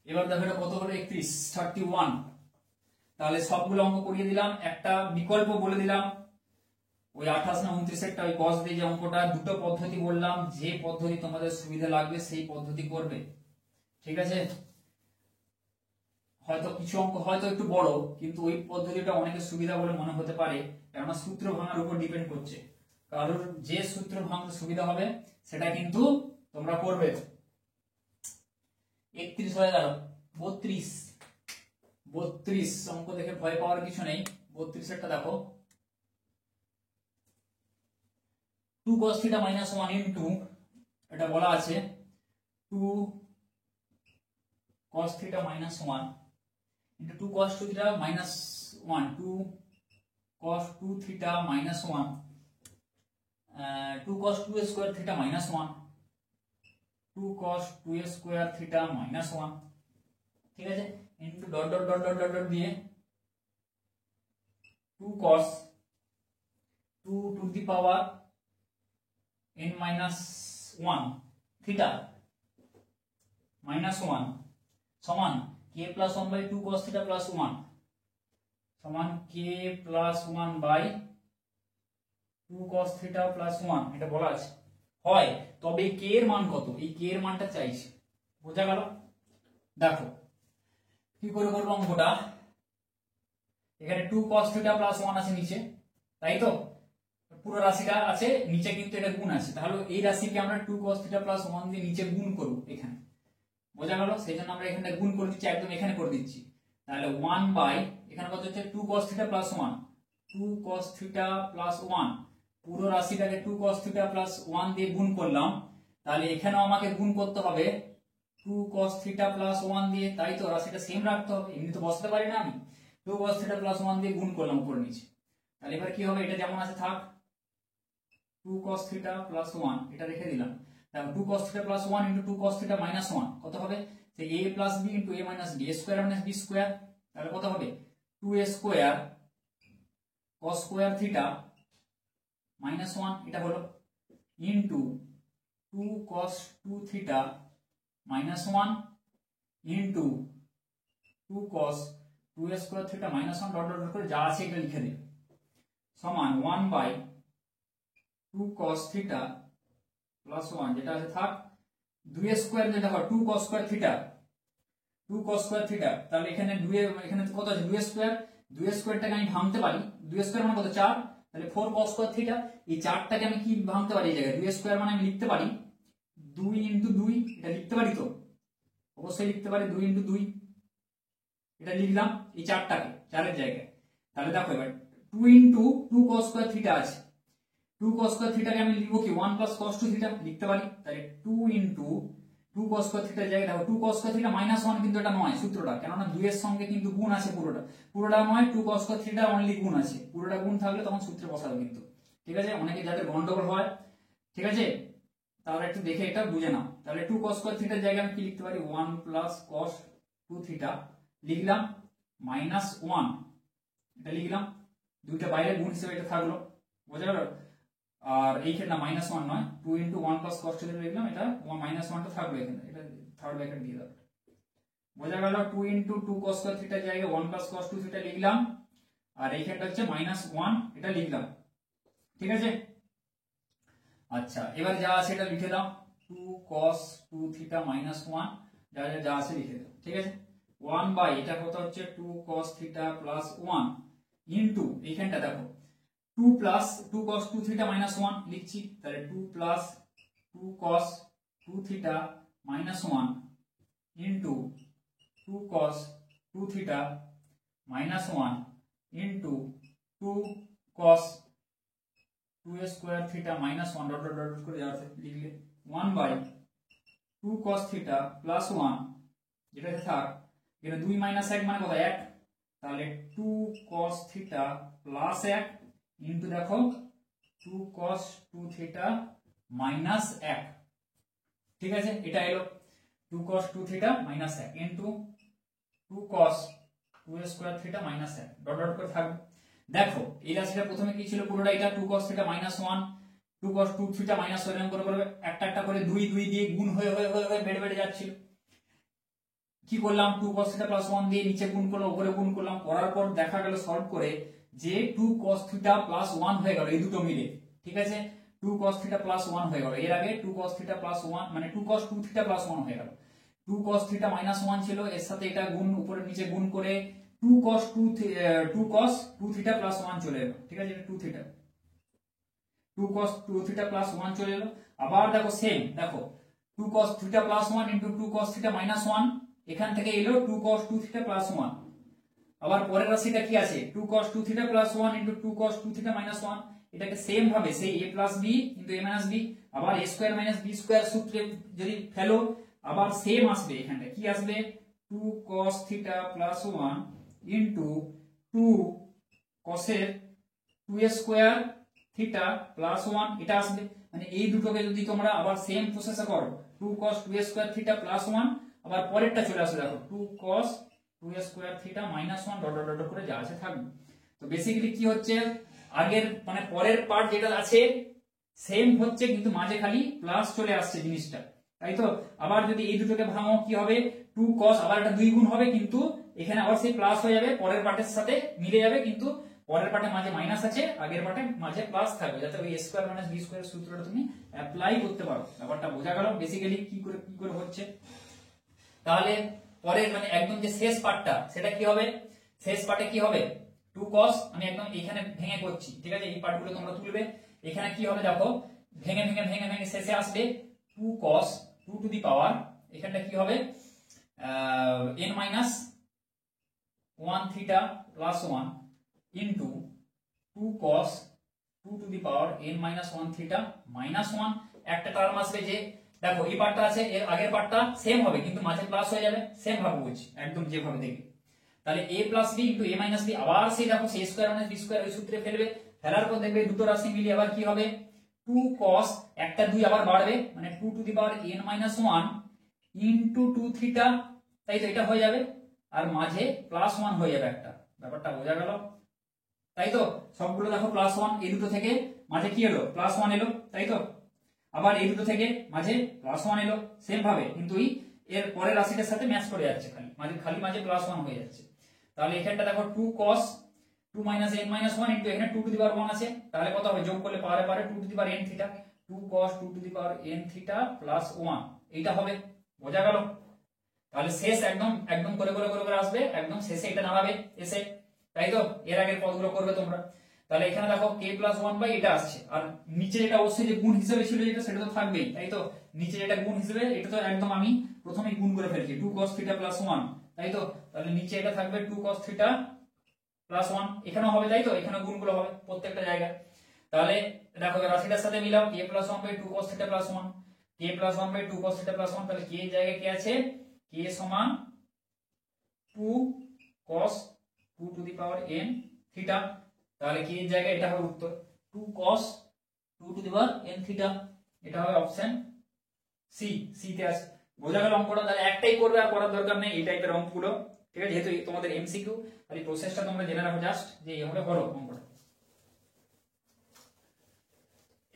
এবার দেখো এটা কত হলো 31। তাহলে সবগুলো অঙ্ক করিয়ে দিলাম, একটা বিকল্প বলে দিলাম, ওই 28 না 29 একটা ওই cos দিয়ে যে অঙ্কটা, দুটো পদ্ধতি বললাম, যে পদ্ধতি তোমাদের সুবিধা লাগবে সেই পদ্ধতি করবে। ঠিক আছে, হয়তো কিছু অঙ্ক হয়তো একটু বড়, কিন্তু ওই পদ্ধতিটা অনেকের সুবিধা বলে মনে হতে পারে, কেননা সূত্র ভাঙার উপর ডিপেন্ড করছে, কারোর যে সূত্র ভাঙতে সুবিধা হবে সেটা কিন্তু তোমরা করবে। 31 হয়ে গেল, 32 অঙ্ক দেখে ভয় পাওয়ার কিছু নেই। 32 এরটা দেখো, 2 cos θ - 1 ইনটু, এটা বলা আছে 2 cos θ - 1 into 2 cos 2 theta minus 1, 2 cos 2 theta minus 1, 2 cos 2 square theta minus 1, 2 cos 2 square theta minus 1। ঠিক আছে, into dot dot dot dot dot dot দিয়ে 2 cos 2 to the power n minus 1 theta minus 1 সমান k plus 1 by 2 cos theta plus 1 সমান k plus 1 by 2 cos theta plus 1, এটা বলা আছে। হয় তবে k এর মান কত, এই k এর মানটা চাইছি, বোঝা গেল? দেখো কি করে করব অঙ্কটা, এখানে 2 cos theta plus 1 আছে নিচে, তাই তো পুরো রাশিটা আছে নিচে, কিন্তু এটা গুণ আছে, তাহলে এই রাশিকে আমরা 2 cos theta plus 1 দিয়ে নিচে গুণ করব এখানে, বোঝা গেল? সেই জন্য আমরা এখানে গুণ করে দিচ্ছি, একদম এখানে করে দিচ্ছি। তাহলে 1 বাই এখানে কত হচ্ছে 2 cos θ plus 1, 2 cos θ plus 1, পুরো রাশিটাকে 2 cos θ plus 1 দিয়ে গুণ করলাম, তাহলে এখানেও আমাকে গুণ করতে হবে 2 cos θ plus 1 দিয়ে, তাই তো রাশিটা সেম রাখতে হবে, এমনি তো বসাতে পারি না আমি। 2 cos θ plus 1 দিয়ে গুণ করলাম উপর নিচে, তাহলে এবার কি হবে, এটা যেমন আছে থাক, 2 cos θ plus 1 এটা রেখে দিলাম। তাহলে 2 cos θ plus 1 into 2 cos θ minus 1 কত হবে, সেই a plus b into a minus b, a square minus b square, তাহলে কত হবে 2a square cos square θ minus 1, এটা হলো into 2 cos 2 θ minus 1 into 2 cos 2a square θ minus 1 dot dot করে যা আছে এটা লিখে দিই, সমান 1 by 2 cos θ plus 1 যেটা আছে থাক, 2 স্কয়ার যেটা হয় 2 cos স্কয়ার θ, 2 cos স্কয়ার θ, তাহলে এখানে 2 এখানে কত আছে 2 স্কয়ার, 2 স্কয়ারটাকে আমি ভাঙতে পারি, 2 স্কয়ার মানে কত 4, তাহলে 4 cos স্কয়ার θ, এই 4টাকে আমি কি ভাঙতে পারি, এই জায়গায় 2 স্কয়ার মানে আমি লিখতে পারি 2 * 2, এটা লিখতে পারি তো, অবশ্যই লিখতে পারি 2 * 2, এটা লিখলাম এই 4টাকে 4 এর জায়গায়। তাহলে দেখো এবার 2 * 2 cos স্কয়ার θ আছে, 2 cos স্কয়ার θ কে আমি লিখব কি 1 plus cos 2 θ লিখতে পারি, তাহলে 2 * 2 cos স্কয়ার θ এর জায়গায় দেখো 2 cos স্কয়ার θ minus 1, কিন্তু এটা নয় সূত্রটা, কেননা 2 এর সঙ্গে কিন্তু গুণ আছে, পুরোটা নয়, 2 cos স্কয়ার θ অনলি গুণ আছে, পুরোটা গুণ থাকলে তখন সূত্রে বসাবে কিন্তু। ঠিক আছে, অনেকে যাদের গন্ডগোল হয়, ঠিক আছে, তাহলে একটু দেখে এটা বুঝে নাও। তাহলে 2 cos স্কয়ার θ এর জায়গায় আমি কি লিখতে পারি 1 plus cos 2 θ লিখলাম minus 1, এটা লিখলাম, দুইটা বাইরে গুণ হিসেবে এটা থাকলো বোঝা গেল? আর এইখানে না -1 নয়, 2 × 1 + cos θ লিখলাম, এটা -1টা থাকবে এখানে, এটা থার্ড ব্র্যাকেট দিয়ে দাও। বোঝা গেল? 2 × 2 cos θ জায়গায় 1 + cos 2θ লিখলাম, আর এইখানটা হচ্ছে -1 এটা লিখলাম। ঠিক আছে? আচ্ছা, এবার যা আছে এটা লিখে দাও, 2 cos 2θ - 1 যা যা যা আছে লিখে দাও। ঠিক আছে? 1 বাই এটা কত হচ্ছে 2 cos θ + 1 ইনটু এইখানটা দেখো 2 cos 2θ - 1 লিখছি, তাহলে 2 2 cos 2θ - 1 into 2 cos 2θ - 1 into 2 cos 2 square θ - 1 dot dot dot করে যাচ্ছে লিখলে 1 বাই 2 cos θ + 1 যেটা থাক, এটা 2 - 1 মানে কত 1, তাহলে 2 cos θ + 1 ইনটু দেখো 2 cos 2θ - 1। ঠিক আছে? এটা এলো 2 cos 2θ - 1 into 2 cos 2 square θ - 1 dot dot করে থাকবে। দেখো এই রাশিটা প্রথমে কি ছিল, পুরোটা এটা 2 cos θ - 1 2 cos 2θ - 1 এরকম করে করে একটা একটা করে 2 2 দিয়ে গুণ হয়ে হয়ে হয়ে হয়ে বেড়ে বেড়ে যাচ্ছিল। কি করলাম, 2 cos θ + 1 দিয়ে নিচে গুণ করলাম, উপরে গুণ করলাম, করার পর দেখা গেল সলভ করে যে 2 cos θ + 1 হয়ে গেল এই দুটো মিলে। ঠিক আছে? 2 cos θ + 1 হয়ে গেল, এর আগে 2 cos θ + 1 মানে 2 cos 2θ + 1 হয়ে গেল। 2 cos θ - 1 ছিল, এর সাথে এটা গুণ উপরে নিচে গুণ করে 2 cos 2θ + 1 চলে এলো। ঠিক আছে? এটা 2 cos 2θ + 1 চলে এলো। আবার দেখো সেম, দেখো 2 cos θ + 1 * 2 cos θ - 1 এখান থেকে এলো 2 cos 2θ + 1। আবার পরের রাশিটা কি আছে, 2 cos 2θ + 1 * 2 cos 2θ - 1, এটাকে সেম ভাবে সেই a + b * a - b, আবার a² - b² সূত্রে যদি ফেলো আবার সেম আসবে, এখানটা কি আসবে 2 cos θ + 1 * 2 cos এর 2 স্কয়ার θ + 1 এটা আসবে। মানে এই দুটোকে যদি তোমরা আবার সেম প্রসেসে করো 2 cos 2 স্কয়ার θ + 1, আবার পরেরটা চলে আসে দেখো 2 cos 2 square θ - 1 dot dot dot করে যা আছে থাকবে। তো বেসিক্যালি কি হচ্ছে, আগের মানে পরের পার্ট যেটা আছে সেম হচ্ছে, কিন্তু মাঝে খালি প্লাস চলে আসছে জিনিসটা, তাই তো? আবার যদি এই দুটোকে ভাঙো কি হবে, 2 cos আবার একটা 2 গুণ হবে, কিন্তু এখানে আবার সেই প্লাস হয়ে যাবে, পরের পার্টের সাথে মিলে যাবে, কিন্তু পরের পার্টে মাঝে মাইনাস আছে, আগের পার্টে মাঝে প্লাস থাকবে, যাতে ওই a² - b² সূত্রটা তুমি অ্যাপ্লাই করতে পারো। ব্যাপারটা বোঝা গেল বেসিক্যালি কি করে হচ্ছে? তাহলে পরের মানে একদম যে শেষ পার্টটা সেটা কি হবে, শেষ পার্টে কি হবে 2 cos, আমি একদম এখানে ভেঙে করছি। ঠিক আছে? এই পার্টগুলো তোমরা তুলবে, এখানে কি হবে দেখো ভেঙে ভেঙে ভেঙে ভেঙে শেষে আসবে 2 cos 2 টু দি পাওয়ার, এখানটা কি হবে n - 1 θ + 1 into 2 cos 2 two the power n - 1 θ - 1, একটা টার্ম আসবে যে দেখো এই পার্টটা আছে, এর আগের পার্টটা সেম হবে, কিন্তু মাঝে প্লাস হয়ে যাবে, সেম ভাবে বলছি একদম যেভাবে দেখি। তাহলে a + b * a - b, আবার সেই দেখো c² - b² ওই সূত্রে ফেলবে, ফেলার পর দেখবে দুটো রাশি মিলিয়ে আবার কি হবে 2 cos একটা 2 আবার বাড়বে, মানে 2 two the power n - 1 into 2 θ, তাই তো এটা হয়ে যাবে, আর মাঝে +1 হয়ে যাবে একটা। ব্যাপারটা বোঝা গেল? তাই তো সবগুলো দেখো +1, এই দুটো থেকে মাঝে কি এলো +1 এলো, তাই তো? আবার এই দুটো থেকে মাঝে +1 এলো সেম ভাবে, কিন্তু এর পরের রাশিটার সাথে ম্যাচ করে যাচ্ছে, খালি মাঝে +1 হয়ে যাচ্ছে। তাহলে এখানটা দেখো 2 cos 2 - n - 1 ইনটু এখানে 2 টু দি পাওয়ার 1 আছে, তাহলে কত হবে যোগ করলে পারে পারে 2 two the power n θ, 2 cos 2 two the power n θ + 1 এইটা হবে। বোঝা গেল? তাহলে শেষ একদম একদম করে করে করে করে আসবে, একদম শেষে এটা নামাবে এসে, তাই তো? এর আগের পদগুলো করবে তোমরা। তাহলে এখানে দেখো k + 1 বাই এটা আসছে, আর নিচে যেটা অবশ্যই যে গুণ হিসেবে ছিল যেটা সেটা তো থাকবেই, তাই তো? নিচে যেটা গুণ হিসেবে এটা তো একদম আমি প্রথমেই গুণ করে ফেলছি 2 cos θ + 1, তাই তো? তাহলে নিচে এটা থাকবে 2 cos θ + 1, এখানেও হবে, তাই তো? এখানে গুণগুলো হবে প্রত্যেকটা জায়গায়। তাহলে দেখো রাশিটার সাথে মিলাও k + 1 by 2 cos θ + 1, k + 1 by 2 cos θ + 1, তাহলে k এর জায়গায় কি আছে k সমান 2 cos 2 two the power n θ, তাহলে কি এর জায়গায় এটা হবে উত্তর 2 cos 2 two the power n θ, এটা হবে অপশন সি, সি তে আছে। বোঝা গেল অঙ্কটা? তাহলে একটাই করবে, আর করার দরকার নেই এই টাইপের অঙ্কগুলো। ঠিক আছে? যেহেতু তোমাদের এমসিকিউ, তাহলে প্রসেসটা তোমরা জেনে রাখো জাস্ট যে এইভাবে করো অঙ্কটা।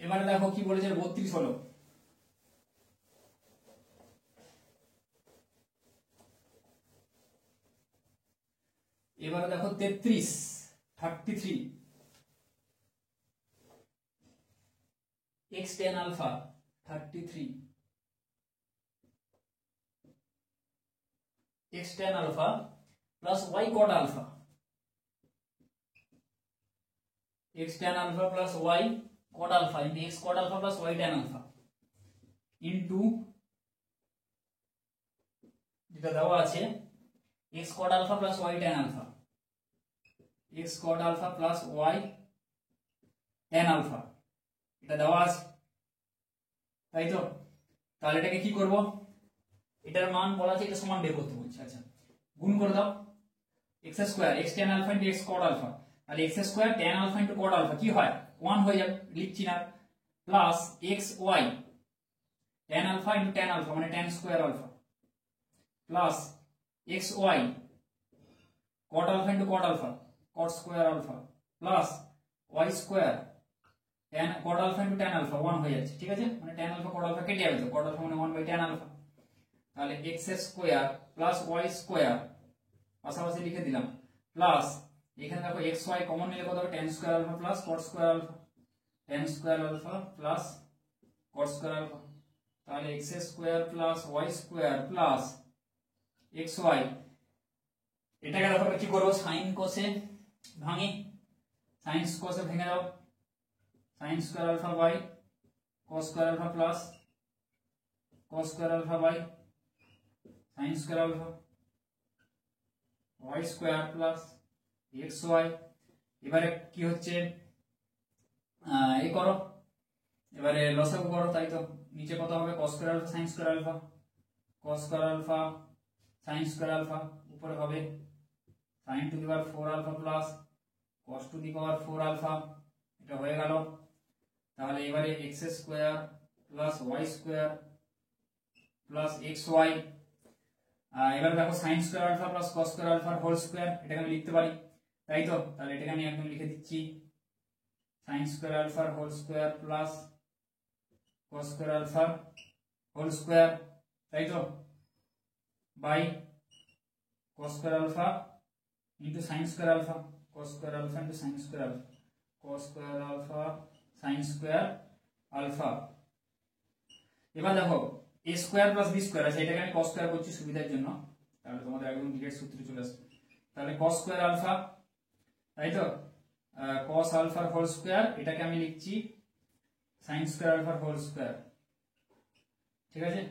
এবারে দেখো কি বলেছে 32 হলো, এবারে দেখো 33 33 x tan alpha 33 x tan alpha plus y cot alpha, x tan alpha plus y cot alpha into x cot alpha plus y tan alpha into যেটা দেওয়া আছে x cot alpha plus y tan alpha, x cot alpha plus y tan alpha এটা দেওয়া আছে, তাই তো? তাহলে এটাকে কি করব, এটার মান বলা আছে, এটা সমান বের করতে বলছে। আচ্ছা গুণ করে দাও, x square x tan alpha into x cot alpha, তাহলে x square tan alpha into cot alpha কি হয় 1 হয়ে যাবে, লিখছি না, plus xy tan alpha into tan alpha মানে tan square alpha plus xy cot alpha into cot alpha cot square alpha plus y square tan cot alpha into tan alpha 1 হয়ে যাচ্ছে, ঠিক আছে? মানে tan alpha cot alpha কেটে যাবে, তো cot alpha মানে 1 by tan alpha, তাহলে x square plus y square পাশাপাশি লিখে দিলাম, প্লাস এখানে দেখো xy কমন নিলে কত হবে tan square alpha plus cot square alpha, tan square alpha plus cot square alpha, তাহলে x square plus y square plus xy, এটাকে দেখো কি করব, sin cos এ ভাঙি, sin cos এ ভেঙে দাও, sin square alpha by cos square alpha plus cos square alpha by sin square alpha y square plus xy, এবারে কি হচ্ছে এই করো, এবারে লসাগু করো, তাই তো? নিচে কত হবে cos square alpha sin square alpha, cos square alpha sin square alpha, উপরে হবে sin to the power 4 alpha plus cos to the power 4 alpha, এটা হয়ে গেল। তাহলে এবারে x square plus y square plus xy, এবারে দেখো sin square alpha plus cos square alpha whole square, এটাকে আমি লিখতে পারি, তাই তো? তাহলে এটাকে আমি একদম লিখে দিচ্ছি sin square alpha whole square plus cos square alpha whole square, তাই তো? By cos square alpha into sin square alpha, cos square alpha into sin square alpha, cos square alpha sin square alpha। এবার দেখো a square plus b square আছে, এটাকে আমি cos square করছি সুবিধার জন্য, তাহলে তোমাদের একদম ডিরেক্ট সূত্রে চলে আসবে। তাহলে cos স্কয়ার alpha, তাই তো? cos alpha হোল স্কয়ার, এটাকে আমি লিখছি sin square alpha whole square, ঠিক আছে?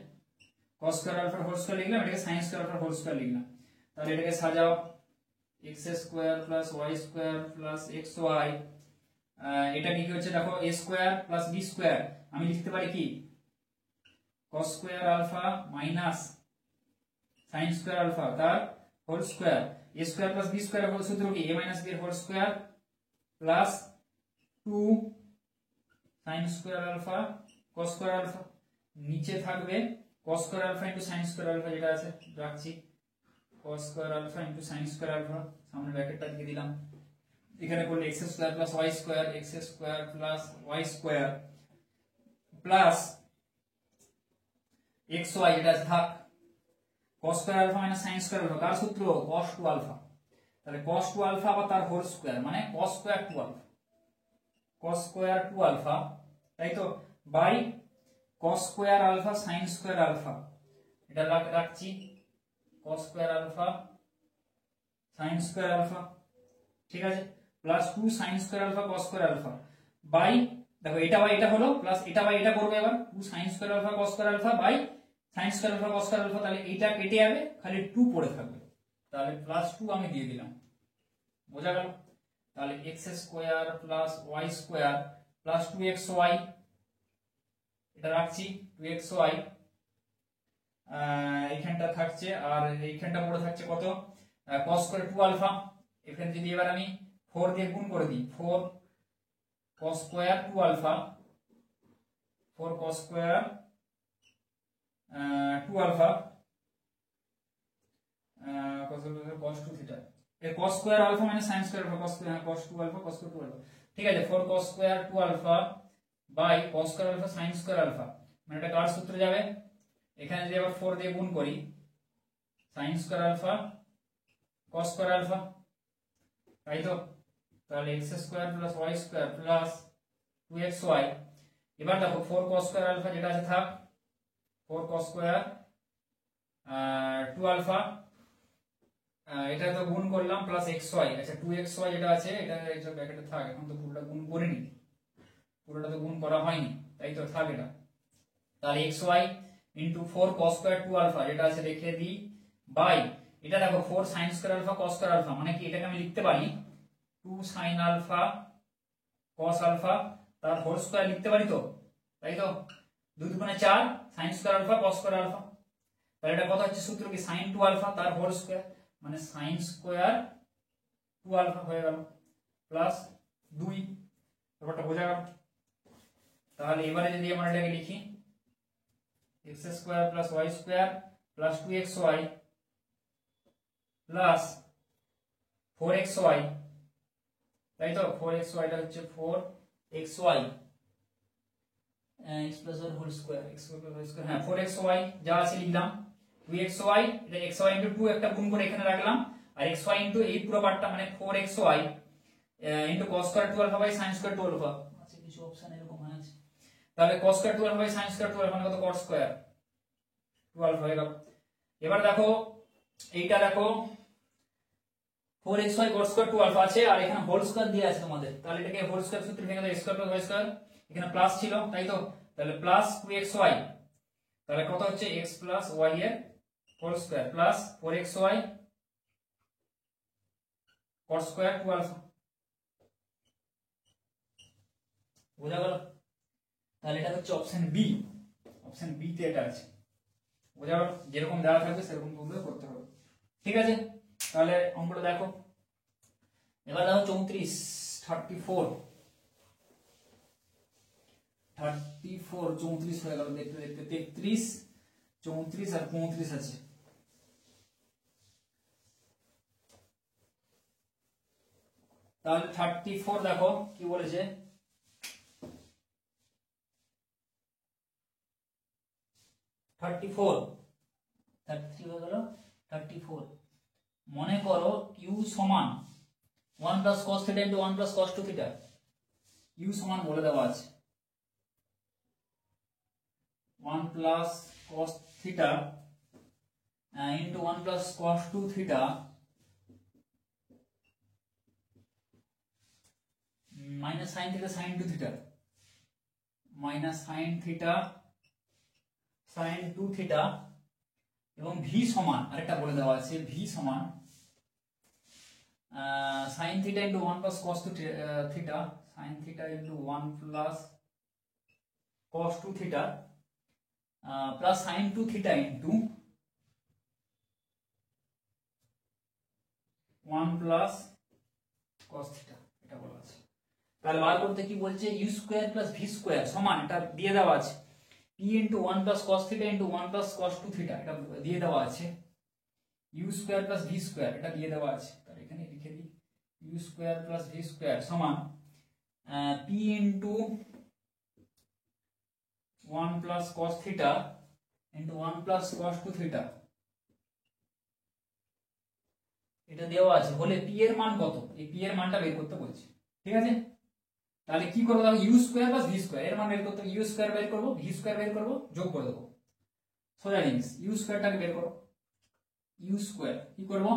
cos square alpha whole square লিখলাম, এটাকে sin square alpha whole square লিখলাম। তাহলে এটাকে সাজাও, x square plus y square plus xy, এটা কি হচ্ছে দেখো a square plus b square, আমি লিখতে পারি কি cos square alpha minus sin square alpha তার whole square, a square plus b square whole সূত্র কি a মাইনাস b এর whole square plus 2 sin square alpha cos square alpha, নিচে থাকবে cos square alpha into sin square alpha, যেটা আছে রাখছি cos square alpha into sin square alpha, সামনে ব্র্যাকেটটা দিয়ে দিলাম, এখানে করলে x square plus y square, x square plus y square plus xy, এটা থাক cos square alpha minus sin square alpha, কার সূত্র cos 2 alpha, তাহলে cos 2 alpha আবার তার হোল স্কয়ার মানে cos square 2 alpha, cos square 2 alpha, তাই তো? By cos square alpha sin square alpha, এটা রাখছি cos square alpha sin square alpha, ঠিক আছে? Plus 2 sin square alpha cos square alpha by, দেখো এটা বাই এটা হলো, প্লাস এটা বাই এটা করবে, এবার 2 sin square alpha cos square alpha by sin square alpha cos square alpha, তাহলে এইটা কেটে যাবে, খালি 2 পড়ে থাকবে, তাহলে প্লাস 2 আমি দিয়ে দিলাম, বোঝা গেল? তাহলে x square plus y square plus 2xy, এটা রাখছি 2xy, এইখানটা থাকছে, আর এইখানটা পড়ে থাকছে কত cos স্কয়ার 2 alpha, এখানে যদি এবার আমি 4 দিয়ে গুণ করে দিই, 4 cos square 2 alpha, 4 cos square 2 alpha cos 2 theta, এর cos square alpha minus sin square alpha cos 2 alpha cos 2 alpha, ঠিক আছে? 4 cos square 2 alpha by cos square alpha sin square alpha, মানে এটা কার সূত্রে যাবে, এখানে যদি আবার 4 দিয়ে গুণ করি sin square alpha cos square alpha, তাই তো, তাহলে x square plus y square plus 2xy। এবার দেখো 4 cos স্কয়ার আলফা যেটা আছে থাক, 4 cos স্কয়ার 2 আলফা, এটা তো গুণ করলাম প্লাস xy, আচ্ছা 2xy যেটা আছে এটা এটা ব্র্যাকেটে থাক, এখন তো পুরোটা গুণ করিনি, পুরোটা তো গুণ করা হয়নি, তাই তো থাক এটা। তাহলে xy into 4 cos square 2 alpha যেটা আছে লিখে দিই বাই, এটা দেখো 4 sin square alpha cos square alpha, মানে কি এটাকে আমি লিখতে পারি 2 sin আলফা cos আলফা তার হোল স্কয়ার লিখতে পারি তো, তাই তো, 2 দুগুণে 4 sin square alpha cos square alpha, তাহলে এটা কত হচ্ছে সূত্র কি sin 2 আলফা তার হোল স্কয়ার, মানে sin স্কয়ার 2 আলফা হয়ে গেল প্লাস 2, ব্যাপারটা বোঝা গেল। তাহলে এবারে যদি আমরা এটাকে লিখি x square plus y square plus 2xy plus 4xy, তাই তো 4xy টা হচ্ছে 4xy x plus y whole square x plus y square, হ্যাঁ 4xy যা আছে লিখলাম, 2xy এটা xy ইনটু 2 একটা গুণ করে এখানে রাখলাম, আর xy ইনটু এই পুরো পার্টটা মানে 4xy into cos square 2 alpha by sin square 2 alpha, আছে কিছু অপশন এরকম আছে, তাহলে cos square 2 alpha by sin square 2 alpha মানে কত cos স্কয়ার 2 আলফা হয়ে গেল। এবার দেখো এইটা দেখো 4xy cos স্কয়ার 2 আলফা আছে, আর এখানে হোল স্কয়ার দিয়ে আছে তোমাদের, তাহলে এটাকে হোল স্কয়ার সূত্রে ভেঙে দাও, x square plus y square, এখানে প্লাস ছিল তাই তো, তাহলে প্লাস 2xy, তাহলে কত হচ্ছে x প্লাস y এর whole square plus 4xy cos square 2 alpha, বোঝা গেল। তাহলে এটা হচ্ছে অপশন বি, অপশন বি তে এটা আছে, বোঝা গেল, যেরকম দেওয়া থাকবে সেরকম ভাবে করতে হবে, ঠিক আছে। তাহলে অঙ্কটা দেখো, এবার দেখো 34 34 34 হয়ে গেল, দেখতে দেখতে 33 34 আর 35 আছে, তাহলে 34 দেখো কি বলেছে, 34 33 হয়ে গেল 34, মনে করো u সমান 1 plus cos theta into 1 plus cos 2 theta, u সমান বলে দেওয়া আছে 1 plus cos theta into 1 plus cos 2 theta minus sin theta sin 2 theta, minus sin theta sin 2 theta, এবং v সমান আরেকটা বলে দেওয়া আছে v সমান sin theta into 1 plus cos 2 theta, sin theta into 1 plus cos 2 theta plus sin 2 theta into 1 plus cos theta, এটা বলা আছে। তাহলে বার করতে কি বলছে, u square plus v square সমান, এটা দিয়ে দেওয়া আছে p into 1 plus cos theta into 1 plus cos 2 theta, এটা দিয়ে দেওয়া আছে, u square plus v square এটা দিয়ে দেওয়া আছে, তাহলে এখানে লিখে দিই u square plus v square সমান p into 1 plus cos theta into 1 plus cos 2 theta, এটা দেওয়া আছে, হলে p এর মান কত, এই p এর মানটা বের করতে বলছে, ঠিক আছে। তাহলে কি করব, তাহলে u square plus v square এর মান বের করতে, u স্কয়ার বের করব v স্কয়ার বের করব, যোগ করে দেব, সোজা জিনিস, u স্কয়ারটাকে বের করো, u স্কয়ার কি করব,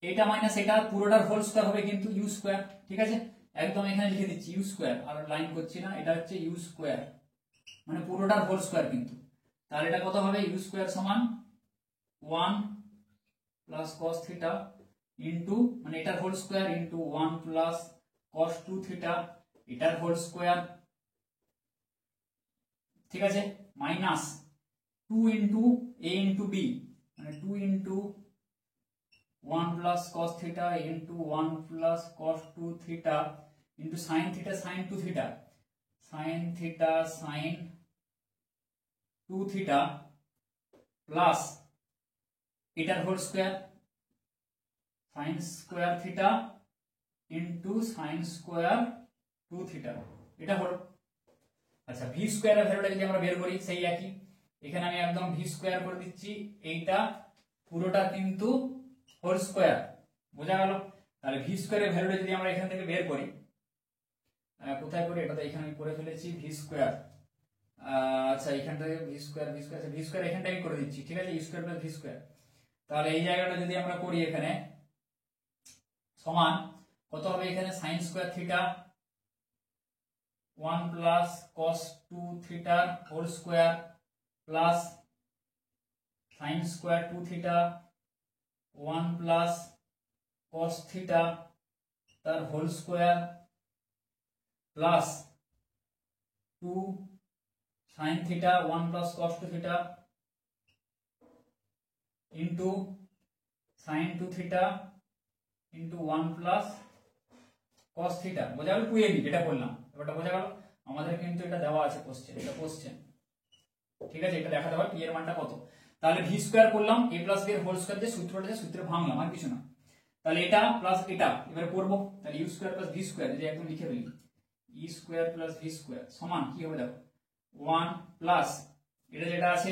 এটা মাইনাস এটা পুরোটার হোল স্কয়ার হবে কিন্তু u স্কয়ার, ঠিক আছে, একদম এখানে লিখে দিচ্ছি u স্কয়ার, আর লাইন করছি না, এটা হচ্ছে u স্কয়ার মানে পুরোটার হোল স্কয়ার কিন্তু, তাহলে এটা কত হবে, u স্কয়ার সমান 1 প্লাস cos থিটা ইনটু মানে এটার whole square into 1 plus cos 2 theta এটার হোল স্কয়ার, ঠিক আছে, minus 2 into a into b মানে 2 into 1 plus cos theta into 1 plus cos 2 theta into sin theta sin 2 theta, sin theta sin 2 theta plus এটার whole square sin square theta into sin square 2 theta, এটা হলো আচ্ছা V স্কোয়ারের ভ্যালুটা যদি আমরা বের করি সেই একই, এখানে আমি একদম ভি স্কোয়ার করে দিচ্ছি, এইটা পুরোটা কিন্তু হোল স্কোয়ার, বোঝা গেল? তাহলে ভি স্কোয়ারের ভ্যালুটা যদি আমরা এখান থেকে বের করি, কোথায় করি, এটা তো এখানে আমি করে ফেলেছি ভি স্কোয়ার। আচ্ছা এখান থেকে ভি স্কোয়ার এখানটা আমি করে দিচ্ছি, ঠিক আছে, U square plus V square. তাহলে এই জায়গাটা যদি আমরা করি এখানে সমান কত হবে, এখানে sine square theta 1 plus cos 2 theta whole square plus sine square 2 theta 1 plus cos theta তার whole square plus 2 sine theta 1 plus cos 2 theta into sine 2 theta into 1 plus cos theta, বোঝা গেল? 2ab যেটা বললাম, এবারটা বোঝা গেল? আমাদের কিন্তু এটা দেওয়া আছে কোশ্চেন, এটা কোশ্চেন, ঠিক আছে, এটা দেখাতে হবে পি এর মানটা কত। তাহলে ভি স্কোয়ার করলাম, এ প্লাস বি এর হোল স্কোয়ার দিয়ে সূত্রটা দিয়ে সূত্রে ভাঙলাম, আর কিছু না। তাহলে এটা প্লাস এটা এবারে করবো, তাহলে U square plus V square যদি একদম লিখে ফেলি, E square plus V square সমান কি হবে দেখো 1 প্লাস এটা যেটা আছে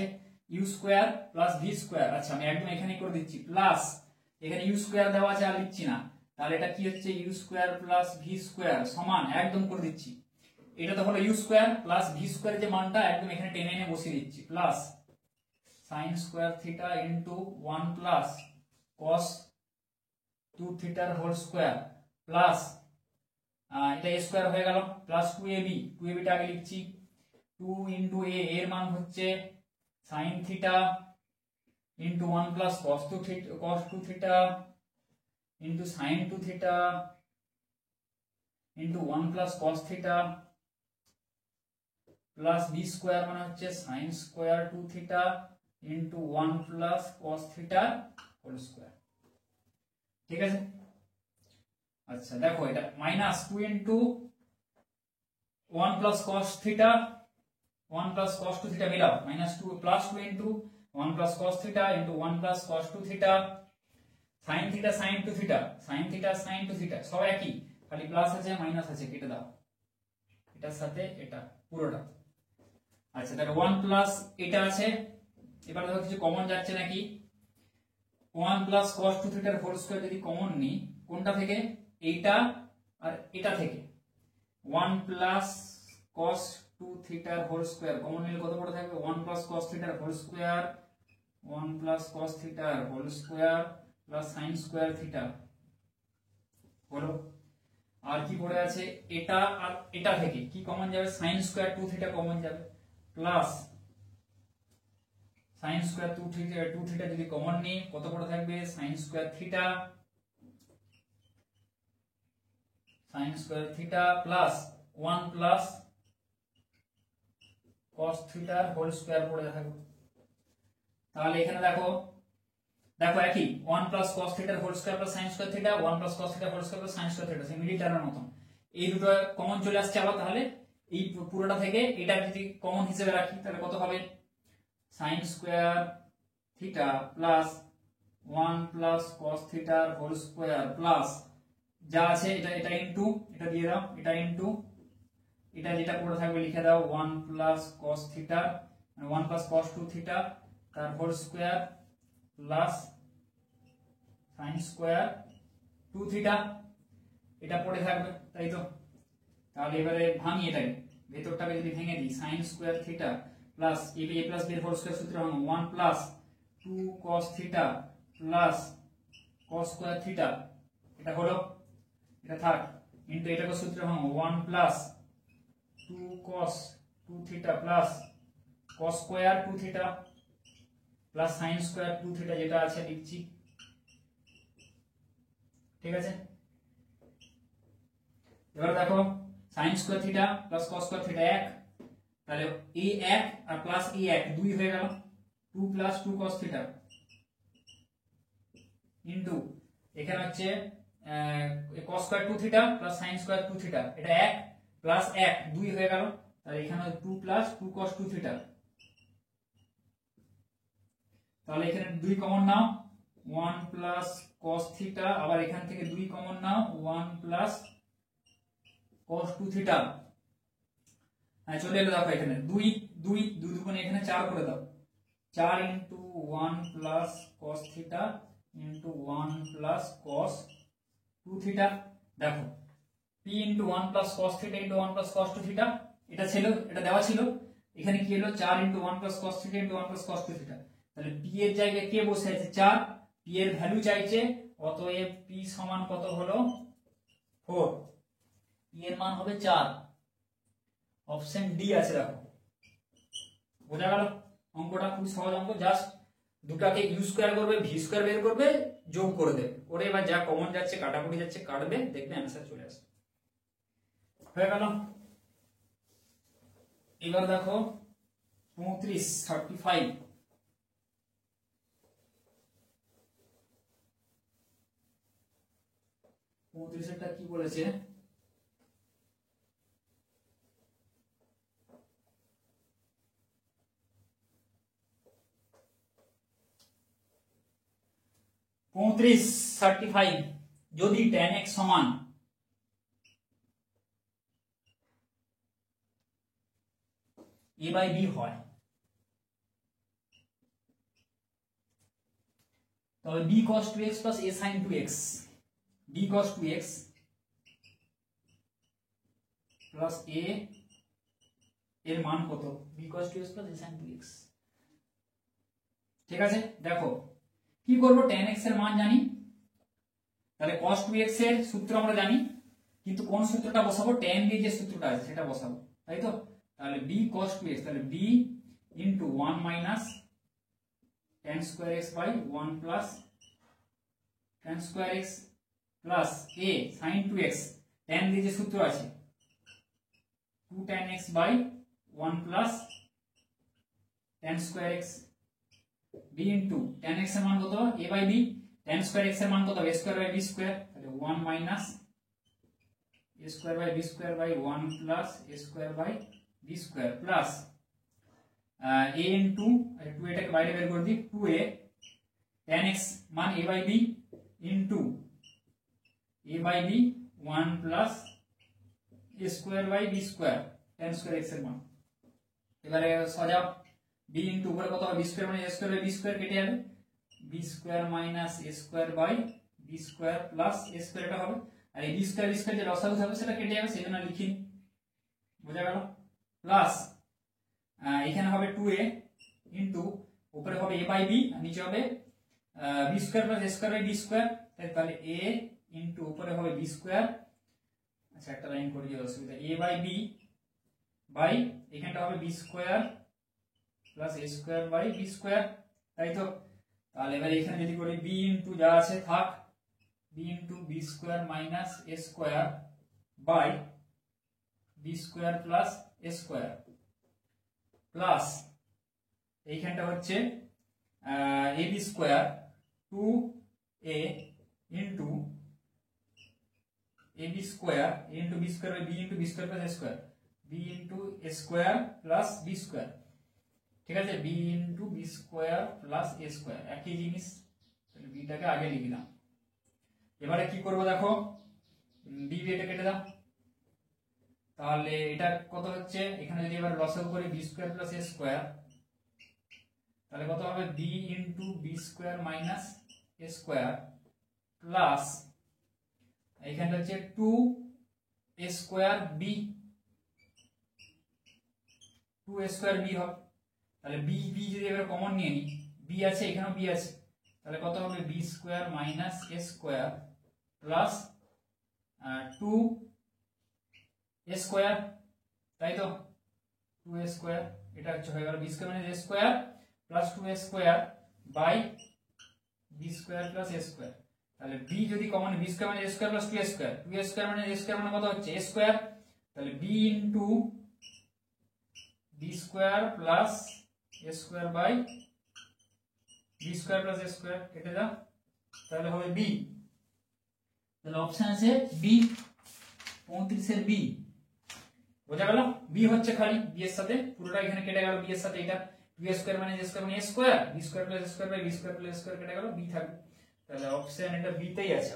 U square plus V square, আচ্ছা আমি একদম এখানে করে দিচ্ছি প্লাস, এখানে ইউ স্কোয়ার দেওয়া আছে আর লিখছি না, তাহলে এটা কি হচ্ছে U square plus V square সমান একদম করে দিচ্ছি, এটা তো হলো U square plus V square যে মানটা একদম এখানে টেনে এনে বসিয়ে দিচ্ছি, plus sine square theta into 1 plus cos 2 থিটার হোল স্কোয়ার প্লাস এটা a স্কোয়ার হয়ে গেল প্লাস 2ab, 2ab টা আগে লিখছি, 2 ইন্টু a এর মান হচ্ছে sine theta into 1 plus cos 2 theta into sine 2 theta into 1 plus cos theta plus B square মানে হচ্ছে sine square 2 theta into 1 plus cos theta whole square, ঠিক আছে। আচ্ছা দেখো এটা minus 2 into 1 plus cos theta 1 plus cos 2 theta মিলাও, minus 2 plus 2 into 1 plus cos theta into 1 plus cos 2 theta sine theta sine 2 theta sine theta sine 2 theta সব একই, খালি plus আছে মাইনাস আছে, কেটে দাও এটার সাথে এটা পুরোটা। আচ্ছা তাহলে 1 প্লাস এটা আছে, এবার দেখো কিছু কমন যাচ্ছে নাকি, 1 প্লাস cos 2 থিটার হোল স্কয়ার যদি কমন নিই কোনটা থেকে, এইটা আর এটা থেকে 1 প্লাস cos 2 থিটার হোল স্কয়ার কমন নিলে কত বড় থাকবে, 1 প্লাস cos থিটার হোল স্কয়ার 1 প্লাস cos থিটার whole square plus sin square theta হলো। আর কি পড়ে আছে, এটা আর এটা থেকে কি কমন যাবে, sin স্কয়ার 2 থিটা কমন যাবে প্লাস sin স্কয়ার 2 থিটা যদি কমন নিই কত বড় থাকবে, sin square theta plus 1 plus cos থিটার হোল স্কয়ার পড়ে থাকবে। তাহলে এখানে দেখো একই 1 প্লাস cos থিটার whole square plus sin square theta 1 plus cos থিটার whole square plus sin square theta, সেই মিডল টার্মের মতন এই দুটো কমন চলে আসছে আবার। তাহলে এই পুরোটা থেকে এটা যদি কমন হিসেবে রাখি তাহলে কত হবে, sin square theta plus 1 plus cos থিটার হোল স্কয়ার প্লাস যা আছে এটা ইনটু এটা দিয়ে দাও, এটা ইনটু এটা যেটা পড়ে থাকবে লিখে দাও 1 প্লাস cos থিটা মানে 1 প্লাস cos 2 থিটা তার whole square plus sin square 2 theta এটা পড়ে থাকবে, তাই তো। তাহলে এবারে ভাঙি এটাকে, ভেতরটাকে যদি ভেঙে দিই sin square theta plus a plus b এর হোল স্কয়ার সূত্র ভাঙো 1 plus 2 cos theta plus cos square theta এটা হলো, এটা থাক ইনটু এটাকে সূত্র ভাঙো 1 plus 2 cos 2 theta plus cos square 2 theta plus sin square 2 theta যেটা আছে লিখছি, ঠিক আছে। এবার দেখো sin square theta plus cos square theta 1, তাহলে এই 1 আর প্লাস এই 1 2 হয়ে গেল 2 প্লাস 2 cos থিটা ইনটু এখানে হচ্ছে cos square 2 theta plus sin square 2 theta এটা 1 প্লাস 1 2 হয়ে গেল, তাহলে এখানে 2 প্লাস 2 cos 2 থিটা, তাহলে এখানে 2 কমন নাও 1 প্লাস cos থিটা, আবার এখান থেকে 2 কমন নাও 1 প্লাস cos 2 থিটা, চলে এলো দেখো এখানে 2 2 2 দুগুণে এখানে 4 করে দাও 4 into 1 plus cos theta into 1 plus cos 2 theta. দেখো p into 1 plus cos theta into 1 plus cos 2 theta এটা ছিল, এটা দেওয়া ছিল। এখানে কি হলো 4 into 1 plus cos theta into 1 plus cos 2 theta. তাহলে p এর জায়গায় কে বসে আছে 4, p এর ভ্যালু চাইছে, অতএব p সমান কত হলো 4, p এর মান হবে 4। অপশন ডি আছে দেখো। বোঝা গেল? অঙ্কটা খুব সহজ অঙ্ক, জাস্ট দুটাকে ইউ স্কয়ার করবে, ভি স্কয়ার বের করবে, যোগ করে দেবে, ওরে এবার যা কমন যাচ্ছে কাটাকুটি যাচ্ছে কাটবে, দেখবে অ্যান্সার চলে আসবে। হয়ে গেল। এবার দেখো 35 35 কি বলেছে, যদি tan x সমান a বাই b হয়, তবে b cos 2x plus a sin 2x, b cos 2x plus a এর মান কত, b cos 2x plus a sin 2x। ঠিক আছে, দেখো কি করব, tan x এর মান জানি, তাহলে cos 2x এর সূত্র আমরা জানি, কিন্তু কোন সূত্রটা বসাবো, tan দিয়ে যে সূত্রটা আছে সেটা বসাবো, তাই তো। তাহলে b cos 2x, তাহলে b into 1 minus tan square x by 1 plus tan square x plus a sin 2x, tan দিয়ে যে সূত্র আছে 2 tan x by 1 plus tan square x, b into tan x এর মান কত a by b, tan square x এর মান কত a square by b square, তাহলে 1 minus a square by b square by 1 plus a square by b square plus a into 2 এটাকে বাইরে বের করে দিই, 2a tan x মান a by b into a by b 1 plus a square by b square tan square x এর মান। এবারে সোজা b into উপরে কত হবে b square মানে a square by b square কেটে যাবে, b square minus a square by b square plus a square এটা হবে, আর এই b square যে লসাগু থাকবে সেটা কেটে যাবে, সেজন্য লিখিনি। বোঝা গেল? প্লাস এখানে হবে 2a ইনটু উপরে হবে a by b আর নিচে হবে b square plus a square by b square, তাহলে a ইনটু উপরে হবে b square, আচ্ছা একটা লাইন করে দিও অসুবিধা, a by b বাই এখানটা হবে b square plus a square by b square, তাই তো। তাহলে এবার এখানে যদি করি b ইনটু যা আছে থাক, b into b square minus a square by b square plus a square plus এইখানটা হচ্ছে ab square 2a into ab square into b square by b into b square plus a square, b into a square plus b square। ঠিক আছে, b into b square plus a square একই জিনিস, তাহলে b টাকে আগে লিখলাম। এবারে কি করব দেখো, b এটা কেটে দাও, তাহলে এটা কত হচ্ছে, এখানে যদি এবার লসাগু করি b square plus a square, তাহলে কত হবে b into b square minus a square plus এইখানটা হচ্ছে 2a square b, 2a square b হবে, তাহলে b যদি এবার কমন নিয়ে নি, b আছে এখানেও b আছে, তাহলে কত হবে b square minus a square plus 2a square, তাই তো 2a square, এটা হচ্ছে হয়ে গেল b square minus a square plus 2a square by b square plus a square। তাহলে b যদি common, b square minus a square plus 2a square, 2a square minus a square মানে কত হচ্ছে a square, তাহলে b into b square plus a square by b square plus a square কেটে দাও, তাহলে হবে b। তাহলে অপশন আছে b, 35 এর b। বোঝা গেল? b হচ্ছে খালি b এর সাথে, পুরোটা এখানে কেটে গেল b এর সাথে, এটা 2a square মানে a square মানে a square, b square plus a square by b square plus a square কেটে গেল, b থাকবে, তাহলে অপশন এটা b তেই আছে।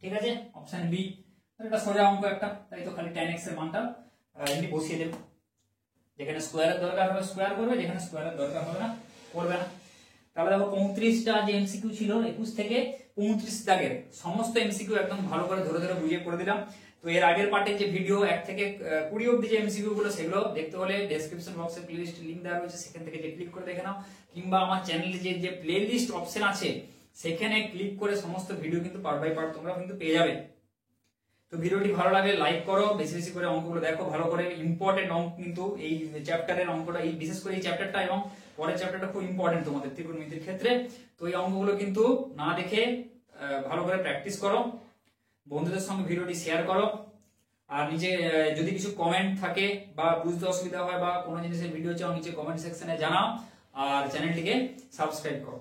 ঠিক আছে, অপশন বি। এটা সোজা অঙ্ক একটা, তাই তো খালি tan x এর মানটা এমনি বসিয়ে দেবে, যেখানে স্কোয়ারের দরকার হবে স্কোয়ার করবে, যেখানে স্কোয়ারের দরকার হবে না করবে না। তাহলে দেখো 35টা যে এমসিকিউ ছিল 21 থেকে 35 দাগের সমস্ত এমসিকিউ একদম ভালো করে ধরে ধরে বুঝিয়ে করে দিলাম। তো এর আগের পার্টে যে ভিডিও 1 থেকে 20 অবধি যে এমসিকিউ গুলো সেগুলো দেখতে হলে ডেসক্রিপশন বক্সে প্লেলিস্ট লিংক দেওয়া রয়েছে, সেখান থেকে যে ক্লিক করে দেখে নাও, কিংবা আমার চ্যানেলে যে প্লেলিস্ট অপশন আছে সেখানে ক্লিক করে সমস্ত ভিডিও কিন্তু পার্ট বাই পার্ট তোমরা কিন্তু পেয়ে যাবে। তো ভিডিওটি ভালো লাগলে লাইক করো, বেশি বেশি করে অঙ্কগুলো দেখো ভালো করে, ইম্পর্টেন্ট অঙ্ক কিন্তু এই চ্যাপ্টারের অঙ্কটা, এই বিশেষ করে এই চ্যাপ্টারটা এবং পরের চ্যাপ্টারটা খুব ইম্পর্টেন্ট তোমাদের ত্রিকোণমিতির ক্ষেত্রে। তো এই অঙ্কগুলো কিন্তু না দেখে ভালো করে প্র্যাকটিস করো, বন্ধুদের সঙ্গে ভিডিওটি শেয়ার করো, আর নিচে যদি কিছু কমেন্ট থাকে বা বুঝতে অসুবিধা হয় বা কোনো জিনিসের ভিডিও চাও নিচে কমেন্ট সেকশনে জানাও, আর চ্যানেলটিকে সাবস্ক্রাইব করো।